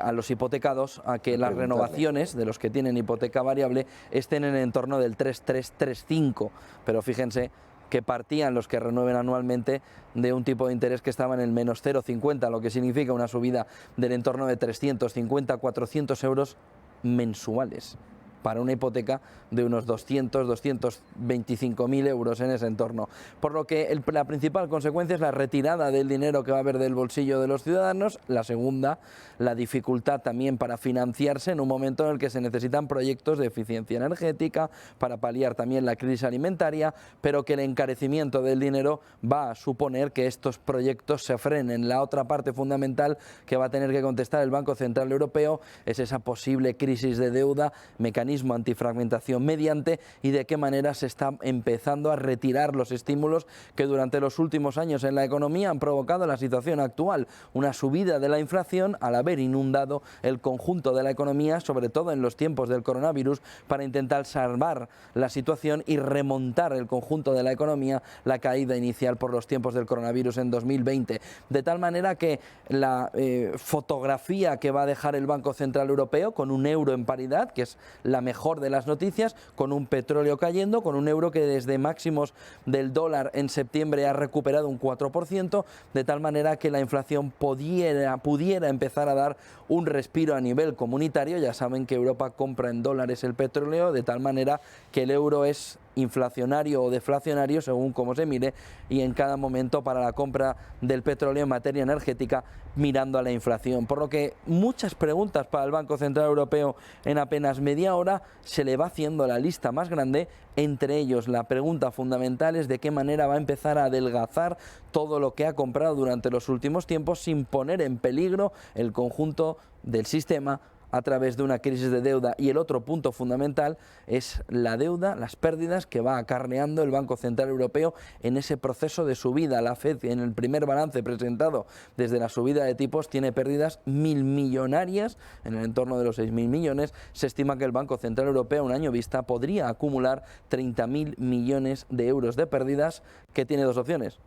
S9: a los hipotecados a que las renovaciones de los que tienen hipoteca variable estén en el entorno del 3,3-3,5, pero fíjense que partían los que renueven anualmente de un tipo de interés que estaba en el menos 0,50, lo que significa una subida del entorno de 350-400 euros mensuales para una hipoteca de unos 200-225.000 euros en ese entorno. Por lo que la principal consecuencia es la retirada del dinero que va a haber del bolsillo de los ciudadanos. La segunda, la dificultad también para financiarse en un momento en el que se necesitan proyectos de eficiencia energética para paliar también la crisis alimentaria, pero que el encarecimiento del dinero va a suponer que estos proyectos se frenen. La otra parte fundamental que va a tener que contestar el Banco Central Europeo es esa posible crisis de deuda, mecanismo mecanismo antifragmentación mediante y de qué manera se está empezando a retirar los estímulos que durante los últimos años en la economía han provocado la situación actual, una subida de la inflación al haber inundado el conjunto de la economía, sobre todo en los tiempos del coronavirus, para intentar salvar la situación y remontar el conjunto de la economía la caída inicial por los tiempos del coronavirus en 2020. De tal manera que la fotografía que va a dejar el Banco Central Europeo, con un euro en paridad, que es la mejor de las noticias, con un petróleo cayendo, con un euro que desde máximos del dólar en septiembre ha recuperado un 4%, de tal manera que la inflación pudiera empezar a dar un respiro a nivel comunitario. Ya saben que Europa compra en dólares el petróleo, de tal manera que el euro es inflacionario o deflacionario según cómo se mire, y en cada momento para la compra del petróleo en materia energética mirando a la inflación. Por lo que muchas preguntas para el Banco Central Europeo en apenas media hora. Se le va haciendo la lista más grande, entre ellos la pregunta fundamental es de qué manera va a empezar a adelgazar todo lo que ha comprado durante los últimos tiempos sin poner en peligro el conjunto del sistema a través de una crisis de deuda. Y el otro punto fundamental es la deuda, las pérdidas que va acarreando el Banco Central Europeo en ese proceso de subida. La FED, en el primer balance presentado desde la subida de tipos, tiene pérdidas millonarias, en el entorno de los 6.000 millones. Se estima que el Banco Central Europeo, un año vista, podría acumular 30.000 millones de euros de pérdidas, que tiene dos opciones: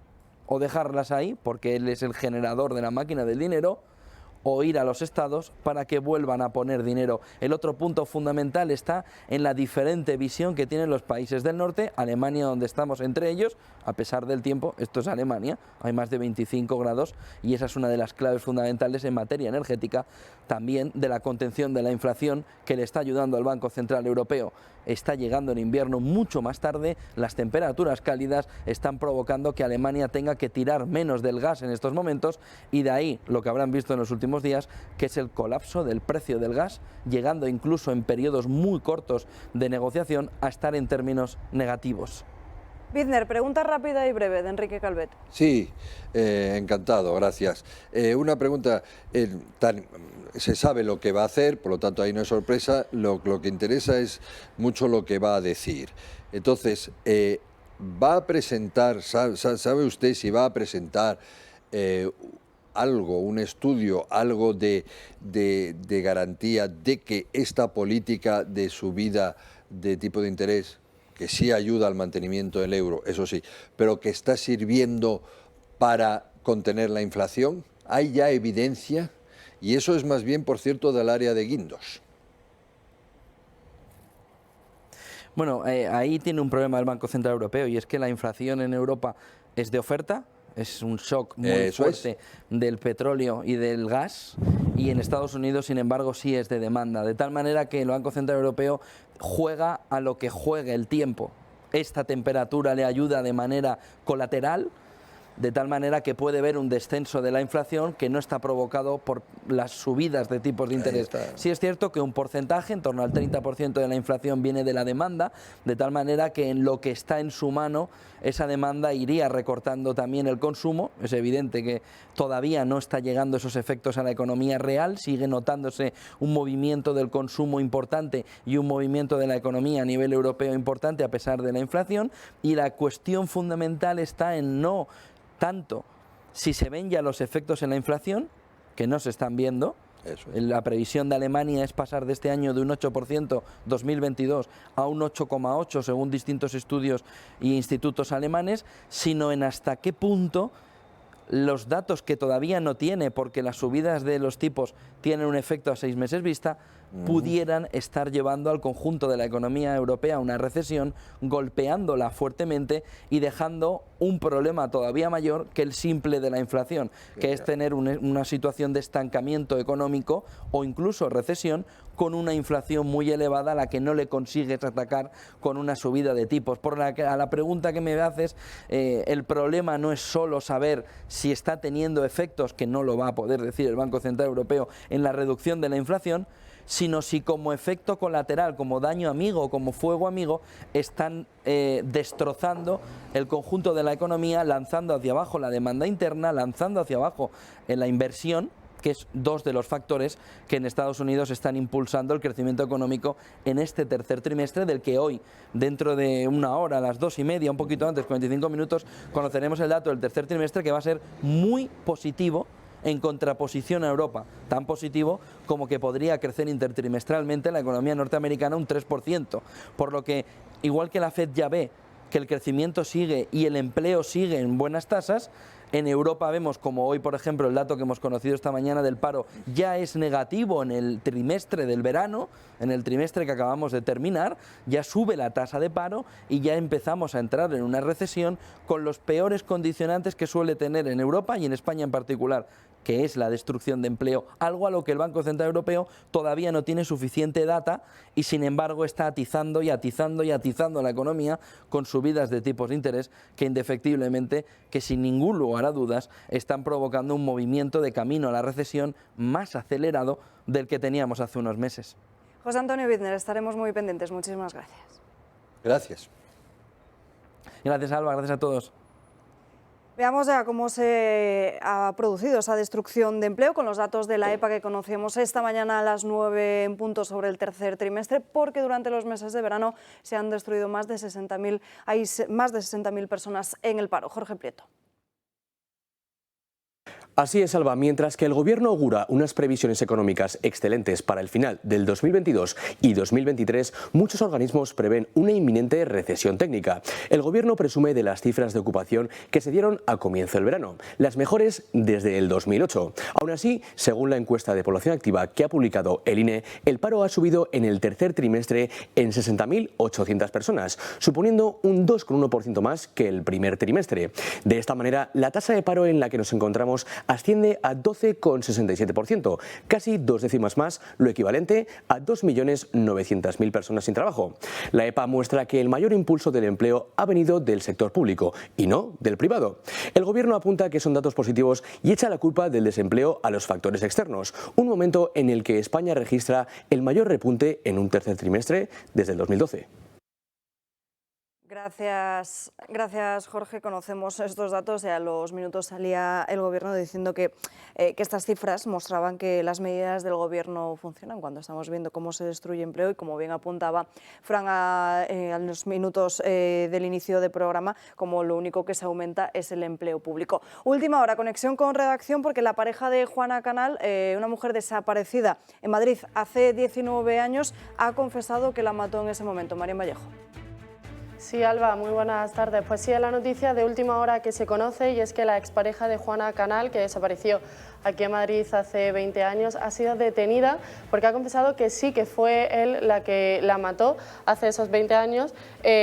S9: o dejarlas ahí, porque él es el generador de la máquina del dinero, o ir a los estados para que vuelvan a poner dinero. El otro punto fundamental está en la diferente visión que tienen los países del norte. Alemania, donde estamos entre ellos, a pesar del tiempo, esto es Alemania, hay más de 25 grados y esa es una de las claves fundamentales en materia energética, también de la contención de la inflación, que le está ayudando al Banco Central Europeo. Está llegando el invierno mucho más tarde, las temperaturas cálidas están provocando que Alemania tenga que tirar menos del gas en estos momentos, y de ahí lo que habrán visto en los últimos días, que es el colapso del precio del gas, llegando incluso en periodos muy cortos de negociación a estar en términos negativos.
S2: Bizner, pregunta rápida y breve de Enrique Calvet.
S4: Sí, encantado, gracias. Una pregunta, se sabe lo que va a hacer, por lo tanto ahí no es sorpresa, lo que interesa es mucho lo que va a decir. Entonces, ¿va a presentar, sabe usted si va a presentar algo, un estudio, algo de garantía de que esta política de subida de tipo de interés, que sí ayuda al mantenimiento del euro, eso sí, pero que está sirviendo para contener la inflación? ¿Hay ya evidencia? Y eso es más bien, por cierto, del área de Guindos.
S9: Bueno, ahí tiene un problema el Banco Central Europeo, y es que la inflación en Europa es de oferta. Es un shock muy fuerte del petróleo y del gas, y en Estados Unidos, sin embargo, sí es de demanda, de tal manera que el Banco Central Europeo juega a lo que juegue el tiempo. Esta temperatura le ayuda de manera colateral, de tal manera que puede ver un descenso de la inflación que no está provocado por las subidas de tipos de interés. Sí es cierto que un porcentaje, en torno al 30% de la inflación, viene de la demanda, de tal manera que en lo que está en su mano, esa demanda iría recortando también el consumo. Es evidente que todavía no está llegando esos efectos a la economía real, sigue notándose un movimiento del consumo importante y un movimiento de la economía a nivel europeo importante a pesar de la inflación, y la cuestión fundamental está en no tanto si se ven ya los efectos en la inflación, que no se están viendo. La previsión de Alemania es pasar de este año de un 8% 2022 a un 8,8% según distintos estudios y institutos alemanes, sino en hasta qué punto los datos que todavía no tiene, porque las subidas de los tipos tienen un efecto a 6 meses vista, pudieran estar llevando al conjunto de la economía europea a una recesión, golpeándola fuertemente y dejando un problema todavía mayor que el simple de la inflación, que es tener una situación de estancamiento económico o incluso recesión, con una inflación muy elevada a la que no le consigues atacar con una subida de tipos. Por a la pregunta que me haces, el problema no es solo saber si está teniendo efectos, que no lo va a poder decir el Banco Central Europeo, en la reducción de la inflación, sino si como efecto colateral, como daño amigo, como fuego amigo, están destrozando el conjunto de la economía, lanzando hacia abajo la demanda interna, lanzando hacia abajo la inversión, que es dos de los factores que en Estados Unidos están impulsando el crecimiento económico en este tercer trimestre, del que hoy, dentro de una hora, a las 2:30, un poquito antes, 45 minutos, conoceremos el dato del tercer trimestre, que va a ser muy positivo en contraposición a Europa, tan positivo como que podría crecer intertrimestralmente la economía norteamericana un 3%, por lo que, igual que la FED ya ve que el crecimiento sigue y el empleo sigue en buenas tasas, en Europa vemos como hoy, por ejemplo, el dato que hemos conocido esta mañana del paro ya es negativo en el trimestre del verano, en el trimestre que acabamos de terminar, ya sube la tasa de paro y ya empezamos a entrar en una recesión con los peores condicionantes que suele tener en Europa y en España en particular, que es la destrucción de empleo, algo a lo que el Banco Central Europeo todavía no tiene suficiente data y sin embargo está atizando y atizando y atizando la economía con subidas de tipos de interés que indefectiblemente, que sin ningún lugar a dudas, están provocando un movimiento de camino a la recesión más acelerado del que teníamos hace unos meses.
S2: José Antonio Bittner, estaremos muy pendientes. Muchísimas gracias.
S4: Gracias.
S9: Gracias, Alba, gracias a todos.
S2: Veamos ya cómo se ha producido esa destrucción de empleo con los datos de la EPA que conocíamos esta mañana a las 9 en punto sobre el tercer trimestre, porque durante los meses de verano se han destruido más de 60.000 personas en el paro. Jorge Prieto.
S10: Así es, Alba. Mientras que el Gobierno augura unas previsiones económicas excelentes para el final del 2022 y 2023, muchos organismos prevén una inminente recesión técnica. El Gobierno presume de las cifras de ocupación que se dieron a comienzo del verano, las mejores desde el 2008. Aún así, según la encuesta de población activa que ha publicado el INE, el paro ha subido en el tercer trimestre en 60.800 personas, suponiendo un 2,1% más que el primer trimestre. De esta manera, la tasa de paro en la que nos encontramos asciende a 12,67%, casi 2 décimas más, lo equivalente a 2.900.000 personas sin trabajo. La EPA muestra que el mayor impulso del empleo ha venido del sector público y no del privado. El Gobierno apunta que son datos positivos y echa la culpa del desempleo a los factores externos, un momento en el que España registra el mayor repunte en un tercer trimestre desde el 2012.
S2: Gracias Jorge. Conocemos estos datos y a los minutos salía el Gobierno diciendo que estas cifras mostraban que las medidas del Gobierno funcionan cuando estamos viendo cómo se destruye empleo y, como bien apuntaba Fran a los minutos del inicio del programa, como lo único que se aumenta es el empleo público. Última hora, conexión con redacción, porque la pareja de Juana Canal, una mujer desaparecida en Madrid hace 19 años, ha confesado que la mató en ese momento. Marian Vallejo.
S14: Sí, Alba, muy buenas tardes. Pues sí, es la noticia de última hora que se conoce, y es que la expareja de Juana Canal, que desapareció aquí en Madrid hace 20 años, ha sido detenida porque ha confesado que sí, que fue él la que la mató hace esos 20 años.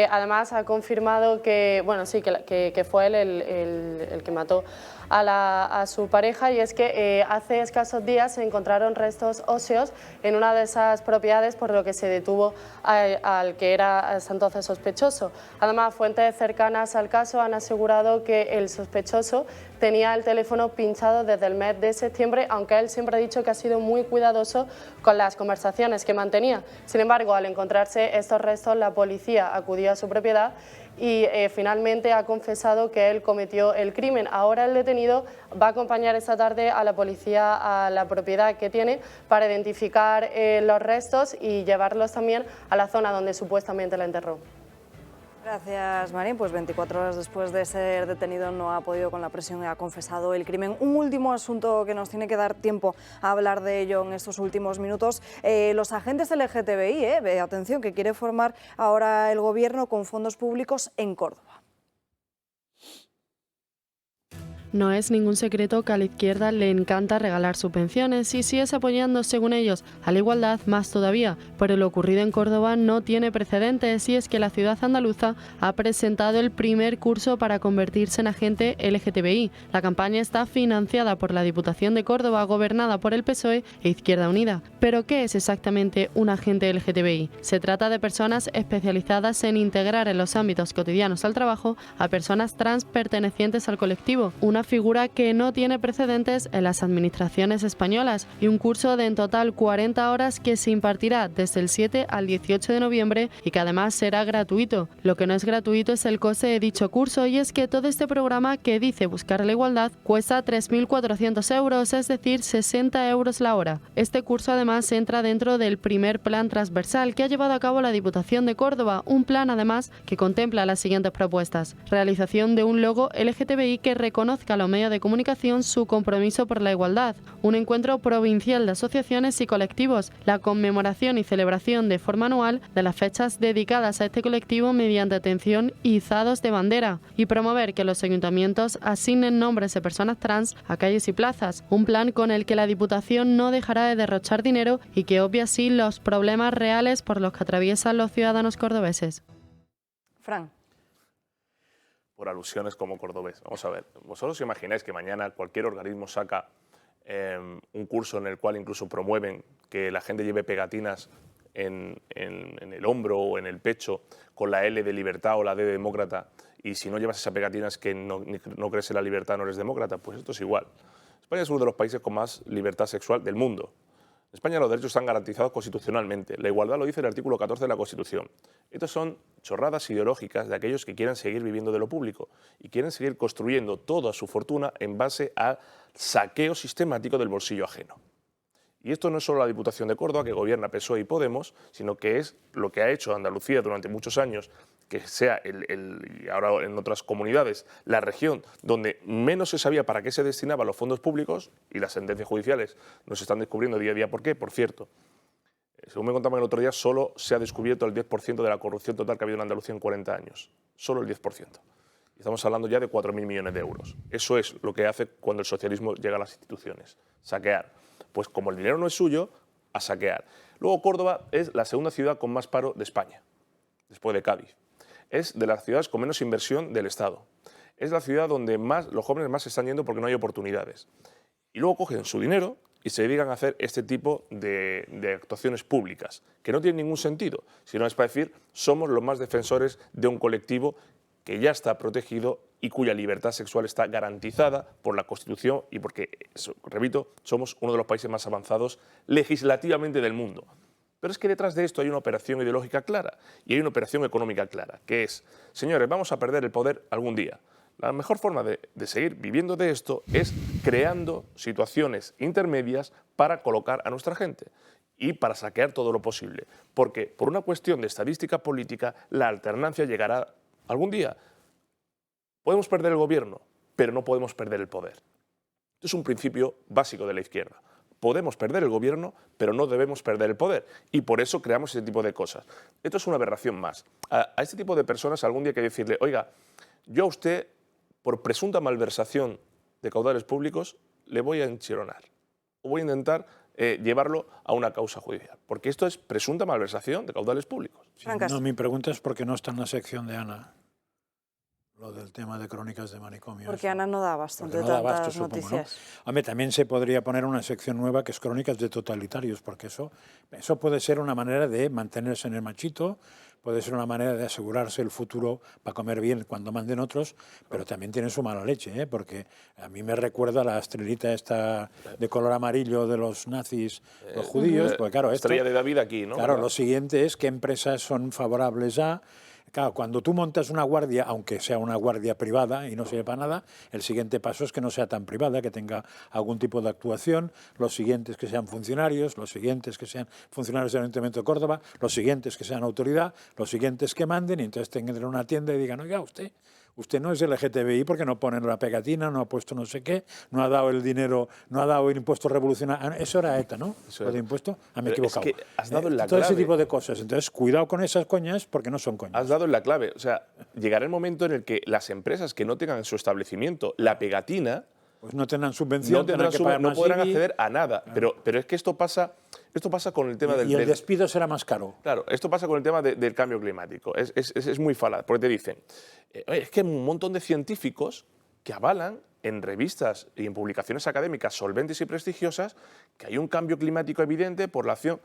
S14: Además ha confirmado que, bueno, sí, que fue él el que mató a su pareja, y es que hace escasos días se encontraron restos óseos en una de esas propiedades, por lo que se detuvo al que era hasta entonces sospechoso. Además, fuentes cercanas al caso han asegurado que el sospechoso tenía el teléfono pinchado desde el mes de septiembre, aunque él siempre ha dicho que ha sido muy cuidadoso con las conversaciones que mantenía. Sin embargo, al encontrarse estos restos, la policía acudió a su propiedad y finalmente ha confesado que él cometió el crimen. Ahora el detenido va a acompañar esta tarde a la policía a la propiedad que tiene para identificar los restos y llevarlos también a la zona donde supuestamente la enterró.
S2: Gracias, Marín. Pues 24 horas después de ser detenido no ha podido con la presión y ha confesado el crimen. Un último asunto que nos tiene que dar tiempo a hablar de ello en estos últimos minutos. Los agentes LGTBI, atención, que quiere formar ahora el Gobierno con fondos públicos en Córdoba.
S15: No es ningún secreto que a la izquierda le encanta regalar subvenciones y sigues apoyando, según ellos, a la igualdad más todavía. Pero lo ocurrido en Córdoba no tiene precedentes, y es que la ciudad andaluza ha presentado el primer curso para convertirse en agente LGTBI. La campaña está financiada por la Diputación de Córdoba, gobernada por el PSOE e Izquierda Unida. ¿Pero qué es exactamente un agente LGTBI? Se trata de personas especializadas en integrar en los ámbitos cotidianos al trabajo a personas trans pertenecientes al colectivo. Una una figura que no tiene precedentes en las administraciones españolas, y un curso de en total 40 horas que se impartirá desde el 7 al 18 de noviembre y que además será gratuito. Lo que no es gratuito es el coste de dicho curso, y es que todo este programa, que dice buscar la igualdad, cuesta 3.400 euros, es decir, 60 euros la hora. Este curso además entra dentro del primer plan transversal que ha llevado a cabo la Diputación de Córdoba, un plan además que contempla las siguientes propuestas: realización de un logo LGTBI que reconozca a los medios de comunicación su compromiso por la igualdad, un encuentro provincial de asociaciones y colectivos, la conmemoración y celebración de forma anual de las fechas dedicadas a este colectivo mediante atención y izados de bandera, y promover que los ayuntamientos asignen nombres de personas trans a calles y plazas, un plan con el que la Diputación no dejará de derrochar dinero y que obvia así los problemas reales por los que atraviesan los ciudadanos cordobeses.
S2: Fran.
S6: Por alusiones como cordobés. Vamos a ver, ¿vosotros os imagináis que mañana cualquier organismo saca un curso en el cual incluso promueven que la gente lleve pegatinas en el hombro o en el pecho con la L de libertad o la D de demócrata, y si no llevas esa pegatina es que no crees en la libertad, no eres demócrata? Pues esto es igual. España es uno de los países con más libertad sexual del mundo. En España los derechos están garantizados constitucionalmente. La igualdad lo dice el artículo 14 de la Constitución. Estas son chorradas ideológicas de aquellos que quieren seguir viviendo de lo público y quieren seguir construyendo toda su fortuna en base al saqueo sistemático del bolsillo ajeno. Y esto no es solo la Diputación de Córdoba, que gobierna PSOE y Podemos, sino que es lo que ha hecho Andalucía durante muchos años, que sea y ahora en otras comunidades, la región donde menos se sabía para qué se destinaban los fondos públicos, y las sentencias judiciales nos están descubriendo día a día por qué. Por cierto, según me contaban el otro día, solo se ha descubierto el 10% de la corrupción total que ha habido en Andalucía en 40 años. Solo el 10%. Y estamos hablando ya de 4.000 millones de euros. Eso es lo que hace cuando el socialismo llega a las instituciones. Saquear. Pues como el dinero no es suyo, a saquear. Luego Córdoba es la segunda ciudad con más paro de España, después de Cádiz. Es de las ciudades con menos inversión del Estado. Es la ciudad donde los jóvenes más se están yendo porque no hay oportunidades. Y luego cogen su dinero y se dedican a hacer este tipo de actuaciones públicas, que no tienen ningún sentido, sino es para decir, somos los más defensores de un colectivo que ya está protegido y cuya libertad sexual está garantizada por la Constitución, y porque, repito, somos uno de los países más avanzados legislativamente del mundo. Pero es que detrás de esto hay una operación ideológica clara y hay una operación económica clara, que es, señores, vamos a perder el poder algún día. La mejor forma de seguir viviendo de esto es creando situaciones intermedias para colocar a nuestra gente y para saquear todo lo posible. Porque por una cuestión de estadística política, la alternancia llegará algún día. Podemos perder el gobierno, pero no podemos perder el poder. Esto es un principio básico de la izquierda. Podemos perder el gobierno, pero no debemos perder el poder. Y por eso creamos ese tipo de cosas. Esto es una aberración más. A este tipo de personas algún día hay que decirle, oiga, yo a usted, por presunta malversación de caudales públicos, le voy a enchironar. O voy a intentar llevarlo a una causa judicial. Porque esto es presunta malversación de caudales públicos.
S3: Sí, no, mi pregunta es por qué no está en la sección de Ana. Lo del tema de crónicas de manicomio.
S2: Porque Ana no da bastante
S3: no da abasto,
S2: tantas
S3: supongo,
S2: noticias.
S3: ¿no? Hombre, también se podría poner una sección nueva que es crónicas de totalitarios, porque eso puede ser una manera de mantenerse en el machito, puede ser una manera de asegurarse el futuro para comer bien cuando manden otros, pero también tiene su mala leche, porque a mí me recuerda la estrellita esta de color amarillo de los nazis, los judíos, porque claro,
S6: estrella de David aquí, ¿no?
S3: Claro, lo siguiente es qué empresas son favorables a... Claro, cuando tú montas una guardia, aunque sea una guardia privada y no sirve para nada, el siguiente paso es que no sea tan privada, que tenga algún tipo de actuación, los siguientes que sean funcionarios, los siguientes que sean funcionarios del Ayuntamiento de Córdoba, los siguientes que sean autoridad, los siguientes que manden, y entonces tengan una tienda y digan, oiga, usted no es LGTBI porque no pone la pegatina, no ha puesto no sé qué, no ha dado el dinero, no ha dado el impuesto revolucionario. Eso era ETA, ¿no? Lo de impuesto. Me he equivocado.
S6: Es que has dado en la
S3: todo
S6: clave.
S3: ese tipo de cosas. Entonces, cuidado con esas coñas porque no son coñas.
S6: Has dado en la clave. O sea, llegará el momento en el que las empresas que no tengan en su establecimiento la pegatina,
S3: pues no tendrán subvención,
S6: no podrán acceder a nada. Claro. Pero es que esto pasa con el tema del...
S3: Y el despido será más caro.
S6: Claro, esto pasa con el tema del cambio climático. Es muy falaz, porque te dicen, es que hay un montón de científicos que avalan en revistas y en publicaciones académicas solventes y prestigiosas que hay un cambio climático evidente por la acción...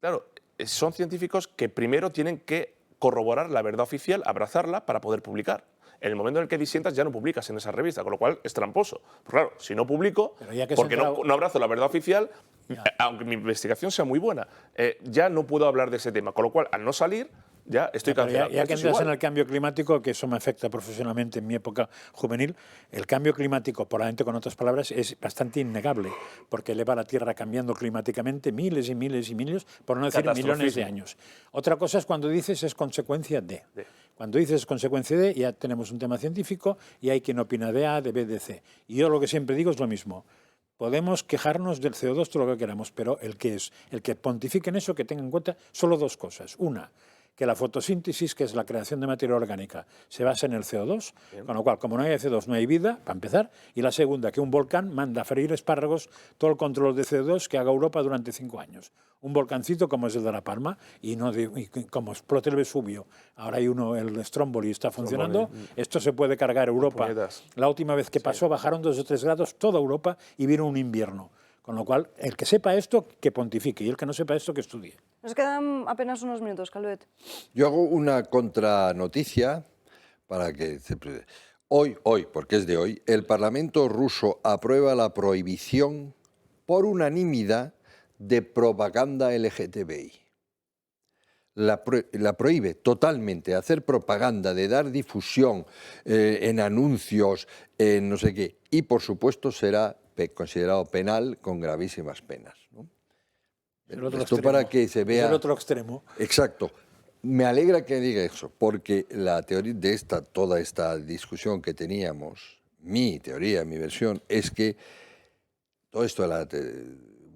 S6: Claro, son científicos que primero tienen que corroborar la verdad oficial, abrazarla para poder publicar. En el momento en el que disientas ya no publicas en esa revista, con lo cual es tramposo. Pero claro, si no publico, porque no abrazo la verdad oficial, aunque mi investigación sea muy buena, ya no puedo hablar de ese tema. Con lo cual, al no salir, ya estoy cancelado.
S3: Ya que entras en el cambio climático, que eso me afecta profesionalmente en mi época juvenil, el cambio climático, probablemente con otras palabras, es bastante innegable, porque eleva la Tierra cambiando climáticamente miles y miles y miles, por no decir millones de años. Otra cosa es cuando dices es consecuencia de. Cuando dices consecuencia de, ya tenemos un tema científico y hay quien opina de A, de B, de C. Y yo lo que siempre digo es lo mismo. Podemos quejarnos del CO2 todo lo que queramos, pero el que pontifique en eso, que tenga en cuenta solo dos cosas. Una, que la fotosíntesis, que es la creación de materia orgánica, se basa en el CO2, con lo cual, como no hay CO2, no hay vida, para empezar. Y la segunda, que un volcán manda a freír espárragos todo el control de CO2 que haga Europa durante 5 años. Un volcancito como es el de La Palma, y como explote el Vesubio, ahora hay uno, el Stromboli, está funcionando, esto se puede cargar Europa. La última vez que pasó, bajaron 2 o 3 grados toda Europa y vino un invierno. Con lo cual, el que sepa esto, que pontifique, y el que no sepa esto, que estudie.
S2: Nos quedan apenas unos minutos, Calvet.
S4: Yo hago una contranoticia para que... Hoy, porque es de hoy, el Parlamento ruso aprueba la prohibición por unanimidad de propaganda LGTBI. La prohíbe totalmente hacer propaganda, de dar difusión en anuncios, en no sé qué, y por supuesto será considerado penal con gravísimas penas, ¿no? Esto para que se vea...
S3: Es el otro extremo.
S4: Exacto. Me alegra que diga eso, porque la teoría de toda esta discusión que teníamos, mi teoría, mi versión, es que todo esto de la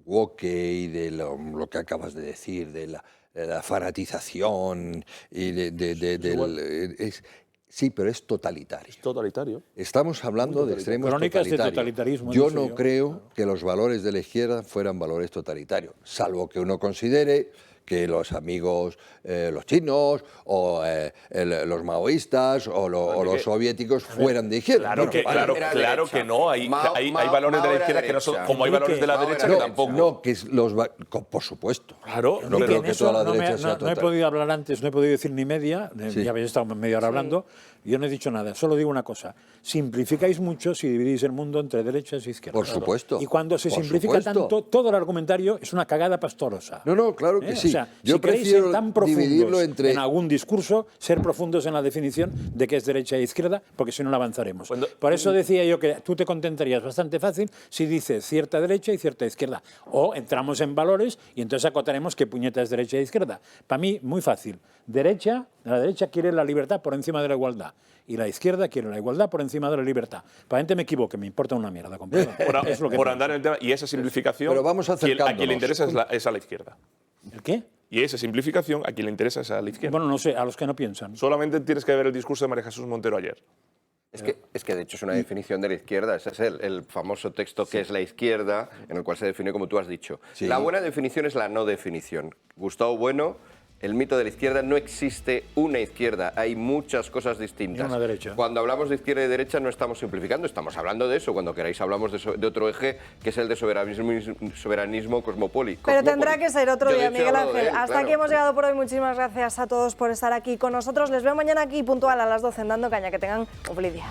S4: woke y de lo que acabas de decir, de la fanatización y sí, pero es totalitario.
S6: Es totalitario.
S4: Estamos hablando de extremos
S3: Crónicas
S4: totalitarios.
S3: de totalitarismo.
S4: Yo no creo que los valores de la izquierda fueran valores totalitarios, salvo que uno considere que los amigos, los chinos, o los maoístas, o los soviéticos fueran de izquierda.
S6: Claro que no. Hay valores de la izquierda que no son, como hay valores de la derecha que tampoco.
S4: No, que por supuesto.
S6: Claro,
S4: no creo que toda la derecha sea total.
S3: No he podido hablar antes, no he podido decir ni media, ya habéis estado media hora hablando, yo no he dicho nada, solo digo una cosa. Simplificáis mucho si dividís el mundo entre derechas e izquierdas.
S4: Por supuesto.
S3: Y cuando se simplifica tanto, todo el argumentario es una cagada pastorosa.
S4: No, claro que sí.
S3: O sea,
S4: yo
S3: si queréis
S4: prefiero
S3: ser tan profundos
S4: dividirlo entre...
S3: en algún discurso, ser profundos en la definición de qué es derecha e izquierda, porque si no, no avanzaremos. Por eso decía yo que tú te contentarías bastante fácil si dices cierta derecha y cierta izquierda. O entramos en valores y entonces acotaremos qué puñeta es derecha e izquierda. Para mí, muy fácil. La derecha quiere la libertad por encima de la igualdad. Y la izquierda quiere la igualdad por encima de la libertad. Probablemente me equivoque, me importa una mierda.
S6: Por andar en el tema, y esa simplificación,
S4: pero vamos a
S6: quien le interesa es a la izquierda.
S3: ¿El qué?
S6: Y esa simplificación, a quien le interesa es a la izquierda.
S3: Bueno, no sé, a los que no piensan.
S6: Solamente tienes que ver el discurso de María Jesús Montero ayer.
S5: Es que de hecho es una definición de la izquierda, ese es el famoso texto que es la izquierda, en el cual se define como tú has dicho. Sí. La buena definición es la no definición. Gustavo Bueno, el mito de la izquierda, no existe una izquierda, hay muchas cosas distintas.
S3: Y una derecha.
S5: Cuando hablamos de izquierda y derecha no estamos simplificando, estamos hablando de eso. Cuando queráis hablamos de otro eje, que es el de soberanismo cosmopoli.
S2: Pero tendrá que ser otro día, Miguel Ángel. Hasta aquí hemos llegado por hoy. Muchísimas gracias a todos por estar aquí con nosotros. Les veo mañana aquí puntual a las 12 en Dando Caña. Que tengan un feliz día.